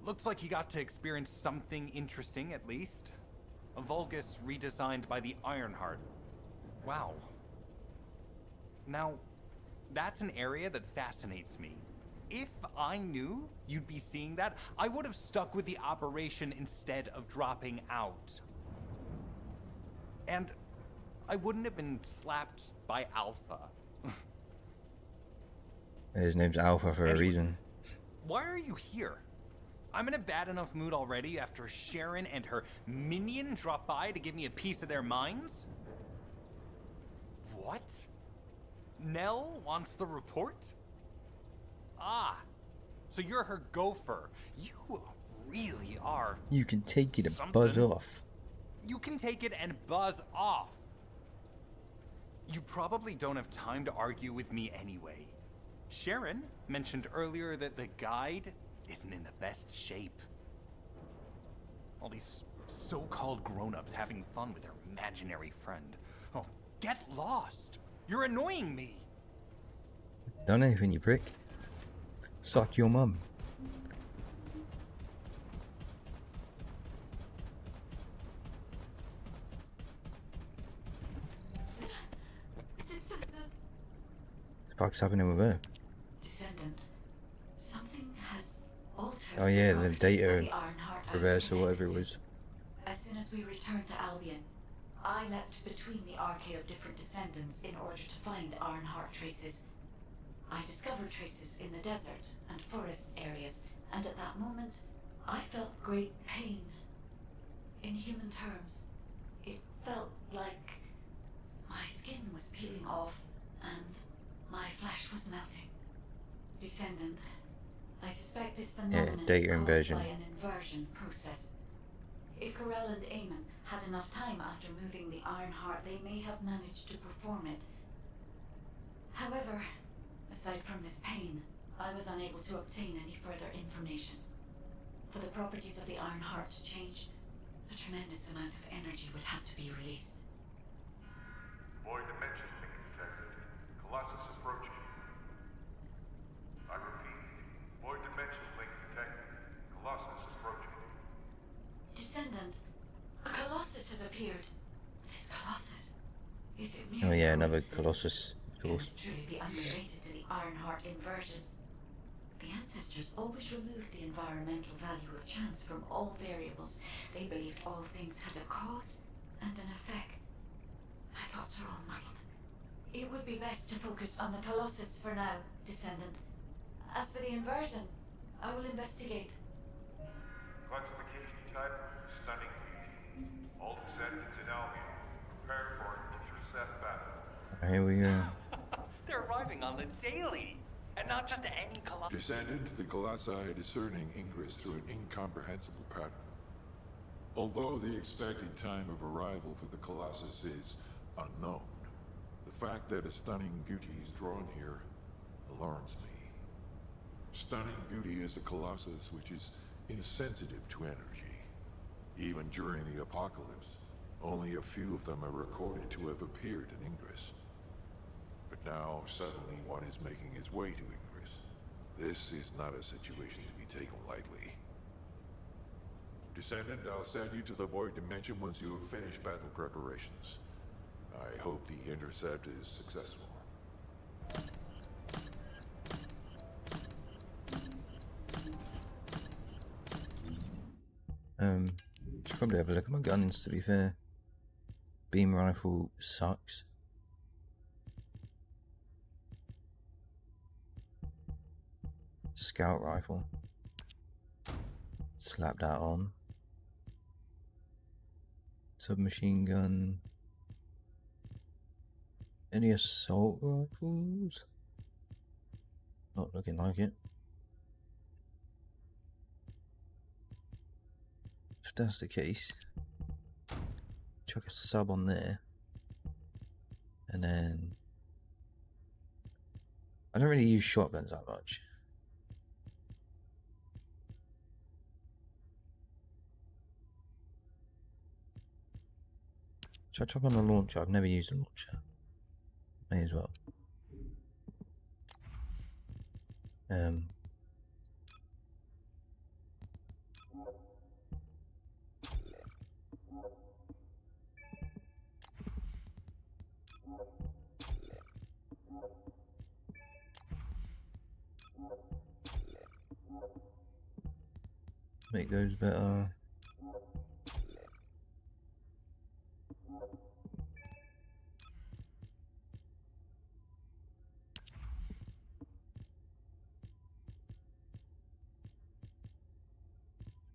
Looks like he got to experience something interesting, at least. A Vulgus redesigned by the Ironheart. Wow. Now, that's an area that fascinates me. If I knew you'd be seeing that, I would have stuck with the operation instead of dropping out. And I wouldn't have been slapped by Alpha. His name's Alpha for a reason. Why are you here? I'm in a bad enough mood already after Sharon and her minion dropped by to give me a piece of their minds? What? Nell wants the report? Ah, so you're her gopher. You really are. You can take it and buzz off. You can take it and buzz off. You probably don't have time to argue with me anyway. Sharon mentioned earlier that the Guide isn't in the best shape. All these so-called grown-ups having fun with their imaginary friend. Oh, get lost. You're annoying me. Done anything, you prick. Suck your mum. The fuck's happening with her? Descendant, something has altered. Oh yeah, the properties data of the Ironheart I was reverse or whatever it connected was. to. As soon as we returned to Albion, I leapt between the arcade of different descendants in order to find Ironheart traces. I discovered traces in the desert and forest areas, and at that moment, I felt great pain. In human terms, it felt like my skin was peeling off and my flesh was melting. Descendant, I suspect this phenomenon data is caused inversion. by an inversion process. If Corell and Eamon had enough time after moving the Ironheart, they may have managed to perform it. However, aside from this pain, I was unable to obtain any further information. For the properties of the Ironheart to change, a tremendous amount of energy would have to be released. Void dimension link detected. Colossus approaching. I repeat, void dimension link detected. Colossus approaching. Descendant, a Colossus has appeared. This Colossus, is it Oh merely yeah, another coincidence? Colossus, of Can course. it truly be unrelated to the Ironheart inversion? The ancestors always removed the environmental value of chance from all variables. They believed all things had a cause and an effect. My thoughts are all muddled. It would be best to focus on the Colossus for now, Descendant. As for the inversion, I will investigate. Classification type, stunning beauty. All descendants in Albion. Prepare for an intercept battle. Here we go. They're arriving on the daily, and not just any Colossus. Descendant, the Colossi are discerning ingress through an incomprehensible pattern. Although the expected time of arrival for the Colossus is unknown, the fact that a stunning beauty is drawn here alarms me. Stunning beauty is a Colossus which is insensitive to energy. Even during the apocalypse, only a few of them are recorded to have appeared in Ingress. But now, suddenly, one is making its way to Ingress. This is not a situation to be taken lightly. Descendant, I'll send you to the Void Dimension once you have finished battle preparations. I hope the intercept is successful. Should probably have a look at my guns, to be fair. Beam rifle sucks. Scout rifle. Slap that on. Submachine gun. Any assault rifles? Not looking like it. If that's the case, chuck a sub on there. And then I don't really use shotguns that much. Should I chuck on the launcher? I've never used a launcher. May as well. Make those better.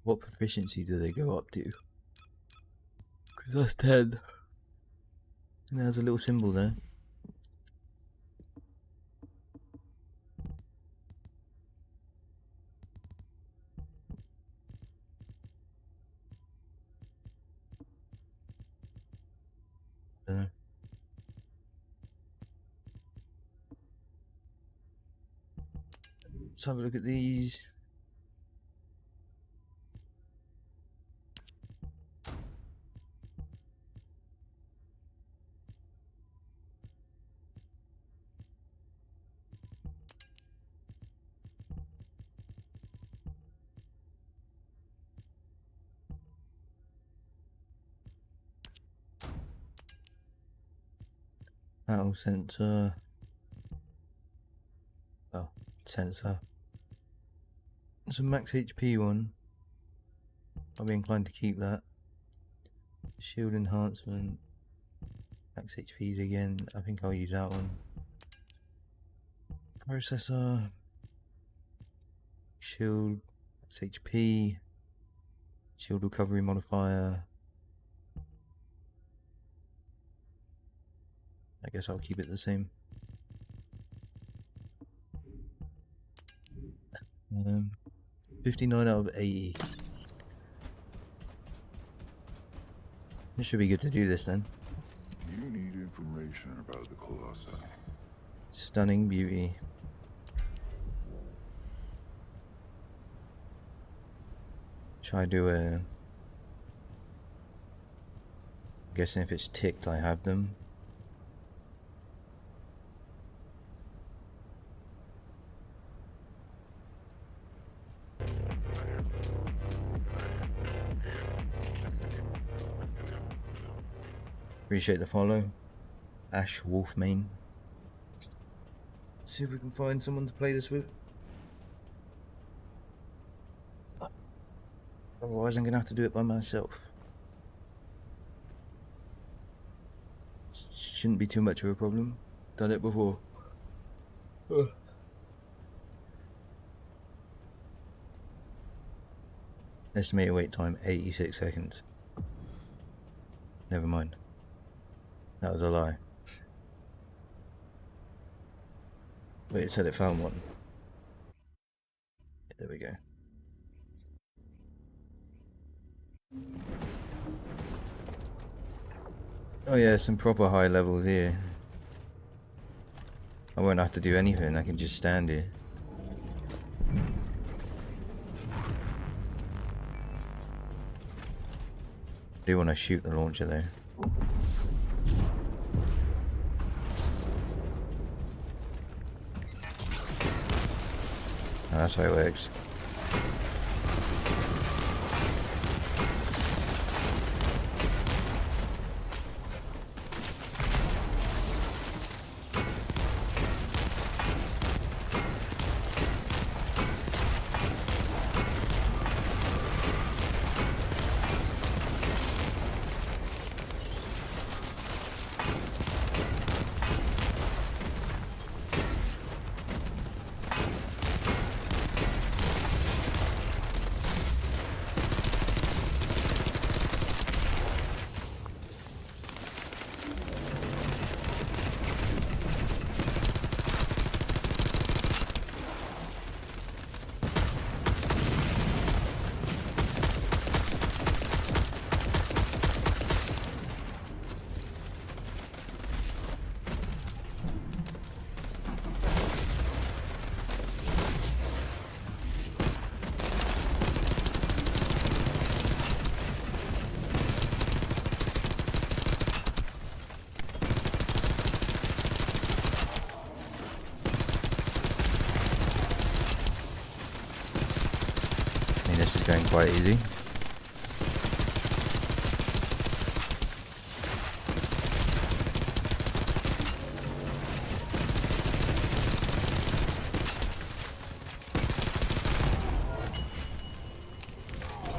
What proficiency do they go up to? Because that's 10. And there's a little symbol there. Don't know. Let's have a look at these. Battle sensor. Oh, sensor. It's a max HP one. I'll be inclined to keep that. Shield enhancement. Max HPs again. I think I'll use that one. Processor. Shield. Max HP. Shield recovery modifier. I guess I'll keep it the same. 59 out of 80. This should be good to do this then. You need information about the Colossi. Stunning beauty. Should I do a... I'm guessing if it's ticked I have them. Appreciate the follow. Ash Wolfmane. Let's see if we can find someone to play this with. Otherwise I'm gonna have to do it by myself. Shouldn't be too much of a problem. Done it before. Estimated wait time 86 seconds. Never mind. That was a lie. Wait, it said it found one. There we go. Oh yeah, some proper high levels here. I won't have to do anything, I can just stand here. I do want to shoot the launcher though. Oh, that's how it works. This is going quite easy.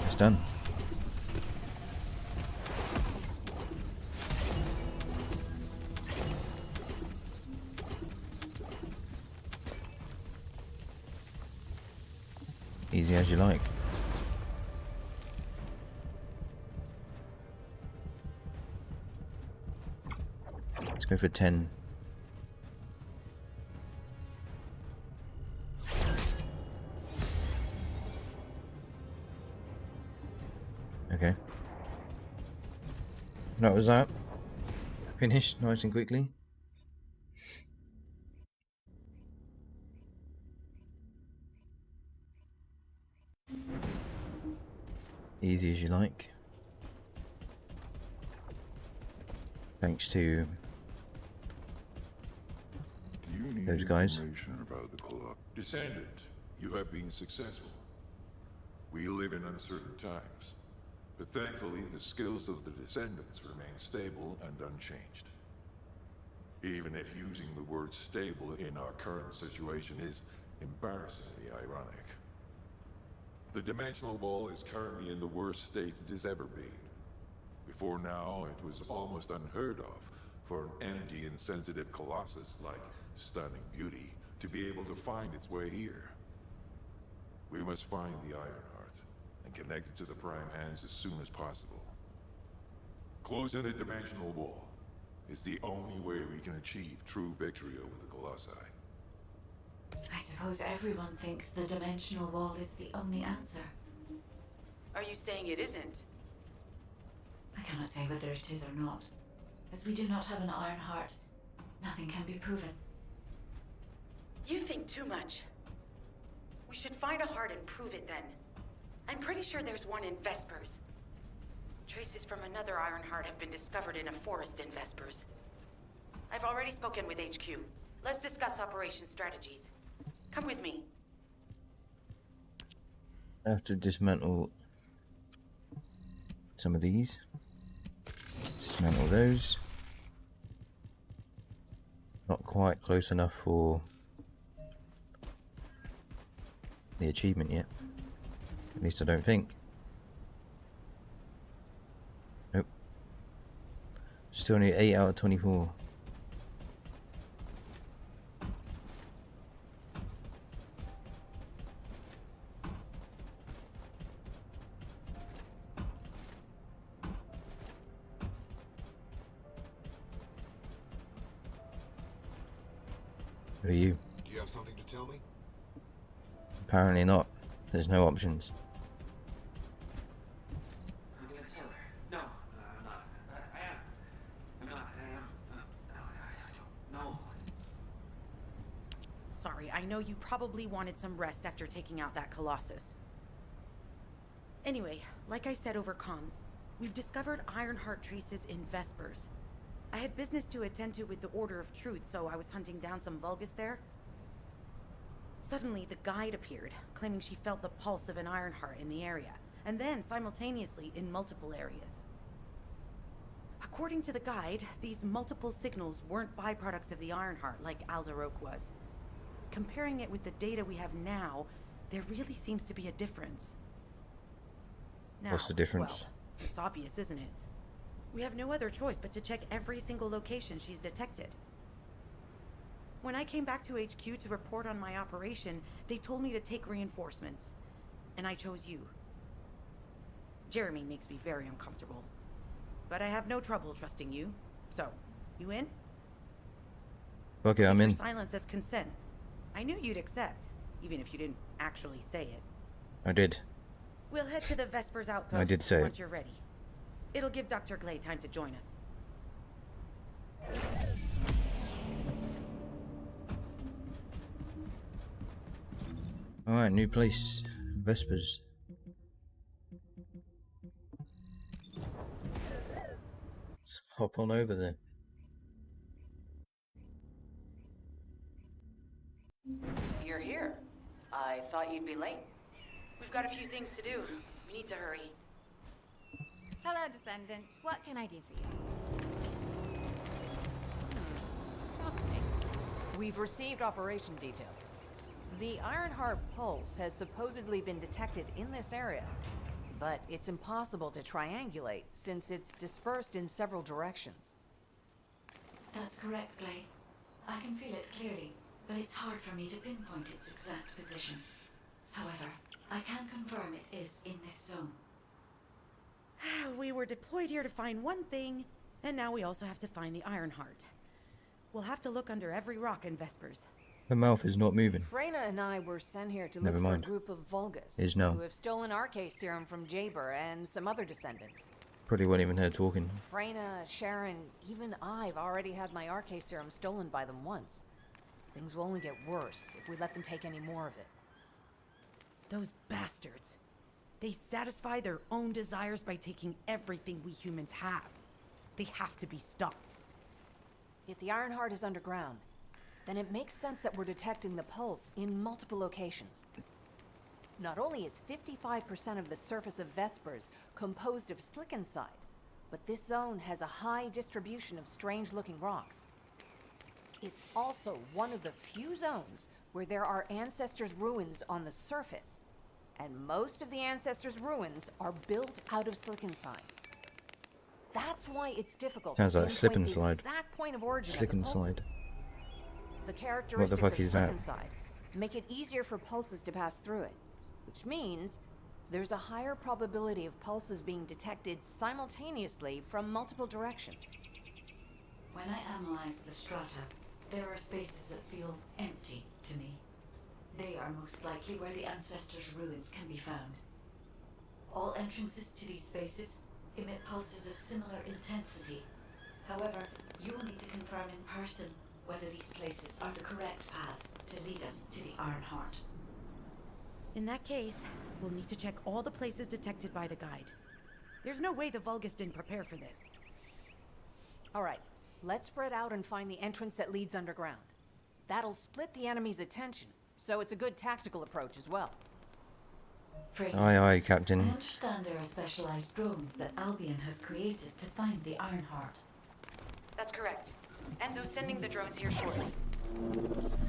It's done. Easy as you like. Let's go for 10. Okay. That was that. Finished nice and quickly. Easy as you like. Thanks to those guys. About the club. Descendant, you have been successful. We live in uncertain times, but thankfully the skills of the Descendants remain stable and unchanged. Even if using the word stable in our current situation is embarrassingly ironic. The dimensional wall is currently in the worst state it has ever been. Before now, it was almost unheard of for an energy-insensitive colossus like Stunning Beauty to be able to find its way here. We must find the Ironheart and connect it to the Prime Hands as soon as possible. Closing the dimensional wall is the only way we can achieve true victory over the Colossi. I suppose everyone thinks the dimensional wall is the only answer. Are you saying it isn't? I cannot say whether it is or not. As we do not have an Ironheart, nothing can be proven. You think too much. We should find a heart and prove it then. I'm pretty sure there's one in Vespers. Traces from another Ironheart have been discovered in a forest in Vespers. I've already spoken with HQ. Let's discuss operation strategies. Come with me. I have to dismantle some of these. Dismantle those. Not quite close enough for the achievement yet. At least I don't think. Nope. Still only 8 out of 24. Who are you? Do you have something to tell me? Apparently not. There's no options. I'm gonna tell her. No, I'm not. I am. I'm not. I am. No, I don't know. Sorry, I know you probably wanted some rest after taking out that Colossus. Anyway, like I said over comms, we've discovered Ironheart traces in Vespers. I had business to attend to with the Order of Truth, so I was hunting down some Vulgus there. Suddenly, the guide appeared, claiming she felt the pulse of an Ironheart in the area, and then simultaneously in multiple areas. According to the guide, these multiple signals weren't byproducts of the Ironheart like Alzarok was. Comparing it with the data we have now, there really seems to be a difference. Now, What's the difference? well, it's obvious, isn't it? We have no other choice but to check every single location she's detected. When I came back to HQ to report on my operation, they told me to take reinforcements. And I chose you. Jeremy makes me very uncomfortable. But I have no trouble trusting you. So, you in? Okay, I'm Take in. your silence as consent. I knew you'd accept, even if you didn't actually say it. I did. We'll head to the Vespers outpost I did say once it. you're ready. It'll give Dr. Glade time to join us. Alright, new place. Vespers. Let's hop on over there. You're here. I thought you'd be late. We've got a few things to do. We need to hurry. Hello, Descendant. What can I do for you? Talk to me. We've received operation details. The Ironheart pulse has supposedly been detected in this area, but it's impossible to triangulate since it's dispersed in several directions. That's correct, Glade. I can feel it clearly, but it's hard for me to pinpoint its exact position. However, I can confirm it is in this zone. We were deployed here to find one thing, and now we also have to find the Ironheart. We'll have to look under every rock in Vespers. Her mouth is not moving. Freyna and I were sent here to Never look for mind. a group of Vulgus Is no. who have stolen RK serum from Jaber and some other descendants. Probably wasn't even her talking. Freyna, Sharon, even I've already had my RK serum stolen by them once. Things will only get worse if we let them take any more of it. Those bastards. They satisfy their own desires by taking everything we humans have. They have to be stopped. If the Ironheart is underground, then it makes sense that we're detecting the pulse in multiple locations. Not only is 55% of the surface of Vespers composed of slickinside, but this zone has a high distribution of strange-looking rocks. It's also one of the few zones where there are Ancestors' ruins on the surface, and most of the Ancestors' ruins are built out of slickinside. That's why it's difficult Sounds to like slip and pinpoint the slide. exact point of origin of Slick the and pulses. slide. The characteristics What the fuck of is that? Slickinside make it easier for pulses to pass through it, which means there's a higher probability of pulses being detected simultaneously from multiple directions. When I analyze the strata, there are spaces that feel empty to me. They are most likely where the Ancestors' ruins can be found. All entrances to these spaces emit pulses of similar intensity. However, you will need to confirm in person whether these places are the correct paths to lead us to the Ironheart. In that case, we'll need to check all the places detected by the guide. There's no way the Vulgus didn't prepare for this. All right, let's spread out and find the entrance that leads underground. That'll split the enemy's attention, so it's a good tactical approach as well. Freyna, Aye, aye, I Captain. understand there are specialized drones that Albion has created to find the Ironheart. That's correct. Enzo's sending the drones here shortly.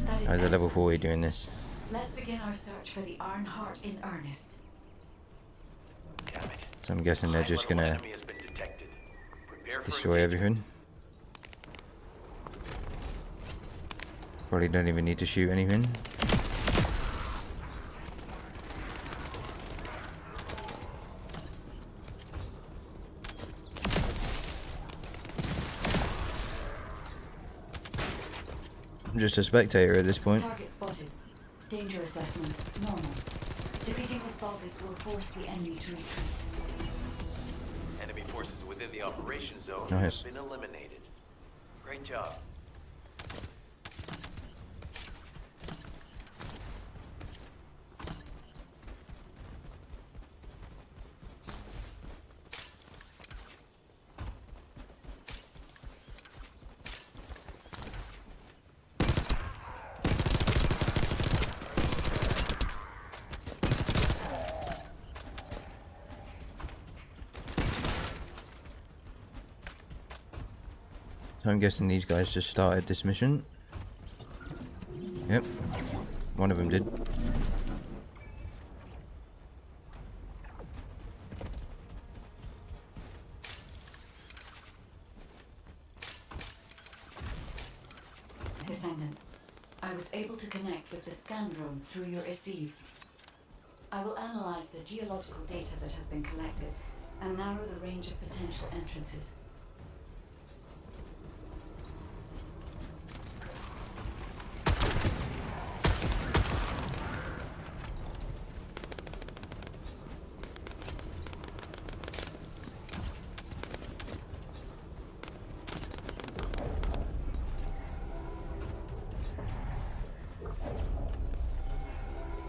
That is How's a level excellent. 40 doing this? Let's begin our search for the Ironheart in earnest. Damn it. So I'm guessing they're just High-level gonna enemy has been detected. Prepare for destroy everything. Probably don't even need to shoot anything. I'm just a spectator at this point. Target spotted. Danger assessment normal. Defeating this Vulgus will force the enemy to retreat. Enemy forces within the operation zone Nice. have been eliminated. Great job. So I'm guessing these guys just started this mission. Yep. One of them did. Descendant, I was able to connect with the scan drone through your receive. I will analyze the geological data that has been collected and narrow the range of potential entrances.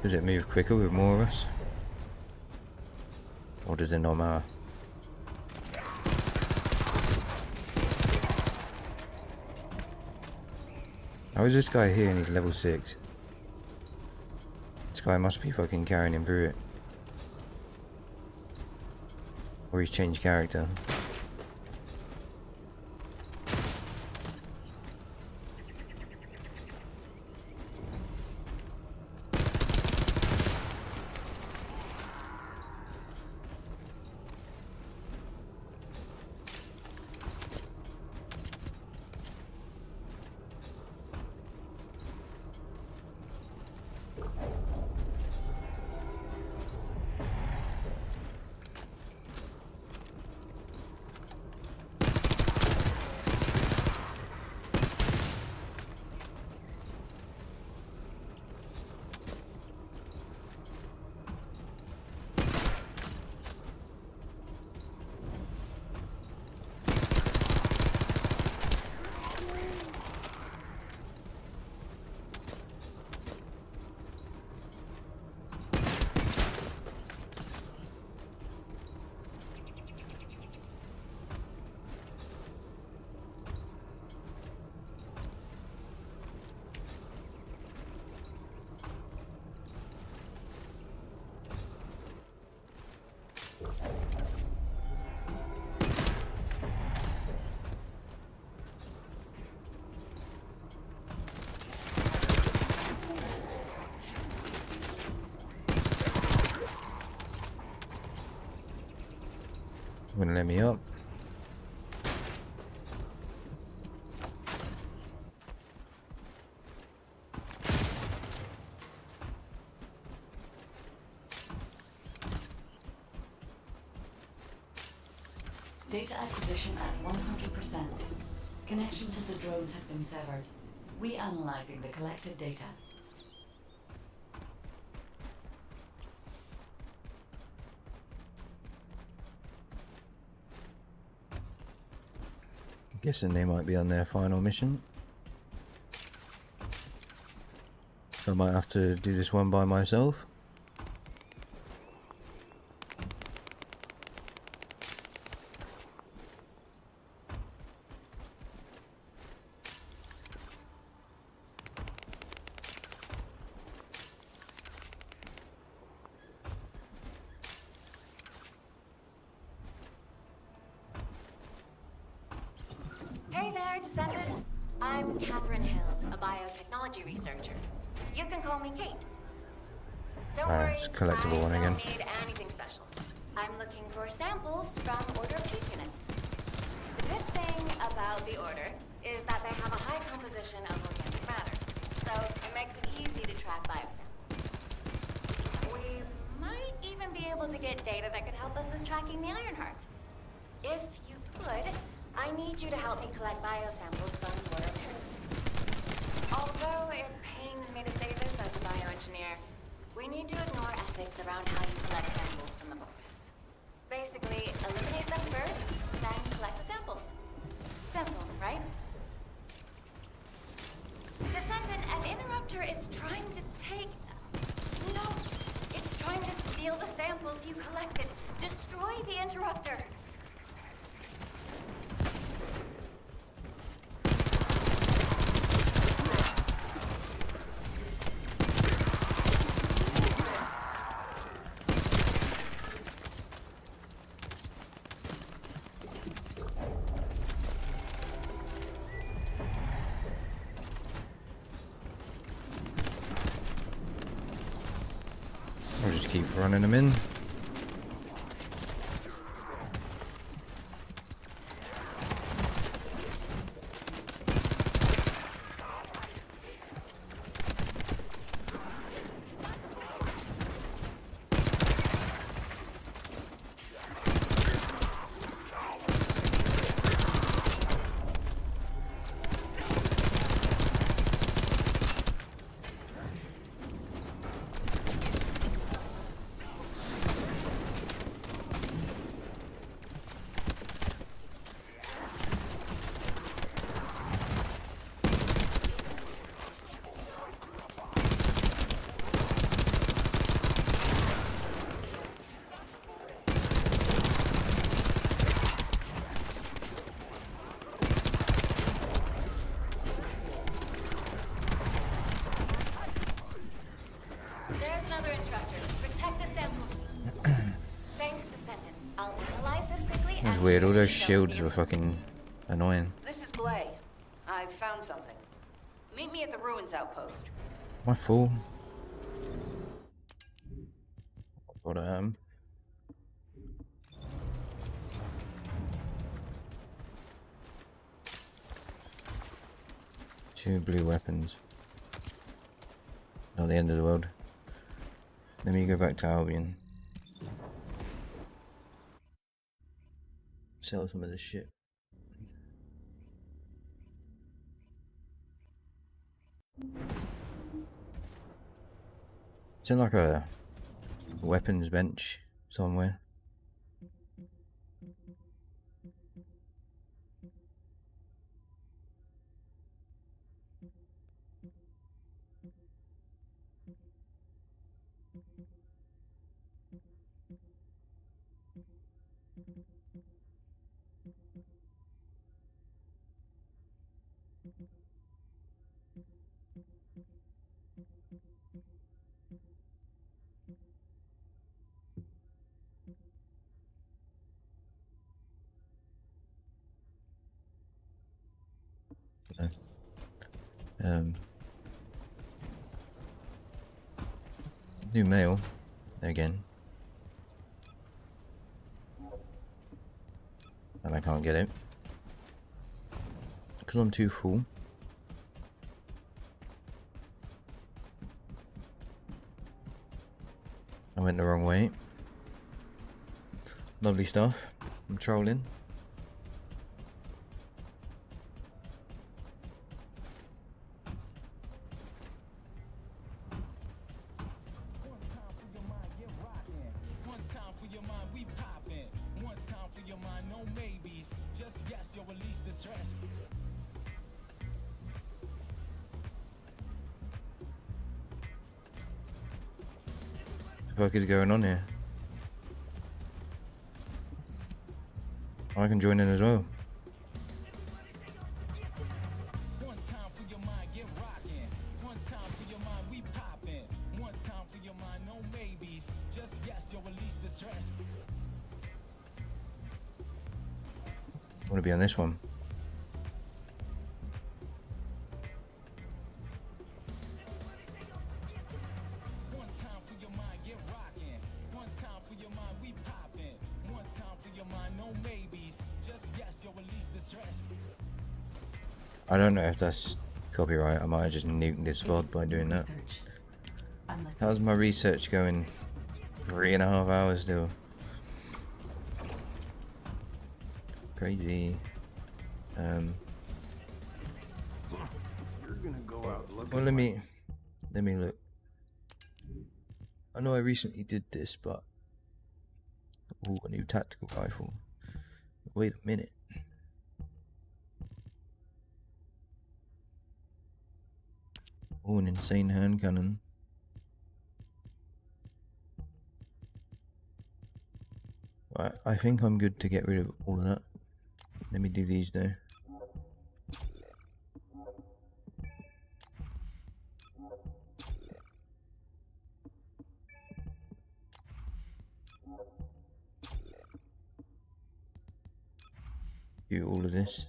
Does it move quicker with more of us? Or does it not matter? How is this guy here and he's level 6? This guy must be fucking carrying him through it. Or he's changed character. Wouldn't let me up. Data acquisition at 100%. Connection to the drone has been severed. Reanalyzing the collected data. Guessing they might be on their final mission. I might have to do this one by myself. Hey there, Descendant. I'm Catherine Hill, a biotechnology researcher. You can call me Kate. Don't worry, It's a collectible one I again. don't need anything special. I'm looking for samples from Order of Chief units. The good thing about the Order is that they have a high composition of organic matter, so it makes it easy to track biosamples. We might even be able to get data that could help us with tracking the Ironheart. If you could, I need you to help me collect biosamples from Order of Truth. Although it pains me to say this as a bioengineer, we need to ignore ethics around how you collect samples from the Vulgus. Basically, eliminate them first, then collect the samples. Simple, right? Descendant, an interrupter is trying to take... No, it's trying to steal the samples you collected. Destroy the interrupter. I'll just keep running them in. There's another instructor. Protect the samples. Thanks, Descendant. I'll analyze this quickly. That's weird, all those shields were fucking annoying. This is Glay. I've found something. Meet me at the ruins outpost. My fool. What two blue weapons. Not the end of the world. Let me go back to Albion. Sell some of this shit. It's in like a weapons bench somewhere. New mail again, and I can't get it because I'm too full. I went the wrong way. Lovely stuff. I'm trolling. What the fuck is going on here? I can join in as well. I want to be on this one. I don't know if that's copyright. I might have just nuked this VOD by doing that. How's my research going? 3.5 hours still. Crazy. If you're gonna go out looking. Well, let me look. I know I recently did this, but ooh, a new tactical rifle. Wait a minute. Oh, an insane hand cannon. Right, I think I'm good to get rid of all of that. Let me do these though. Do all of this.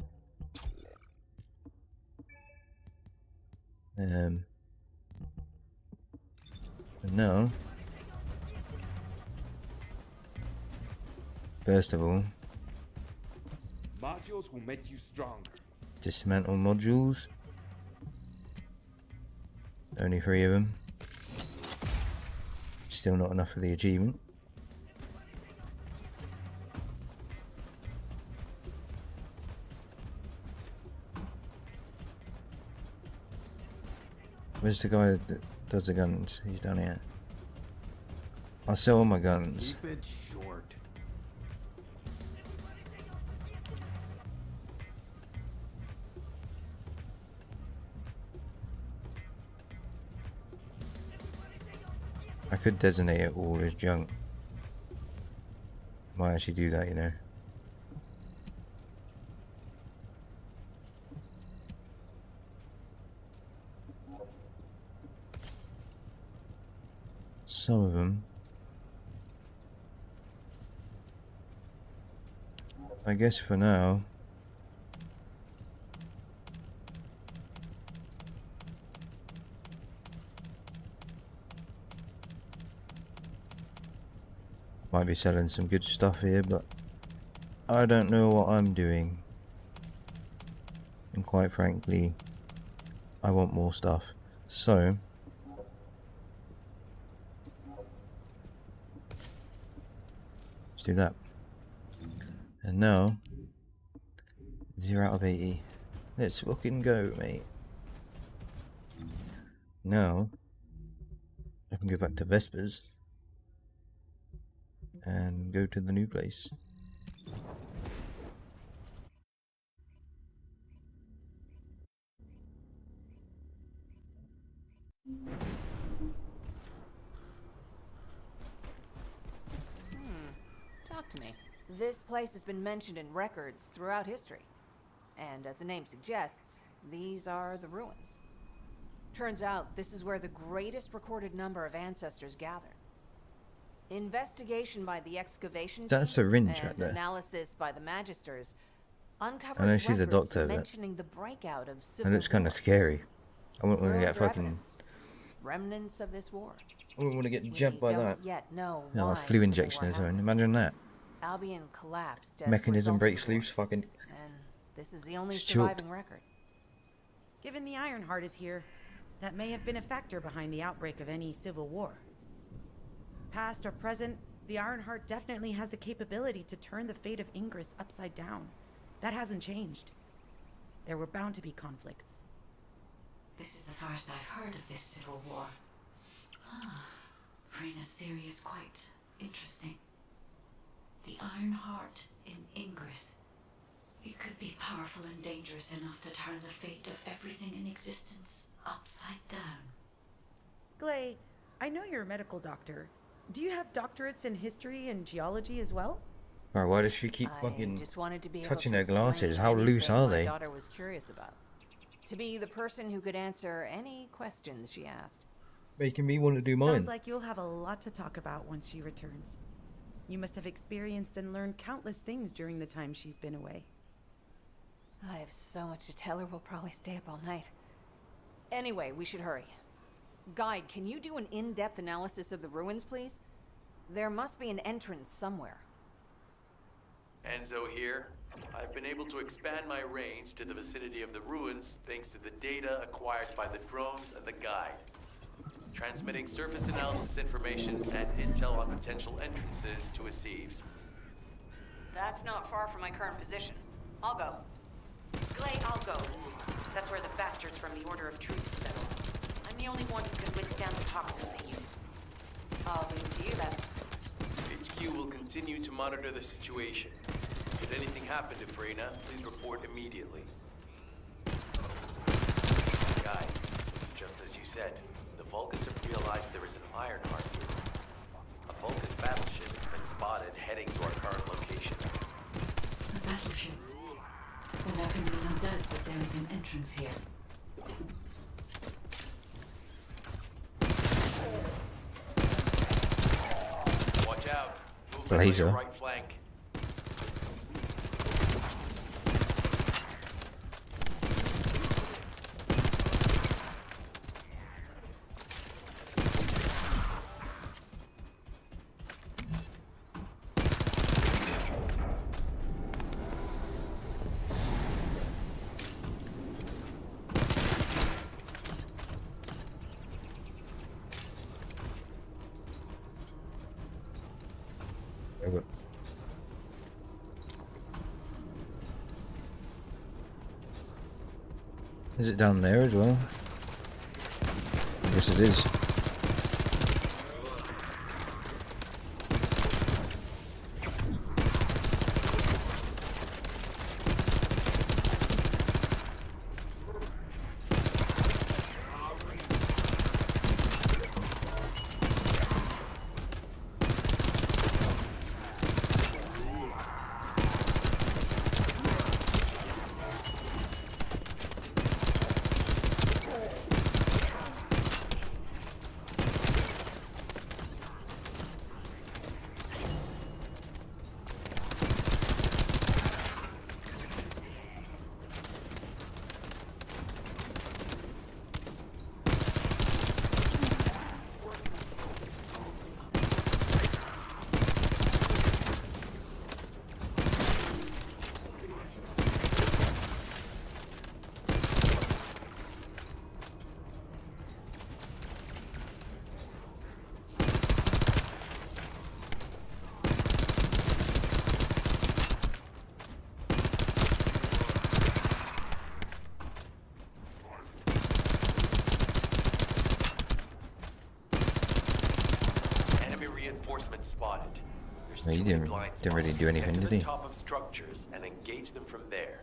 And now, first of all, Modules will make you stronger. dismantle modules. Only 3 of them. Still not enough for the achievement. Where's the guy that does the guns? He's down here. I'll sell all my guns. Keep it short. I could designate it all as junk. Might actually do that, you know. Some of them, I guess for now, might be selling some good stuff here, but I don't know what I'm doing, and quite frankly I want more stuff, so let's do that. And now 0 out of 80. Let's fucking go, mate. Now I can go back to Vespers and go to the new place. Talk to me. This place has been mentioned in records throughout history. And as the name suggests, these are the ruins. Turns out this is where the greatest recorded number of ancestors gather. Investigation by the excavation Is that a syringe and right there? analysis by the magisters uncovered I know she's a records doctor, but mentioning the breakout of it civil looks kind war. of scary. I wouldn't want to get Words or fucking. evidence? Remnants of this war. I wouldn't want to get We jabbed by don't that. yet know No, why a flu civil injection war or something. happened. Imagine that. Albion collapsed as a Mechanism result breaks of the war. loose. Fucking. And this is the only It's choked. surviving record. Given the Ironheart is here, that may have been a factor behind the outbreak of any civil war. Past or present, the Ironheart definitely has the capability to turn the fate of Ingress upside down. That hasn't changed. There were bound to be conflicts. This is the first I've heard of this civil war. Frena's theory is quite interesting. The Ironheart in Ingress. It could be powerful and dangerous enough to turn the fate of everything in existence upside down. Glay, I know you're a medical doctor. Do you have doctorates in history and geology as well? Bro, why does she keep I fucking just wanted to be able touching to her glasses? explain How loose anything are my they? daughter was curious about. To be the person who could answer any questions she asked. Making me want to do mine. Sounds like you'll have a lot to talk about once she returns. You must have experienced and learned countless things during the time she's been away. I have so much to tell her, we'll probably stay up all night. Anyway, we should hurry. Guide, can you do an in-depth analysis of the ruins, please? There must be an entrance somewhere. Enzo here. I've been able to expand my range to the vicinity of the ruins thanks to the data acquired by the drones and the guide. Transmitting surface analysis information and intel on potential entrances to Aceves. That's not far from my current position. I'll go. Glay, I'll go. That's where the bastards from the Order of Truth settle. I'm the only one who can withstand the toxins they use. I'll leave it to you then. HQ will continue to monitor the situation. Should anything happen to Freyna, please report immediately. Guy, just as you said, the Vulgus have realized there is an Ironheart here. A Vulgus battleship has been spotted heading to our current location. A battleship. Then there can be no doubt that there is an entrance here. Watch out. Movement on Blazer. your right flank. Is it down there as well? I guess it is. Reinforcements spotted. There's No, he too many didn't blind really spots. do anything, Head to did the he? top of structures and engage them from there.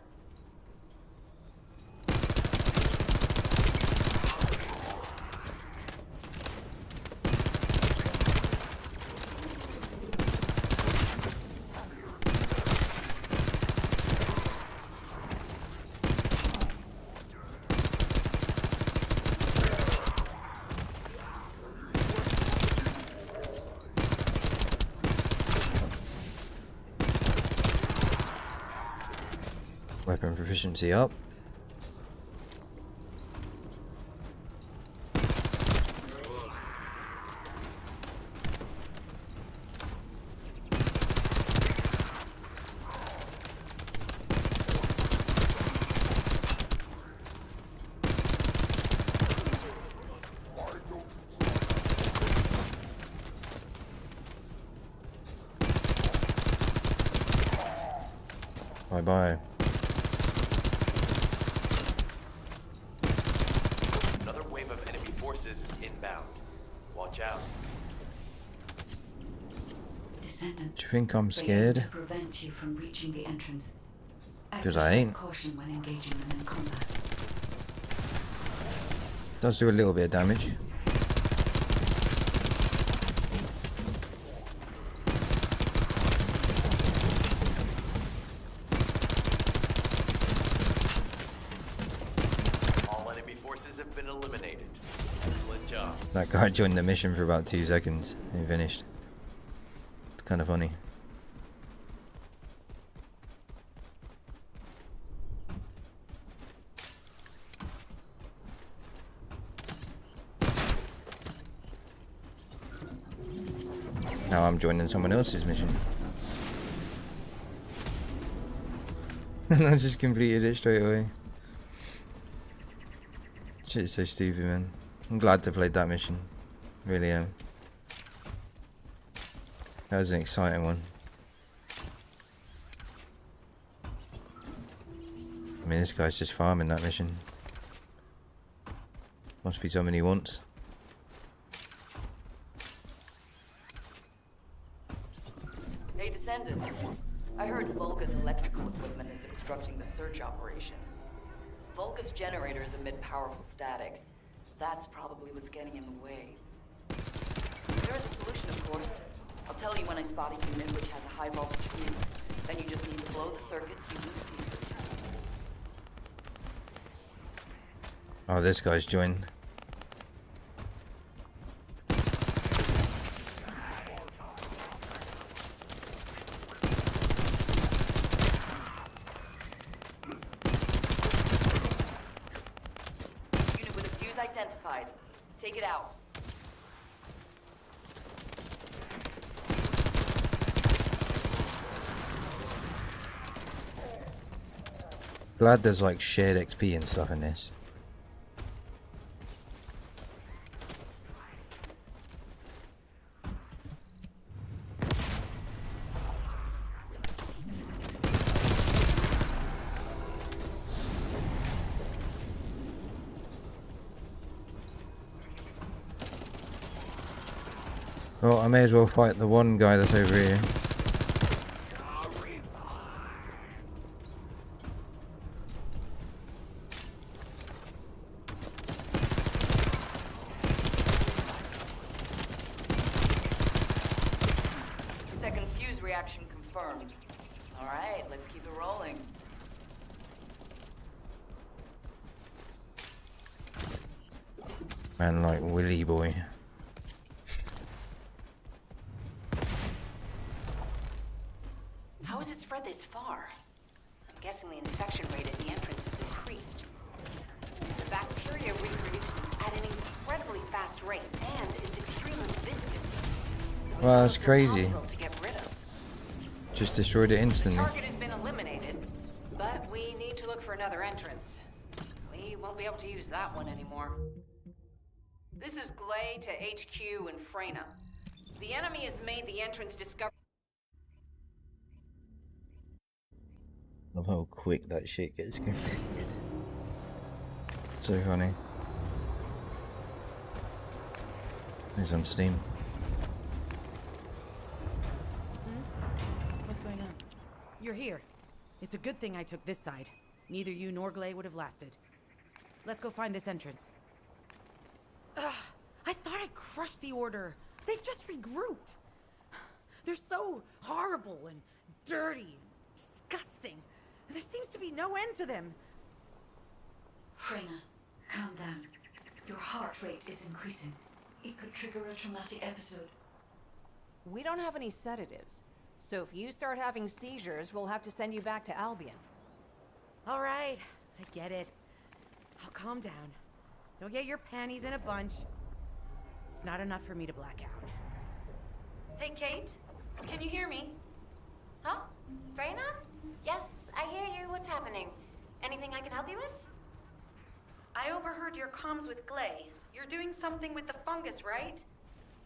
Weapon proficiency up. Bye bye. Another wave of enemy forces is inbound. Watch out. Descendant. Do you think I'm They aim scared? to prevent you from reaching the entrance. 'Cause I Exercise ain't. caution when engaging them in combat. Does do a little bit of damage. All enemy forces have been eliminated. Excellent job. That guy joined the mission for about 2 seconds and he finished. It's kind of funny. Now I'm joining someone else's mission. And I just completed it straight away. Shit's so stupid, man. I'm glad to play that mission. Really am. That was an exciting one. I mean, this guy's just farming that mission. Must be something he wants. Hey, Descendant. I heard Vulgus electrical equipment is obstructing the search operation. Vulgus generators emit powerful static. That's probably what's getting in the way. There is a solution, of course. I'll tell you when I spot a unit which has a high voltage fuse. Then you just need to blow the circuits using the fuses. Oh, this guy's joined. Unit with a fuse identified. Take it out. Glad there's like shared XP and stuff in this. Well, I may as well fight the one guy that's over here. Second fuse reaction confirmed. All right, let's keep it rolling. Man, like Willy boy. How has it spread this far? I'm guessing the infection rate at the entrance has increased. The bacteria reproduces at an incredibly fast rate, and it's extremely viscous. So it's Well, that's almost crazy. impossible to get rid of. Just destroyed it instantly. Target has been eliminated, but we need to look for another entrance. We won't be able to use that one anymore. This is Glay to HQ in Freyna. The enemy has made the entrance discover. Love how quick that shit gets completed. So funny. It's on Steam. What's going on? You're here. It's a good thing I took this side. Neither you nor Glay would have lasted. Let's go find this entrance. Ugh, I thought I crushed the Order. They've just regrouped. They're so horrible and dirty and disgusting. There seems to be no end to them. Freyna, calm down. Your heart rate is increasing. It could trigger a traumatic episode. We don't have any sedatives, so if you start having seizures, we'll have to send you back to Albion. All right, I get it. I'll calm down. Don't get your panties in a bunch. It's not enough for me to black out. Hey, Kate? Can you hear me? Huh? Freyna? Yes, I hear you. What's happening? Anything I can help you with? I overheard your comms with Glay. You're doing something with the fungus, right?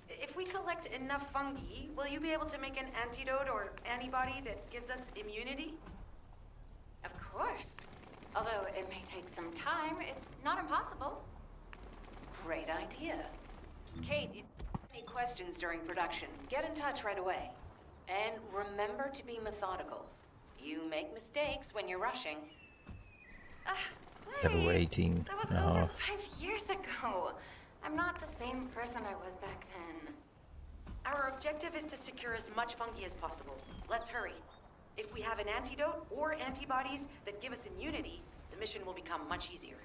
If we collect enough fungi, will you be able to make an antidote or antibody that gives us immunity? Of course. Although it may take some time, it's not impossible. Great idea. Kate, if you have any questions during production, get in touch right away. And remember to be methodical. You make mistakes when you're rushing. Level 18 That was and a over half. 5 years ago. I'm not the same person I was back then. Our objective is to secure as much fungi as possible. Let's hurry. If we have an antidote or antibodies that give us immunity, the mission will become much easier.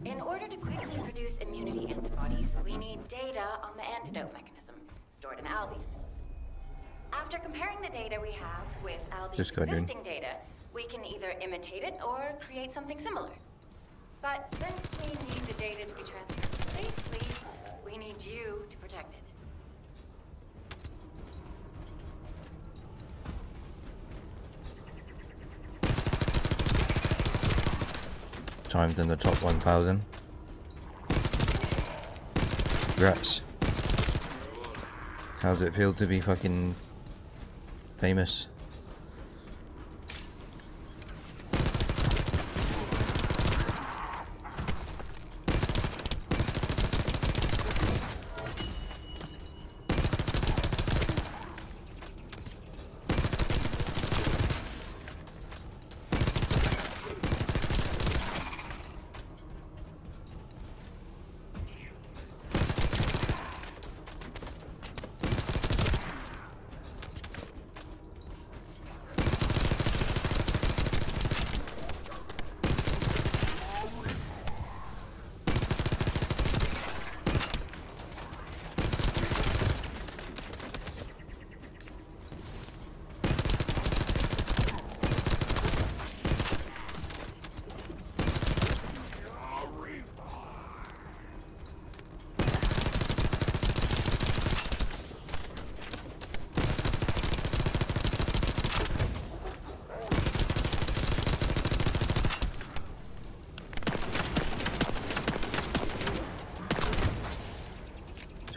In order to quickly produce immunity antibodies, we need data on the antidote mechanism, stored in Albion. After comparing the data we have with Albion's Just go, dude. existing data, we can either imitate it or create something similar. But since we need the data to be transferred safely, we need you to protect it. times than the top 1,000. Congrats. How does it feel to be fucking famous?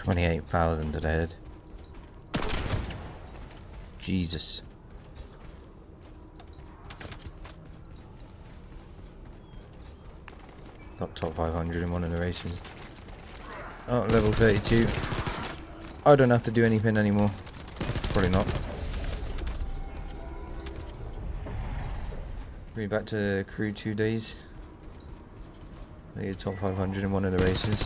$28,000 at a head. Jesus. Got top 500 in one of the races. Oh, level 32. I don't have to do anything anymore. Probably not. Bring back to crew 2 days. I get top 500 in one of the races.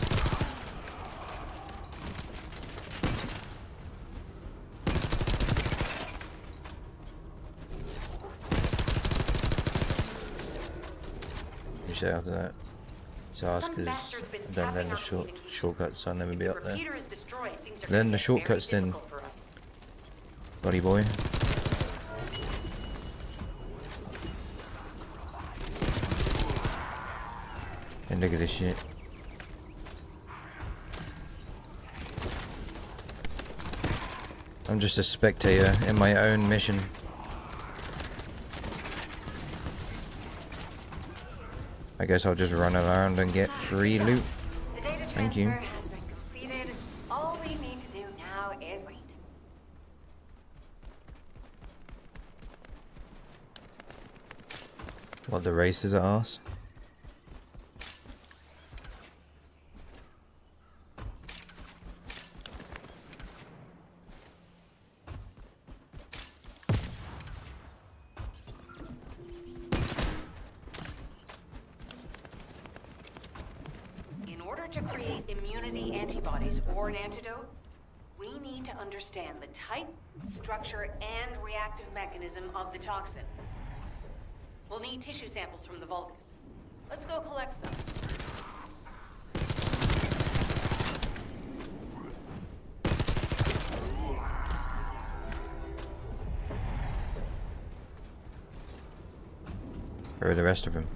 After that, so ask because I don't learn the shortcuts, so I'll never be up there. Learn the shortcuts then, buddy boy. And look at this shit. I'm just a spectator in my own mission. I guess I'll just run around and get free loot. Thank you. Has been completed. All we need to do now is wait. What, the races are ass? To create immunity antibodies or an antidote, we need to understand the type, structure, and reactive mechanism of the toxin. We'll need tissue samples from the Vulgus. Let's go collect some. Where are the rest of them?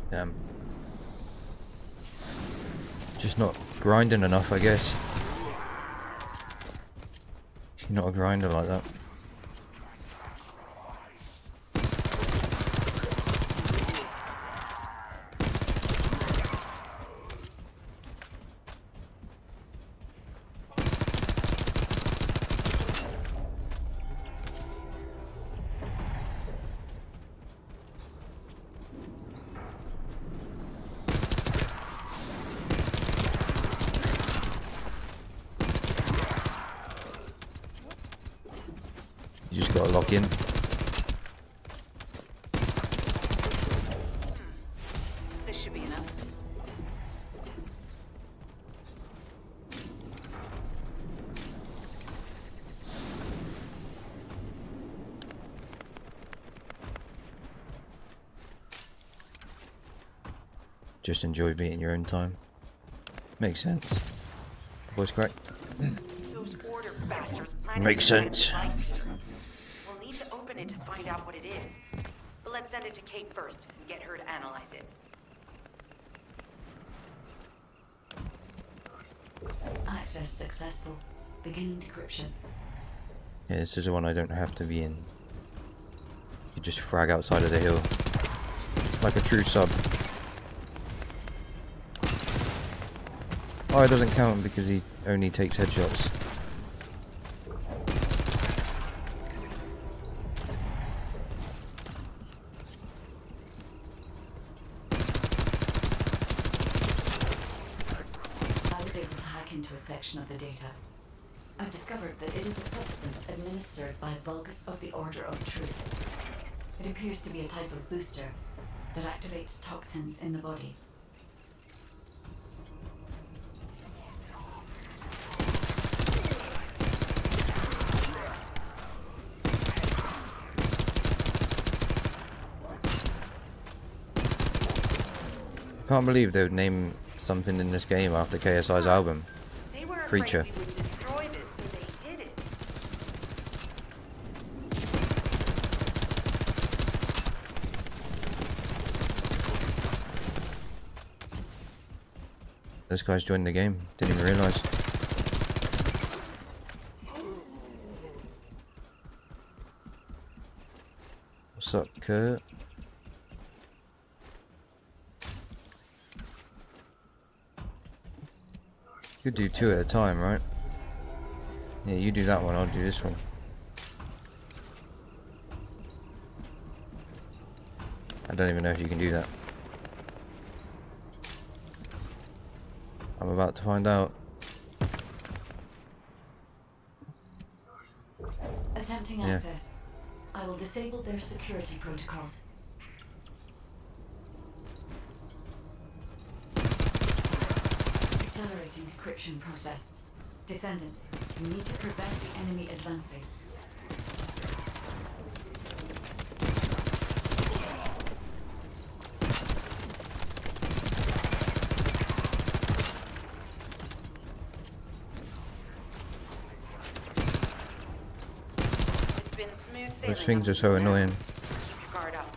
Damn. Just not grinding enough, I guess. You're not a grinder like that. You just gotta lock in. This should be enough. just enjoy being your own time. Makes sense. Voice crack. Those order bastards planted Makes some kind of sense. device here. We'll need to open it to find out what it is. But let's send it to Kate first and get her to analyze it. Access successful. Beginning decryption. Yeah, this is the one I don't have to be in. You just frag outside of the hill. Like a true sub. Oh, it doesn't count because he only takes headshots. I was able to hack into a section of the data. I've discovered that it is a substance administered by Vulgus of the Order of Truth. It appears to be a type of booster that activates toxins in the body. Can't believe they would name something in this game after KSI's album. They were afraid Creature. we would destroy this, so they hid it. This guy's joined the game. Didn't even realise. What's up, Kurt? You could do 2 at a time, right? Yeah, you do that one, I'll do this one. I don't even know if you can do that. I'm about to find out. Attempting Yeah. access. I will disable their security protocols. Accelerating decryption process. Descendant, you need to prevent the enemy advancing. It's been smooth sailing. Those things up are so until now. annoying. Keep your guard up.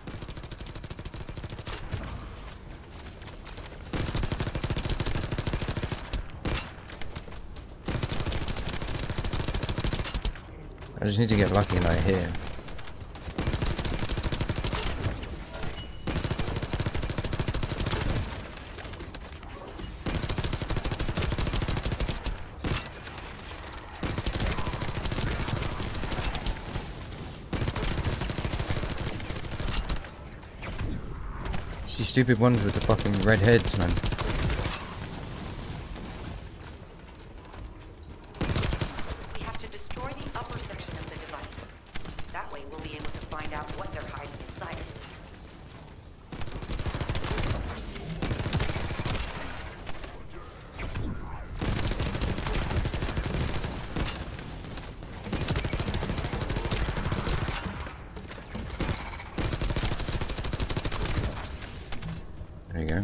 I just need to get lucky and I hit him. It's these stupid ones with the fucking red heads, man. We have to destroy the upper section of the device. That way we'll be able to find out what they're hiding inside it. There you go.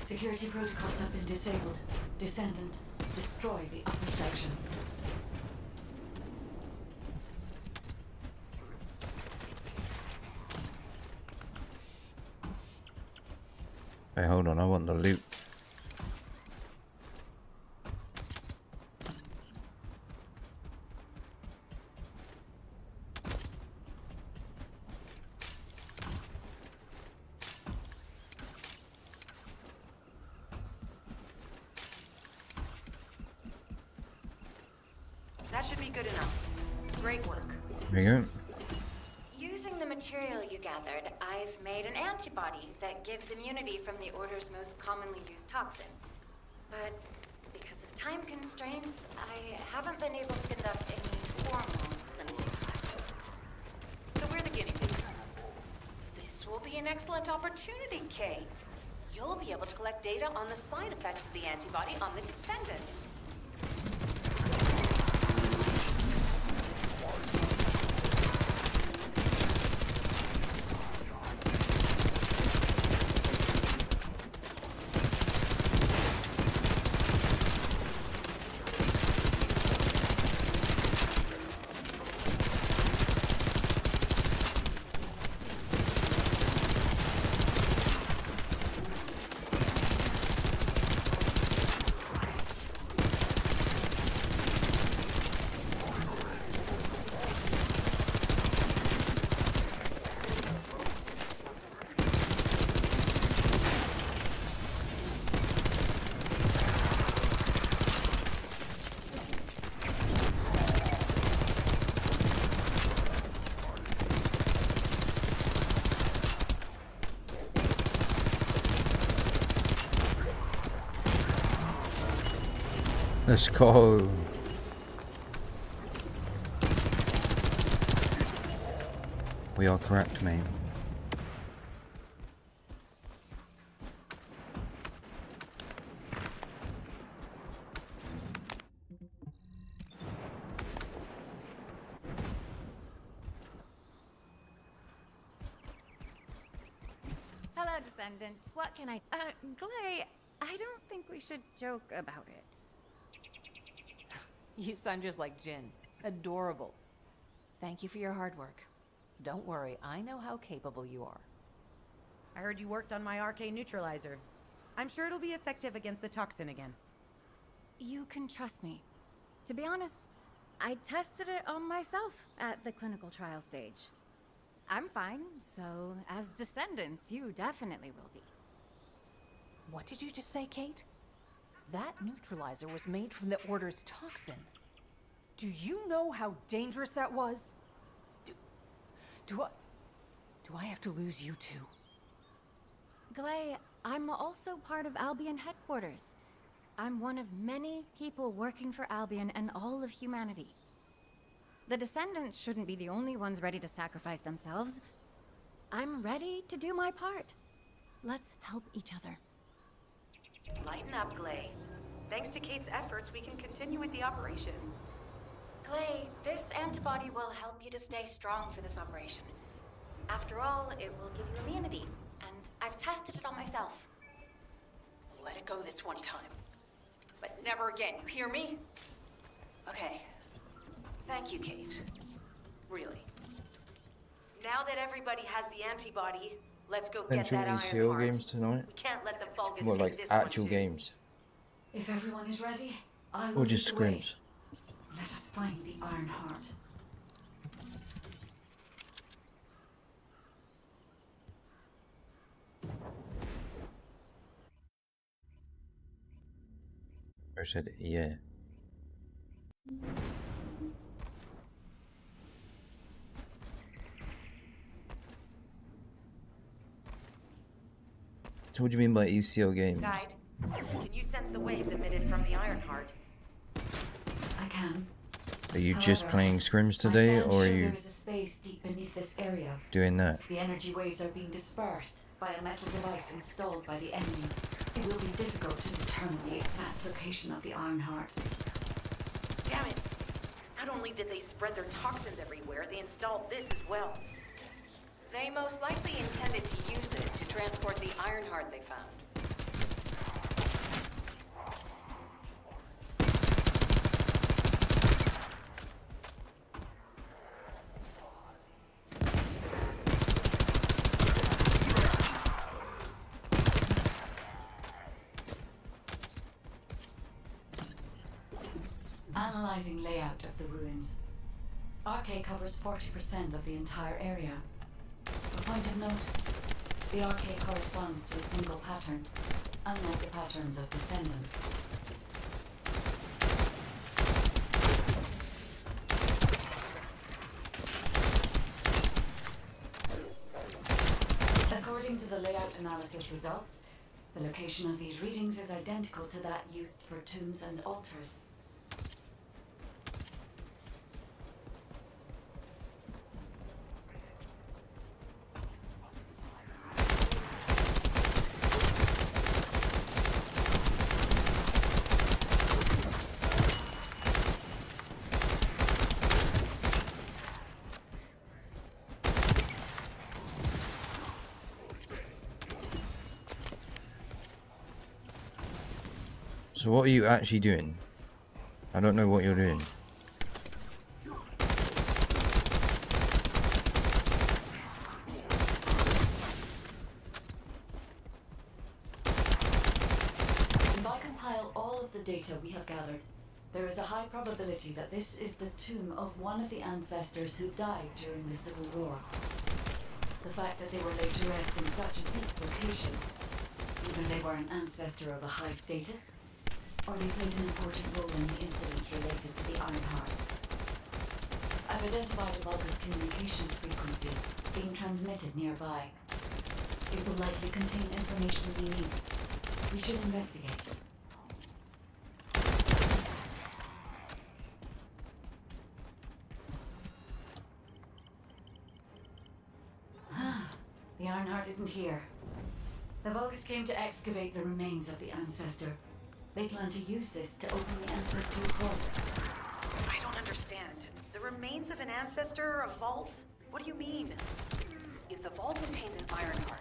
Security protocols have been disabled. Descendant, destroy the upper section. Hey, hold on, I want the loot. That should be good enough. Great work. There you go. Using the material you gathered, I've made an antibody that gives immunity from the Order's most commonly used toxin. But because of time constraints, I haven't been able to conduct any formal clinical trials. So we're the guinea pigs. This will be an excellent opportunity, Kate. You'll be able to collect data on the side effects of the antibody on the Descendants. Let's go. We are correct, mate. Hello, Descendant. What can I... Glay, I don't think we should joke about it. You sound just like Jin. Adorable. Thank you for your hard work. Don't worry, I know how capable you are. I heard you worked on my RK neutralizer. I'm sure it'll be effective against the toxin again. You can trust me. To be honest, I tested it on myself at the clinical trial stage. I'm fine, so as Descendants, you definitely will be. What did you just say, Kate? That neutralizer was made from the Order's toxin. Do you know how dangerous that was? Do I have to lose you too? Glay, I'm also part of Albion headquarters. I'm one of many people working for Albion and all of humanity. The Descendants shouldn't be the only ones ready to sacrifice themselves. I'm ready to do my part. Let's help each other. Lighten up, Glay. Thanks to Kate's efforts, we can continue with the operation. Glay, this antibody will help you to stay strong for this operation. After all, it will give you immunity, and I've tested it on myself. Let it go this one time. But never again, you hear me? Okay. Thank you, Kate. Really. Now that everybody has the antibody, let's go get Potential that Iron ECO Heart. games tonight? We can't let the Vulgus What, take like this actual one too. games? If everyone is ready, I will Or just lead the way. scrims? Let us find the Iron Heart. I said, yeah. So what do you mean by ECO games? Guide, can you sense the waves emitted from the Iron Heart? I can. Are you just However, playing scrims my today, scans or are show you there is a space deep beneath this area. doing that? The energy waves are being dispersed by a metal device installed by the enemy. It will be difficult to determine the exact location of the Iron Heart. Damn it! Not only did they spread their toxins everywhere, they installed this as well. They most likely intended to use it to transport the Iron Heart they found. Analyzing layout of the ruins. RK covers 40% of the entire area. A point of note, the RK corresponds to a single pattern, unlike the patterns of Descendant. According to the layout analysis results, the location of these readings is identical to that used for tombs and altars. So what are you actually doing? I don't know what you're doing. If I compile all of the data we have gathered, there is a high probability that this is the tomb of one of the ancestors who died during the Civil War. The fact that they were laid to rest in such a deep location, either they were an ancestor of a high status, or they played an important role in the incidents related to the Iron Heart. I've identified a Vulgus communications frequency being transmitted nearby. It will likely contain information we need. We should investigate. Ironheart isn't here. The Vulgus came to excavate the remains of the Ancestor. They plan to use this to open the Ancestor's vault. I don't understand. The remains of an ancestor, a vault? What do you mean? If the vault contains an Ironheart,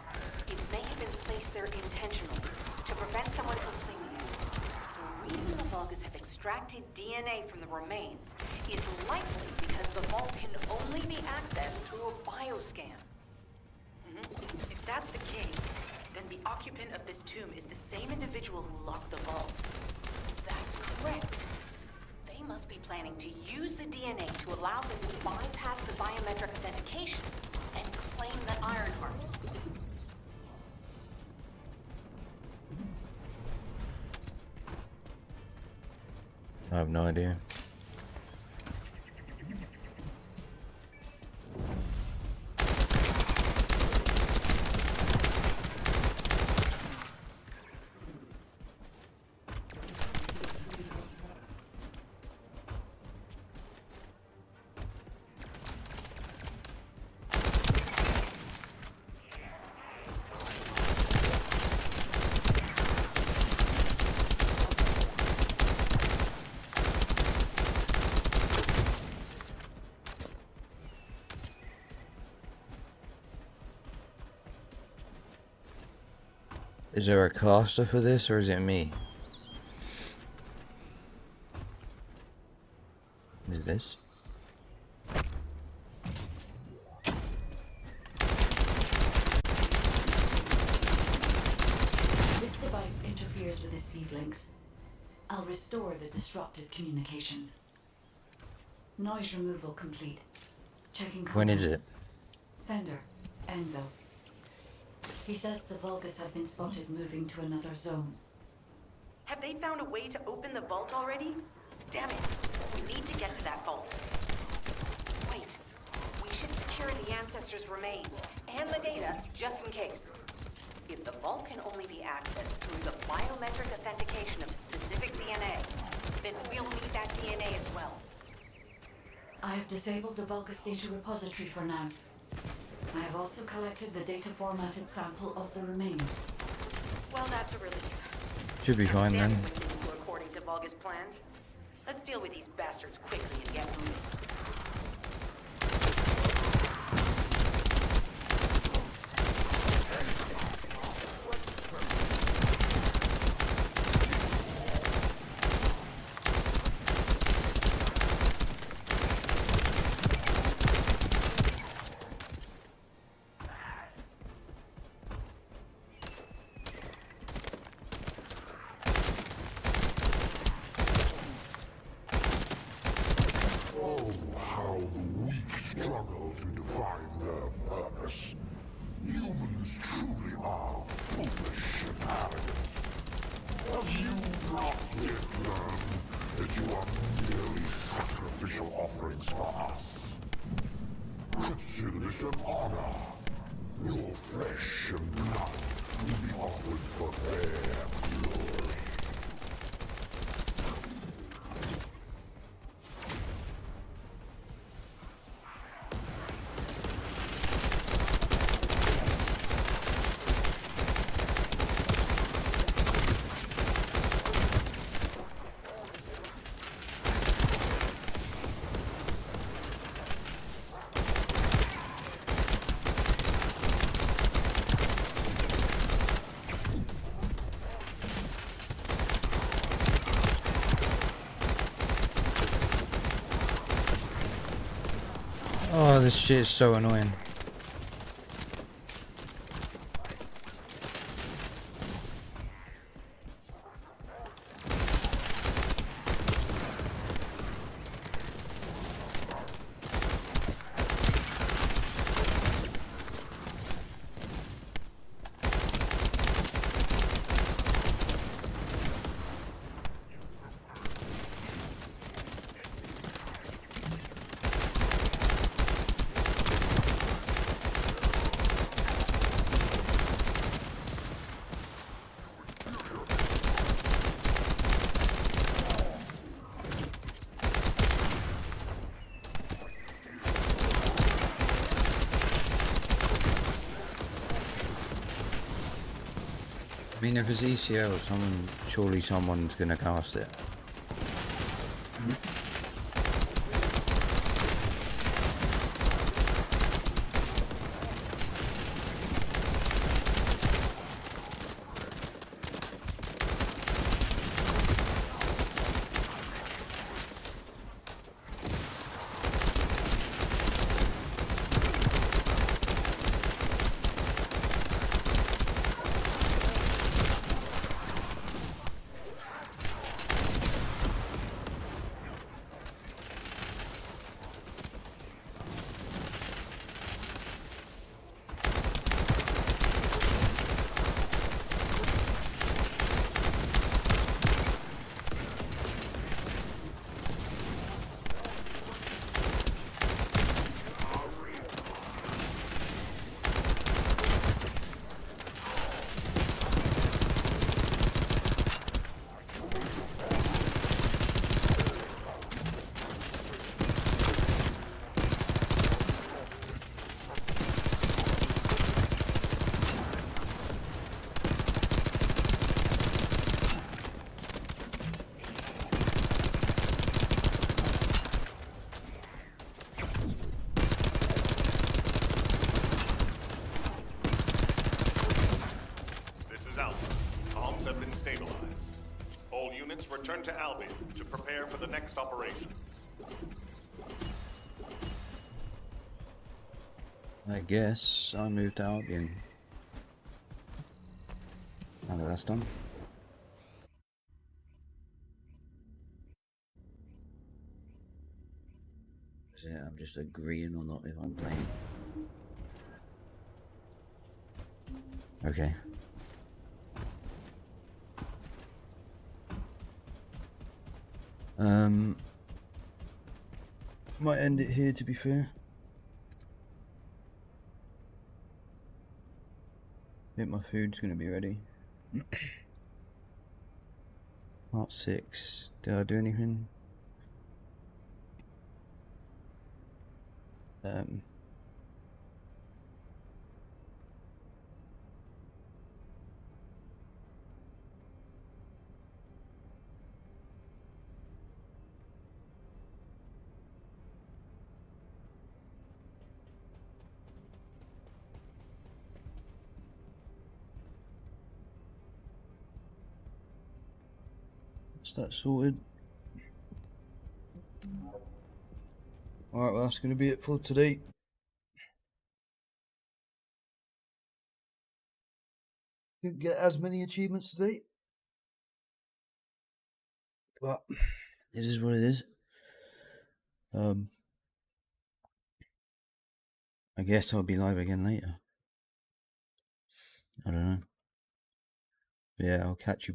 it may have been placed there intentionally to prevent someone from claiming it. The reason the Vulgus have extracted DNA from the remains is likely because the vault can only be accessed through a bioscan. If that's the case, then the occupant of this tomb is the same individual who locked the vault. That's correct. They must be planning to use the DNA to allow them to bypass the biometric authentication and claim the Ironheart. I have no idea. Is there a caster for this, or is it me? Is this? This device interferes with the Sieve links. I'll restore the disrupted communications. Noise removal complete. Checking When is contents. it? Sender, Enzo. He says the Vulgus have been spotted moving to another zone. Have they found a way to open the vault already? Damn it! We need to get to that vault. Wait, we should secure the Ancestor's remains and the data just in case. If the vault can only be accessed through the biometric authentication of specific DNA, then we'll need that DNA as well. I have disabled the Vulgus data repository for now. I have also collected the data formatted sample of the remains. Well, that's a relief. Should be fine then. When things go according to Vulgus plans. Let's deal with these bastards quickly and get moving. Oh, how the weak struggle to define their purpose. Humans truly are foolish and arrogant. Have you not yet learned that you are merely sacrificial offerings for us? Consider this an honor. Your flesh and blood will be offered for their glory. Oh, this shit is so annoying. I mean, if it's ECL, surely someone's gonna cast it. Return to Albion to prepare for the next operation. I guess I moved to Albion. Now that that's done. So yeah, I'm just agreeing or not if I'm playing. Okay. Might end it here, to be fair. I think my food's gonna be ready. Part 6. Did I do anything? Is that sorted? Alright, well that's going to be it for today. Didn't get as many achievements today, but it is what it is. I guess I'll be live again later. I don't know. Yeah, I'll catch you.